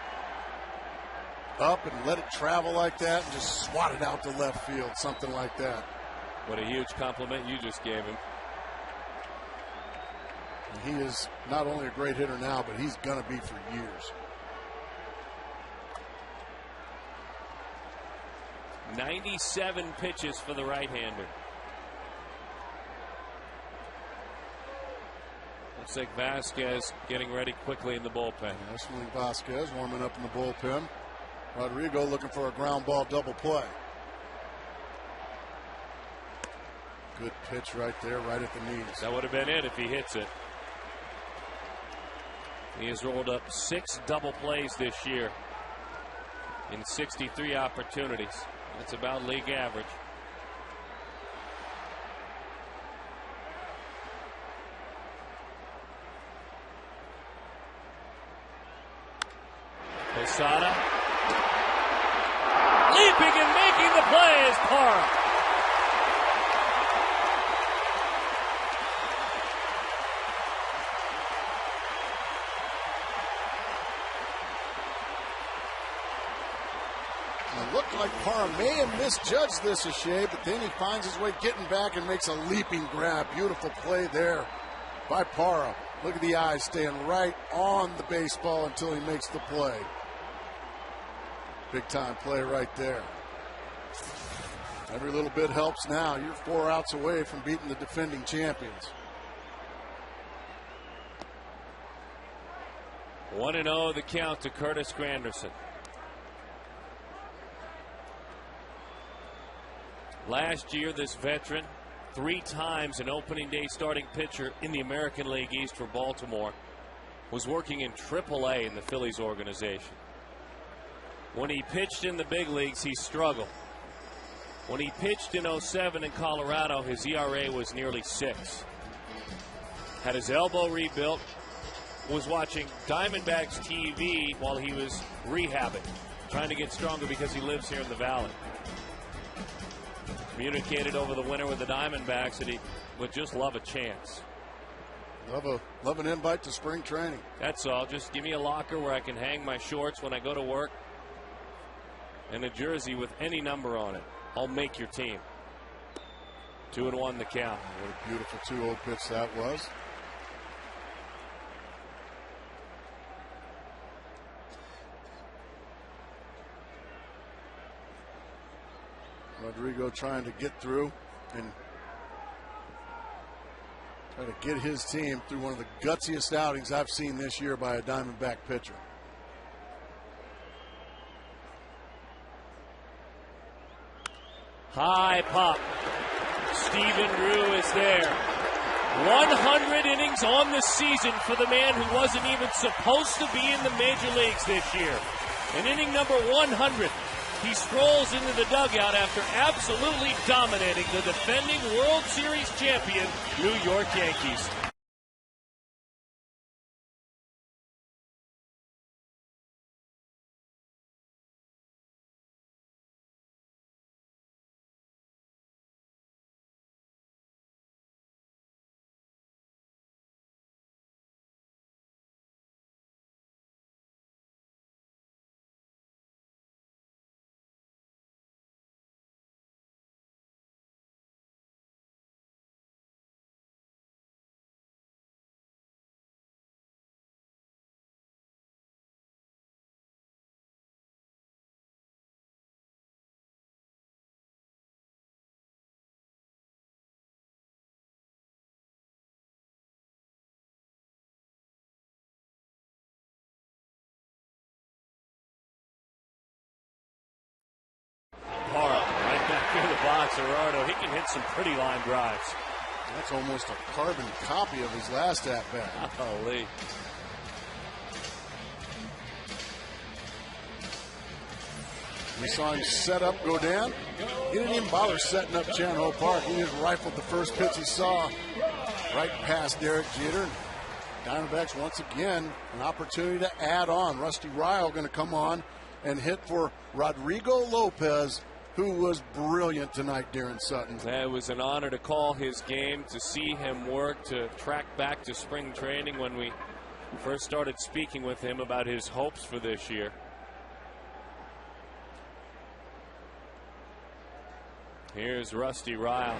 up and let it travel like that and just swat it out to left field, something like that. What a huge compliment you just gave him. And he is not only a great hitter now, but he's going to be for years. 97 pitches for the right-hander. Looks like Vasquez getting ready quickly in the bullpen. Esmeralda Vasquez warming up in the bullpen. Rodrigo looking for a ground ball double play. Good pitch right there, right at the knees. That would have been it if he hits it. He has rolled up 6 double plays this year in 63 opportunities. That's about league average. Posada leaping and making the play is Parra. It looked like Parra may have misjudged this a shade, but then he finds his way getting back and makes a leaping grab. Beautiful play there by Parra. Look at the eyes staying right on the baseball until he makes the play. Big time play right there. Every little bit helps now. You're 4 outs away from beating the defending champions. 1-0 the count to Curtis Granderson. Last year, this veteran, 3 times an opening day starting pitcher in the American League East for Baltimore, was working in AAA in the Phillies organization. When he pitched in the big leagues, he struggled. When he pitched in 07 in Colorado, his ERA was nearly 6. Had his elbow rebuilt, was watching Diamondbacks TV while he was rehabbing, trying to get stronger because he lives here in the Valley. Communicated over the winter with the Diamondbacks that he would just love a chance. Love an invite to spring training. That's all. Just give me a locker where I can hang my shorts when I go to work and a jersey with any number on it. I'll make your team. 2-1 the count. What a beautiful 2-0 pitch that was. Rodrigo trying to get through and try to get his team through one of the gutsiest outings I've seen this year by a Diamondback pitcher. High pop. Stephen Rue is there. 100 innings on the season for the man who wasn't even supposed to be in the major leagues this year. And inning number 100. He strolls into the dugout after absolutely dominating the defending World Series champion New York Yankees. Cerrado. He can hit some pretty line drives. That's almost a carbon copy of his last at-bat. Holy. We saw him set up, go down. He didn't even bother setting up Chan Ho Park. He just rifled the first pitch he saw right past Derek Jeter. Diamondbacks once again an opportunity to add on. Rusty Ryle going to come on and hit for Rodrigo Lopez, who was brilliant tonight, Darren Sutton. It was an honor to call his game, to see him work, to track back to spring training when we first started speaking with him about his hopes for this year. Here's Rusty Ryle.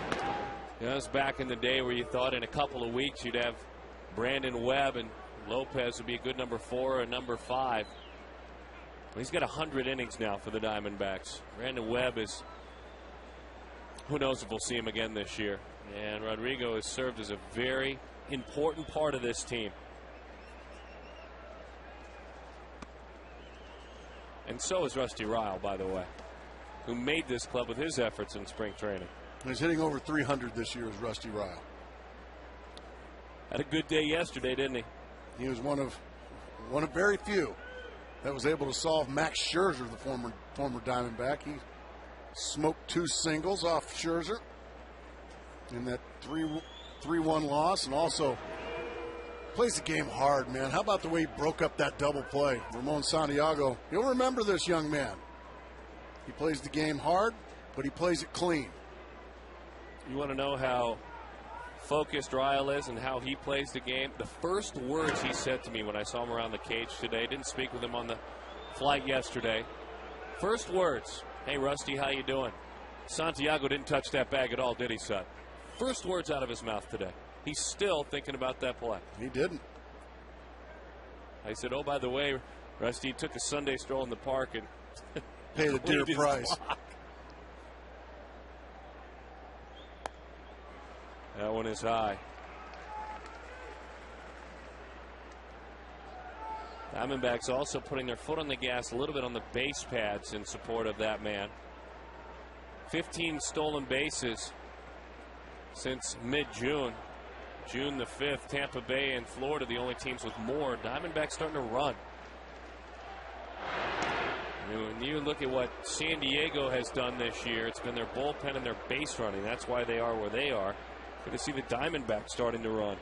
That was back in the day where you thought in a couple of weeks you'd have Brandon Webb and Lopez would be a good number 4 or number 5. He's got 100 innings now for the Diamondbacks. Brandon Webb is, who knows if we'll see him again this year. And Rodrigo has served as a very important part of this team. And so is Rusty Ryle, by the way, who made this club with his efforts in spring training. He's hitting over 300 this year as Rusty Ryle. Had a good day yesterday, didn't he? He was one of very few that was able to solve Max Scherzer, the former Diamondback. He smoked 2 singles off Scherzer in that 3-1 loss, and also plays the game hard, man. How about the way he broke up that double play? Ramon Santiago, you'll remember this young man. He plays the game hard, but he plays it clean. You want to know how focused Ryle is and how he plays the game? The first words he said to me when I saw him around the cage today, didn't speak with him on the flight yesterday. First words, "Hey Rusty, how you doing?" Santiago didn't touch that bag at all, did he, Sut? First words out of his mouth today. He's still thinking about that play. He didn't. I said, oh, by the way, Rusty took a Sunday stroll in the park and paid a dear price. That one is high. Diamondbacks also putting their foot on the gas a little bit on the base pads in support of that man. 15 stolen bases since mid-June. June the 5th, Tampa Bay and Florida, the only teams with more. Diamondbacks starting to run. When you look at what San Diego has done this year, it's been their bullpen and their base running. That's why they are where they are. Good to see the Diamondbacks starting to run.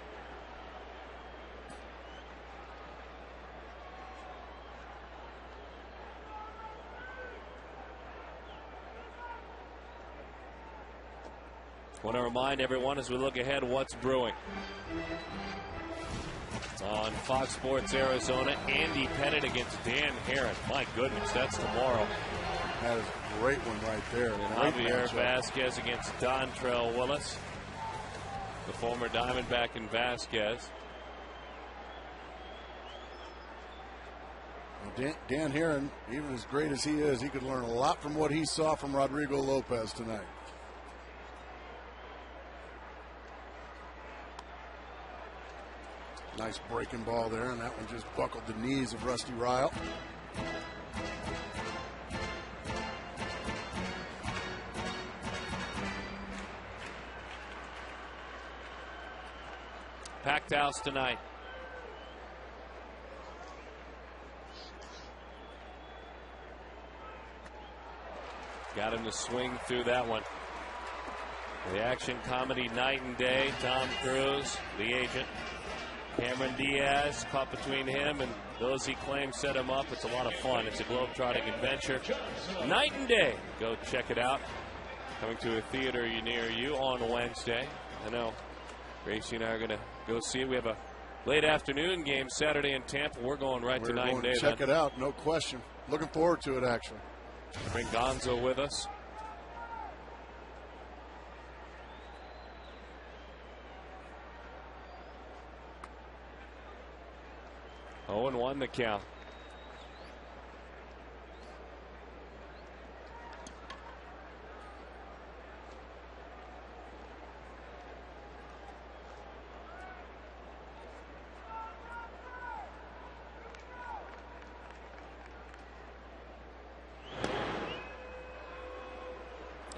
Want to remind everyone as we look ahead what's brewing. On Fox Sports Arizona, Andy Pettit against Dan Herron. My goodness, that's tomorrow. That is a great one right there. And Javier Vasquez against Dontrell Willis, the former Diamondback and Vasquez. Dan Herron, even as great as he is, he could learn a lot from what he saw from Rodrigo Lopez tonight. Nice breaking ball there, and that one just buckled the knees of Rusty Ryle. Packed house tonight. Got him to swing through that one. The action comedy night and day. Tom Cruise, the agent. Cameron Diaz caught between him and those he claims set him up. It's a lot of fun. It's a globe-trotting adventure. Night and day. Go check it out. Coming to a theater near you on Wednesday. I know Gracie and I are going to go see it. We have a late afternoon game Saturday in Tampa. We're going right to night and day. Check it out, no question. Looking forward to it, actually. Bring Gonzo with us. Oh, and 1 the count.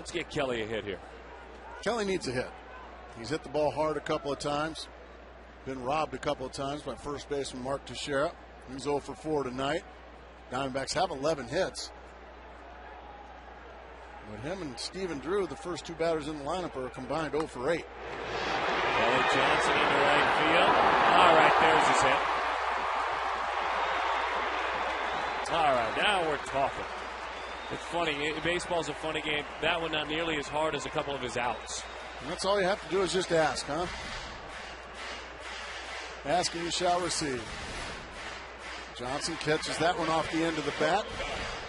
Let's get Kelly a hit here. Kelly needs a hit. He's hit the ball hard a couple of times. Been robbed a couple of times by first baseman Mark Teixeira. He's 0 for 4 tonight. Diamondbacks have 11 hits. But him and Stephen Drew, the first two batters in the lineup, are combined 0 for 8. Kelly Johnson into right field. All right, there's his hit. All right, now we're talking. It's funny. Baseball's a funny game. That one not nearly as hard as a couple of his outs. And that's all you have to do is just ask, huh? Ask and you shall receive. Johnson catches that one off the end of the bat.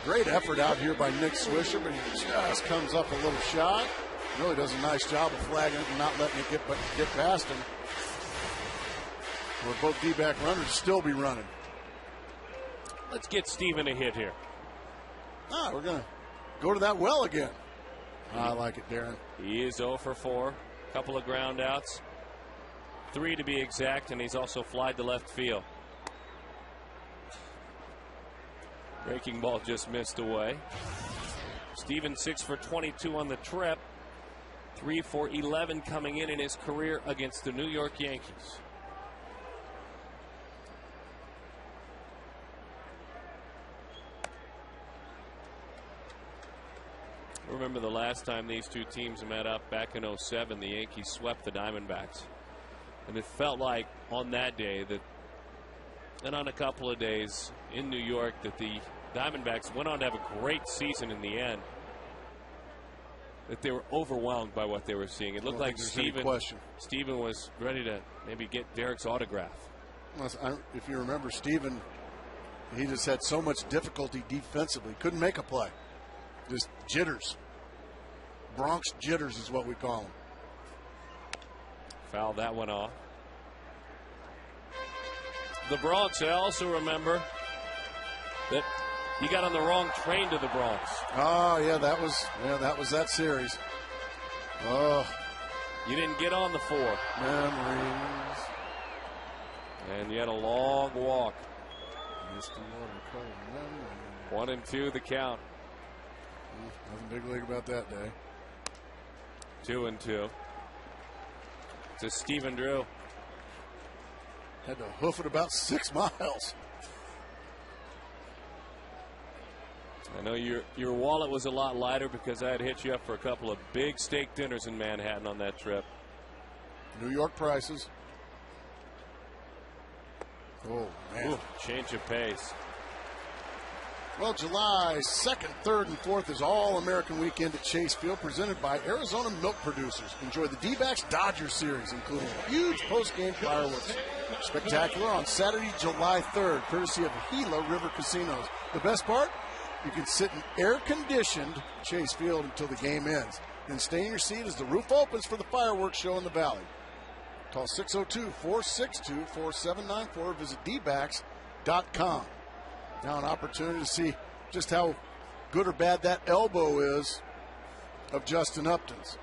Great effort out here by Nick Swisher, but he just comes up a little shy. Really does a nice job of flagging it and not letting it get past him. Where both D-back runners still be running. Let's get Steven a hit here. We're going to go to that well again. I like it, Darren. He is 0 for 4. Couple of ground outs. 3 to be exact, and he's also flied to left field. Breaking ball just missed away. Steven 6 for 22 on the trip. 3 for 11 coming in his career against the New York Yankees. Remember the last time these two teams met up back in 07, the Yankees swept the Diamondbacks. And it felt like on that day that, and on a couple of days in New York, that the Diamondbacks went on to have a great season in the end. That they were overwhelmed by what they were seeing. It looked like Steven was ready to maybe get Derek's autograph. If you remember, Steven, he just had so much difficulty defensively. Couldn't make a play. Just jitters. Bronx jitters is what we call them. Fouled that one off. The Bronx, I also remember that he got on the wrong train to the Bronx. Oh, yeah, that was that series. Oh. You didn't get on the 4. Memories. And you had a long walk. 1-2 the count. Nothing big league about that day. 2-2. To Stephen Drew. Had to hoof it about 6 miles. I know your wallet was a lot lighter because I had hit you up for a couple of big steak dinners in Manhattan on that trip. New York prices. Oh, man. Ooh, change of pace. Well, July 2nd, 3rd, and 4th is All-American Weekend at Chase Field, presented by Arizona Milk Producers. Enjoy the D-backs Dodger series, including huge post-game fireworks. Spectacular on Saturday, July 3rd, courtesy of Gila River Casinos. The best part? You can sit in air-conditioned Chase Field until the game ends. Then stay in your seat as the roof opens for the fireworks show in the Valley. Call 602-462-4794. Visit dbacks.com. Now an opportunity to see just how good or bad that elbow is of Justin Upton's.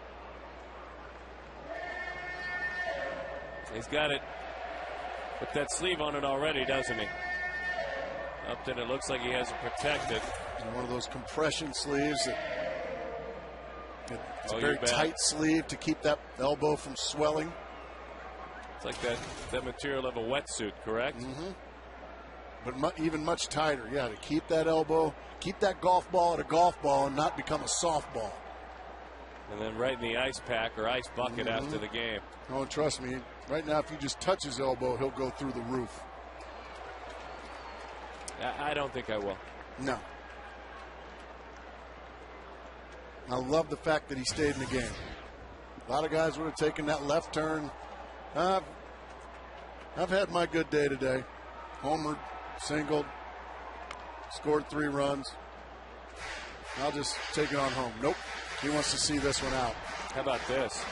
He's got it with that sleeve on it already, doesn't he? Upton, it looks like he has it protected. And one of those compression sleeves it's a very tight sleeve to keep that elbow from swelling. It's like that material of a wetsuit, correct? Mm-hmm. But even much tighter, yeah, to keep that elbow, keep that golf ball at a golf ball and not become a softball. And then right in the ice pack or ice bucket after the game. Oh, trust me, right now if you just touch his elbow, he'll go through the roof. I don't think I will. No. I love the fact that he stayed in the game. A lot of guys would have taken that left turn. I've had my good day today. Homered, singled, scored 3 runs. I'll just take it on home. Nope. He wants to see this one out. How about this?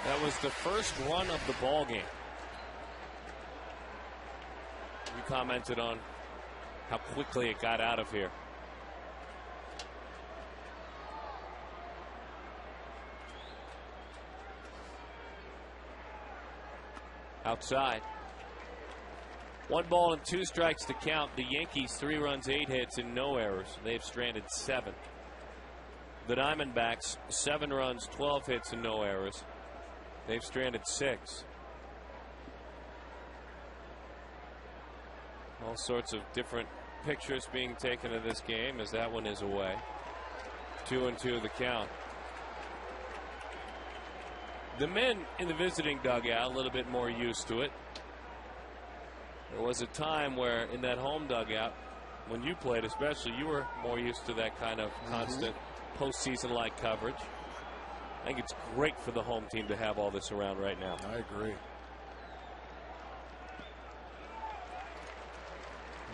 That was the first run of the ball game. You commented on how quickly it got out of here. Outside. 1 ball and 2 strikes to count. The Yankees 3 runs, 8 hits, and no errors. They've stranded 7. The Diamondbacks 7 runs, 12 hits, and no errors. They've stranded 6. All sorts of different pictures being taken of this game as that one is away. 2-2 the count. The men in the visiting dugout a little bit more used to it. There was a time where in that home dugout, when you played especially, you were more used to that kind of constant postseason-like coverage. I think it's great for the home team to have all this around right now. I agree.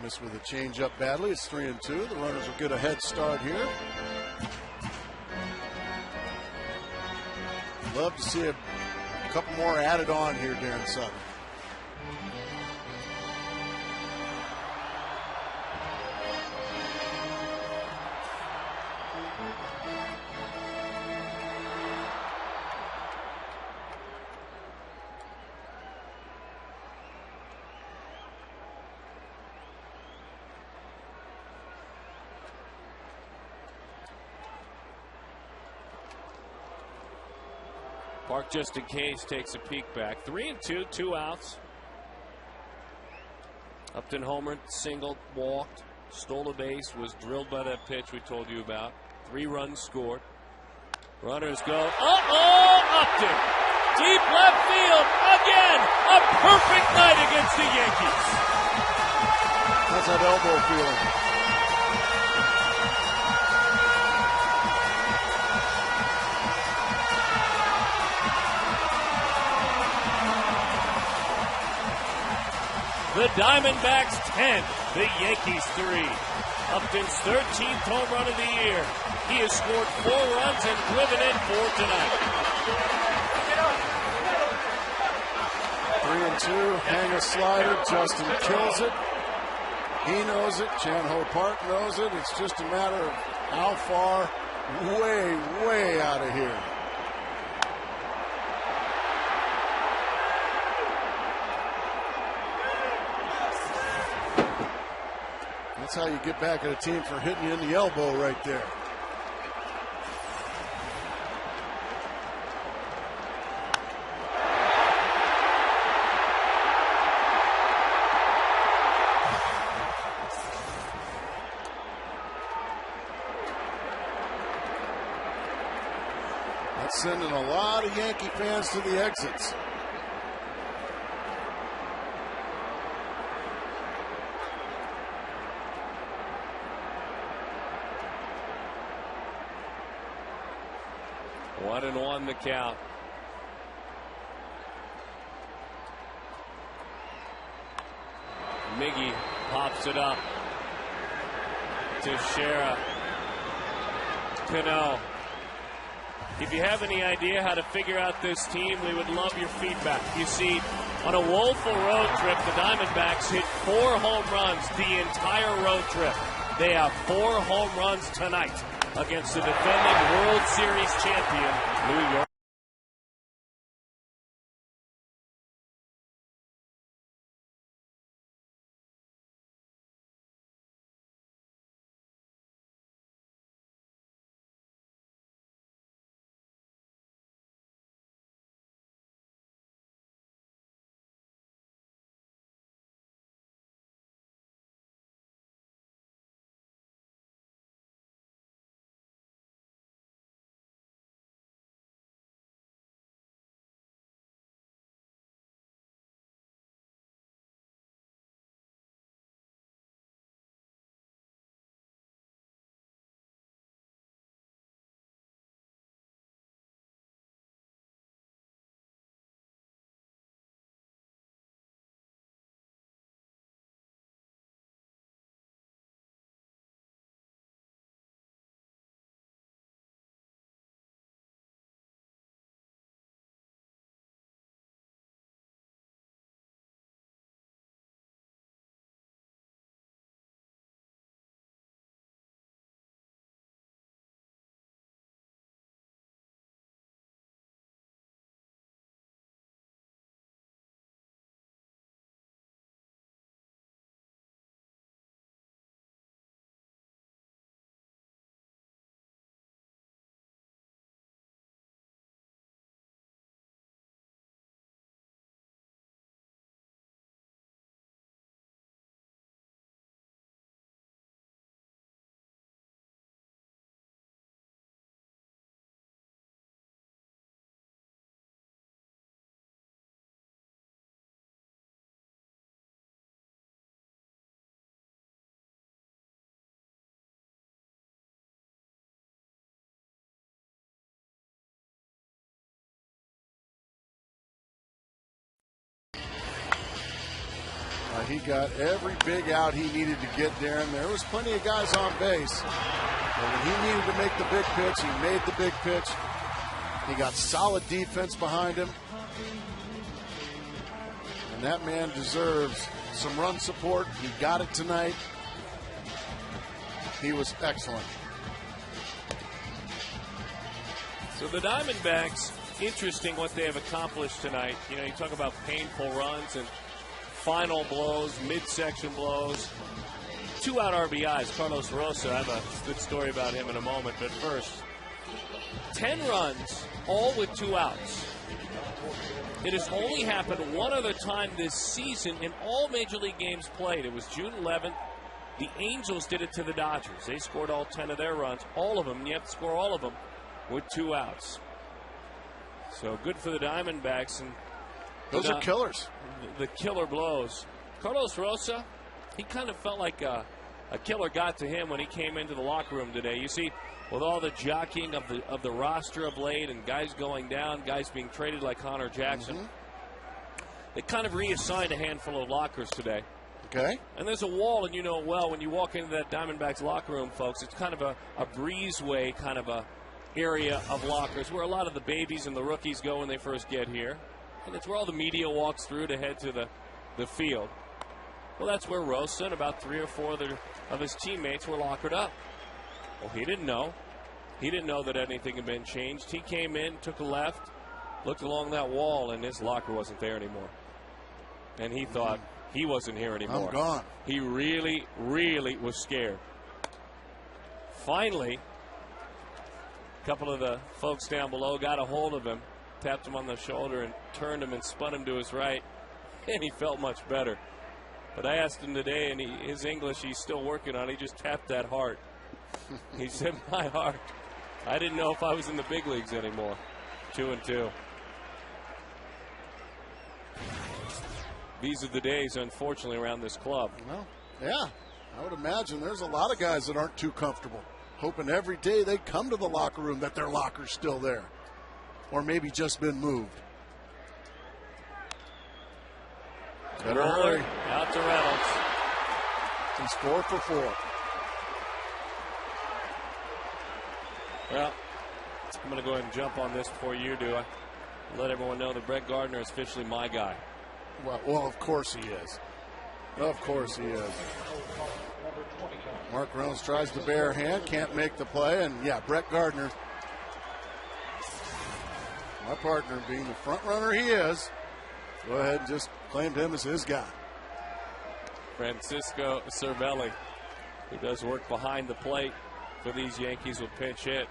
Missed with a changeup badly. It's 3-2. The runners will get a head start here. Love to see a couple more added on here, Darren Sutton. Park, just in case, takes a peek back. 3-2, 2 outs. Upton homered, singled, walked, stole a base, was drilled by that pitch we told you about. 3 runs scored. Runners go. Upton! Deep left field again! A perfect night against the Yankees. How's that elbow feeling? The Diamondbacks 10, the Yankees 3. Upton's 13th home run of the year. He has scored 4 runs and driven in 4 tonight. 3-2, hang a slider. Justin kills it. He knows it. Chan-Ho Park knows it. It's just a matter of how far, way out of here. That's how you get back at a team for hitting you in the elbow right there. That's sending a lot of Yankee fans to the exits. One and one the count. Miggy pops it up to Shara. Cano. If you have any idea how to figure out this team, we would love your feedback. You see, on a woeful road trip, the Diamondbacks hit 4 home runs the entire road trip. They have 4 home runs tonight against the defending World Series champion, New York. He got every big out he needed to get, Darren. There was plenty of guys on base. And when he needed to make the big pitch, he made the big pitch. He got solid defense behind him. And that man deserves some run support. He got it tonight. He was excellent. So the Diamondbacks, interesting what they have accomplished tonight. You know, you talk about painful runs and final blows, midsection blows. 2-out RBIs. Carlos Rosa, I have a good story about him in a moment. But first, 10 runs, all with 2 outs. It has only happened one other time this season in all Major League games played. It was June 11th. The Angels did it to the Dodgers. They scored all 10 of their runs, all of them, and you have to score all of them with 2 outs. So good for the Diamondbacks. And those are killers. The killer blows. Carlos Rosa, he kind of felt like a killer got to him when he came into the locker room today. You see, with all the jockeying of the roster of late and guys going down, guys being traded like Connor Jackson, they kind of reassigned a handful of lockers today. Okay. And there's a wall, and you know well, when you walk into that Diamondbacks locker room, folks, it's kind of a breezeway kind of a area of lockers where a lot of the babies and the rookies go when they first get here. And it's where all the media walks through to head to the field. Well, that's where Rosa and about 3 or 4 of his teammates were lockered up. Well, he didn't know. He didn't know that anything had been changed. He came in, took a left, looked along that wall, and his locker wasn't there anymore. And he thought he wasn't here anymore. I'm gone. He really, really was scared. Finally, a couple of the folks down below got a hold of him, tapped him on the shoulder, and turned him and spun him to his right, and he felt much better. But I asked him today, and his English he's still working on. He just tapped that heart. He said, my heart. I didn't know if I was in the big leagues anymore. 2-2. These are the days, unfortunately, around this club. Well, yeah, I would imagine there's a lot of guys that aren't too comfortable, hoping every day they come to the locker room that their locker's still there, or maybe just been moved. Better hurry. Out to Reynolds. He's 4 for 4. Well, I'm going to go ahead and jump on this before you do. I let everyone know that Brett Gardner is officially my guy. Well, of course he is. Of course he is. Mark Reynolds tries the bare hand, can't make the play, and yeah, Brett Gardner, my partner, being the front runner he is, go ahead and just claimed him as his guy. Francisco Cervelli, who does work behind the plate for these Yankees, will pinch hit.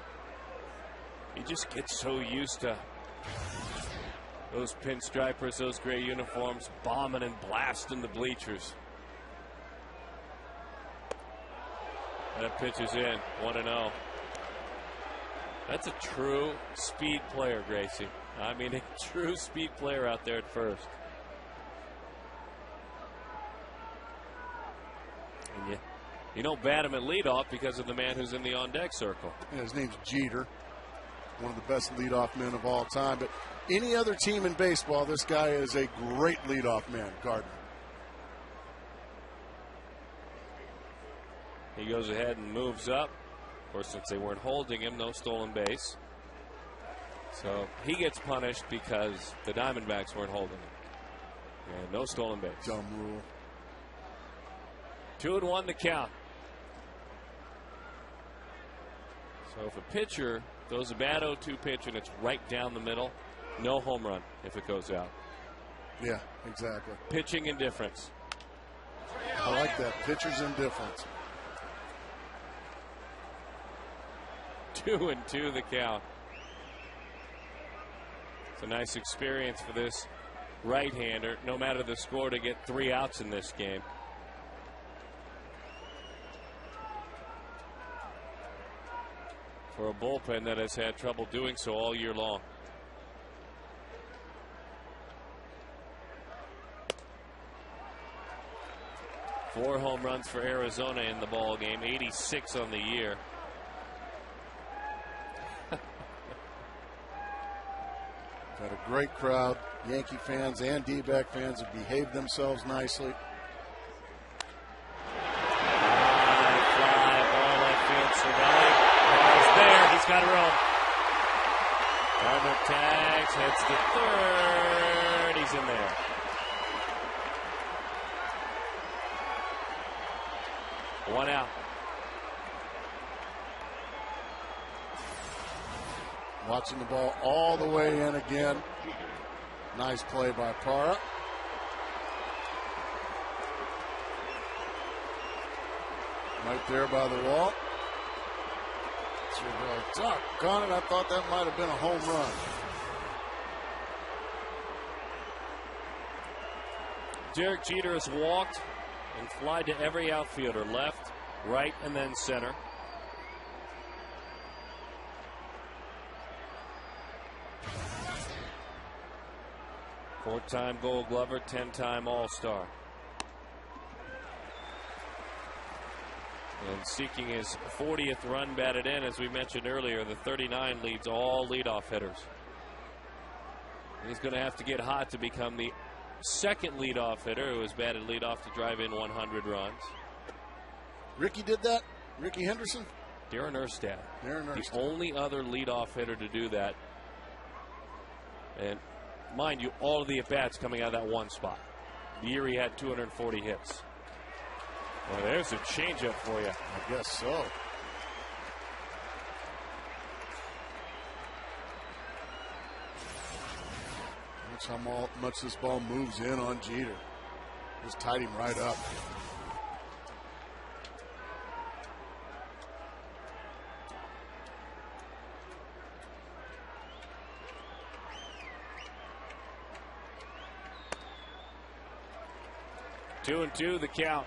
He just gets so used to those pinstripers, those gray uniforms, bombing and blasting the bleachers. That pitch is in, 1-0. That's a true speed player, Gracie. I mean, a true speed player out there at first. And you don't bat him at leadoff because of the man who's in the on-deck circle. Yeah, his name's Jeter, one of the best leadoff men of all time. But any other team in baseball, this guy is a great leadoff man, Gardner. He goes ahead and moves up. Of course, since they weren't holding him, no stolen base. So he gets punished because the Diamondbacks weren't holding him. And no stolen base. Dumb rule. 2-1 to count. So if a pitcher throws a bad 0-2 pitch and it's right down the middle, no home run if it goes out. Yeah, exactly. Pitching indifference. I like that. Pitcher's indifference. 2-2 the count. It's a nice experience for this right-hander, no matter the score, to get 3 outs in this game. For a bullpen that has had trouble doing so all year long. Four home runs for Arizona in the ball game, 86 on the year. Got a great crowd. Yankee fans and D-back fans have behaved themselves nicely. got room. Gardner tags, heads to third. He's in there. One out. Watching the ball all the way in again. Nice play by Parra. Right there by the wall. Doggone it, I thought that might have been a home run. Derek Jeter has walked and flied to every outfielder, left, right, and then center. Four-time Gold Glover, 10-time All-Star. And seeking his 40th run batted in, as we mentioned earlier, the 39 leads all leadoff hitters. He's going to have to get hot to become the second leadoff hitter who has batted leadoff to drive in 100 runs. Ricky did that? Ricky Henderson? Darren Erstad. The only other leadoff hitter to do that. And mind you, all of the at-bats coming out of that one spot. The year he had 240 hits. Well, there's a changeup for you. I guess so. Watch how much this ball moves in on Jeter. Just tied him right up. Two and two, the count.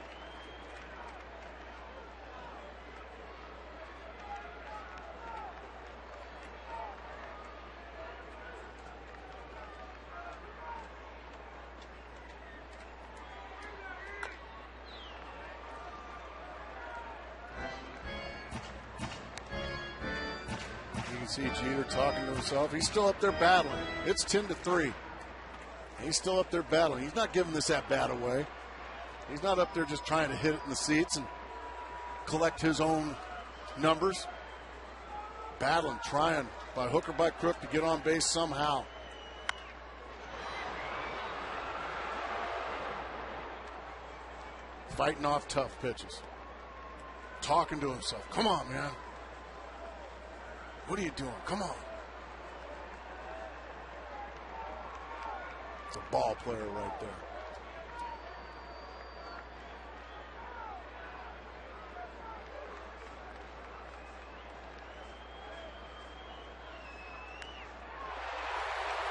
See Jeter talking to himself. He's still up there battling. It's 10-3. He's still up there battling. He's not giving this at bat away. He's not up there just trying to hit it in the seats and collect his own numbers. Battling, trying by hook or by crook to get on base somehow. Fighting off tough pitches. Talking to himself. Come on, man. What are you doing? Come on. It's a ball player right there.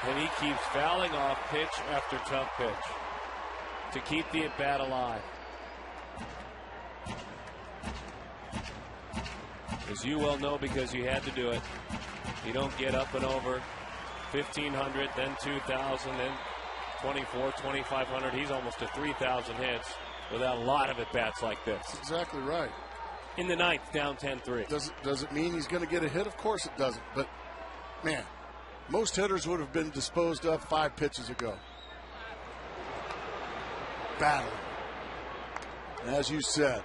And he keeps fouling off pitch after tough pitch to keep the at-bat alive. As you well know, because you had to do it, you don't get up and over 1,500, then 2,000, then 24, 2,500. He's almost to 3,000 hits without a lot of at-bats like this. That's exactly right. In the ninth, down 10-3. Does it mean he's going to get a hit? Of course it doesn't. But, man, most hitters would have been disposed of 5 pitches ago. Battling. As you said.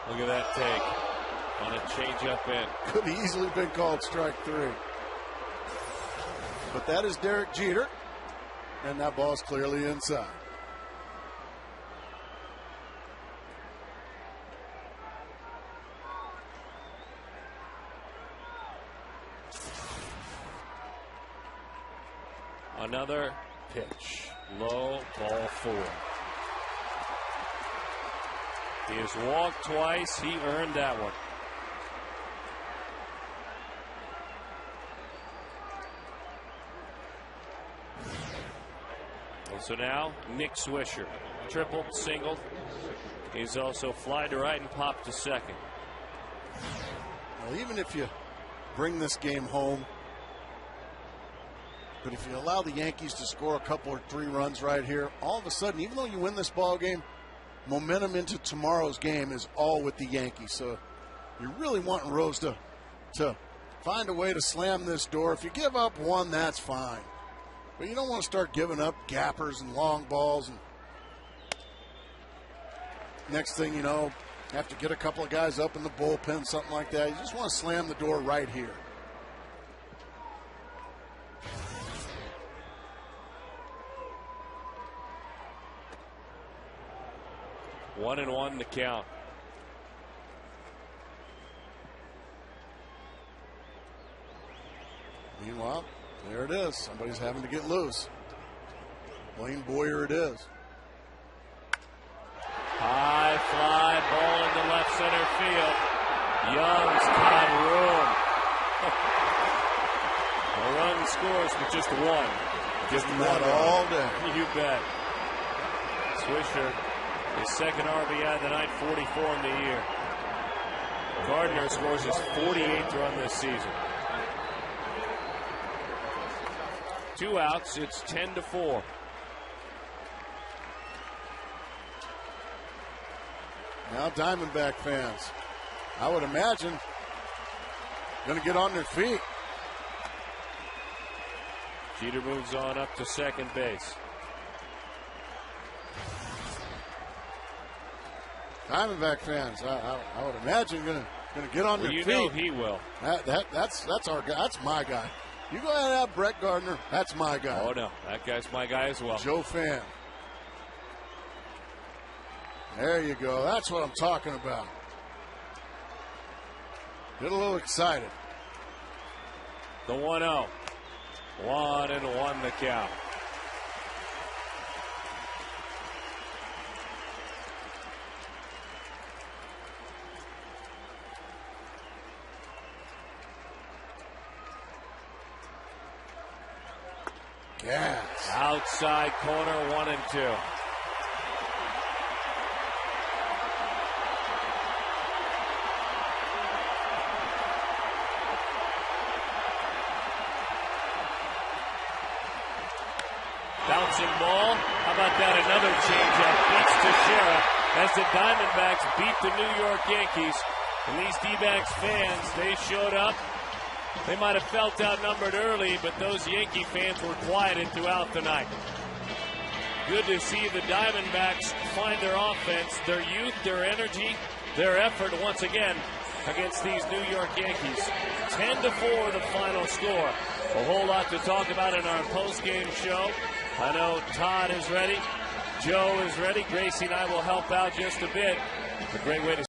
Look at that take on a changeup in. Could have easily been called strike 3. But that is Derek Jeter, and that ball's clearly inside. Another pitch. Low, ball 4. He has walked twice. He earned that one. And so now, Nick Swisher. Tripled, singled. He's also fly to right and popped to second. Well, even if you bring this game home, but if you allow the Yankees to score a couple or 3 runs right here, all of a sudden, even though you win this ball game, momentum into tomorrow's game is all with the Yankees. So you're really wanting Rose to find a way to slam this door. If you give up one, that's fine. But you don't want to start giving up gappers and long balls. And next thing you know, have to get a couple of guys up in the bullpen, something like that. You just want to slam the door right here. One and one to count. Meanwhile, there it is. Somebody's having to get loose. Blaine Boyer it is. High fly ball into left center field. Young's got room. A run scores with just one. Just that all day. You bet. Swisher, his second RBI of the night, 44 in the year. Gardner scores his 48th run this season. 2 outs, it's 10-4. Now Diamondback fans, I would imagine, going to get on their feet. Jeter moves on up to second base. Diamondback fans, I would imagine, going to get on their feet. You know he will. That's our guy. That's my guy. You go ahead and have Brett Gardner. That's my guy. Oh no, that guy's my guy as well. Joe Fan. There you go. That's what I'm talking about. Get a little excited. The 1-0. 1-1 the count. Yes. Outside corner, 1-2. Bouncing ball. How about that? Another changeup beats Teixeira as the Diamondbacks beat the New York Yankees. And these D-backs fans, they showed up. They might have felt outnumbered early, but those Yankee fans were quieted throughout the night. Good to see the Diamondbacks find their offense, their youth, their energy, their effort once again against these New York Yankees. 10-4 the final score. A whole lot to talk about in our post-game show. I know Todd is ready. Joe is ready. Gracie and I will help out just a bit. It's a great way to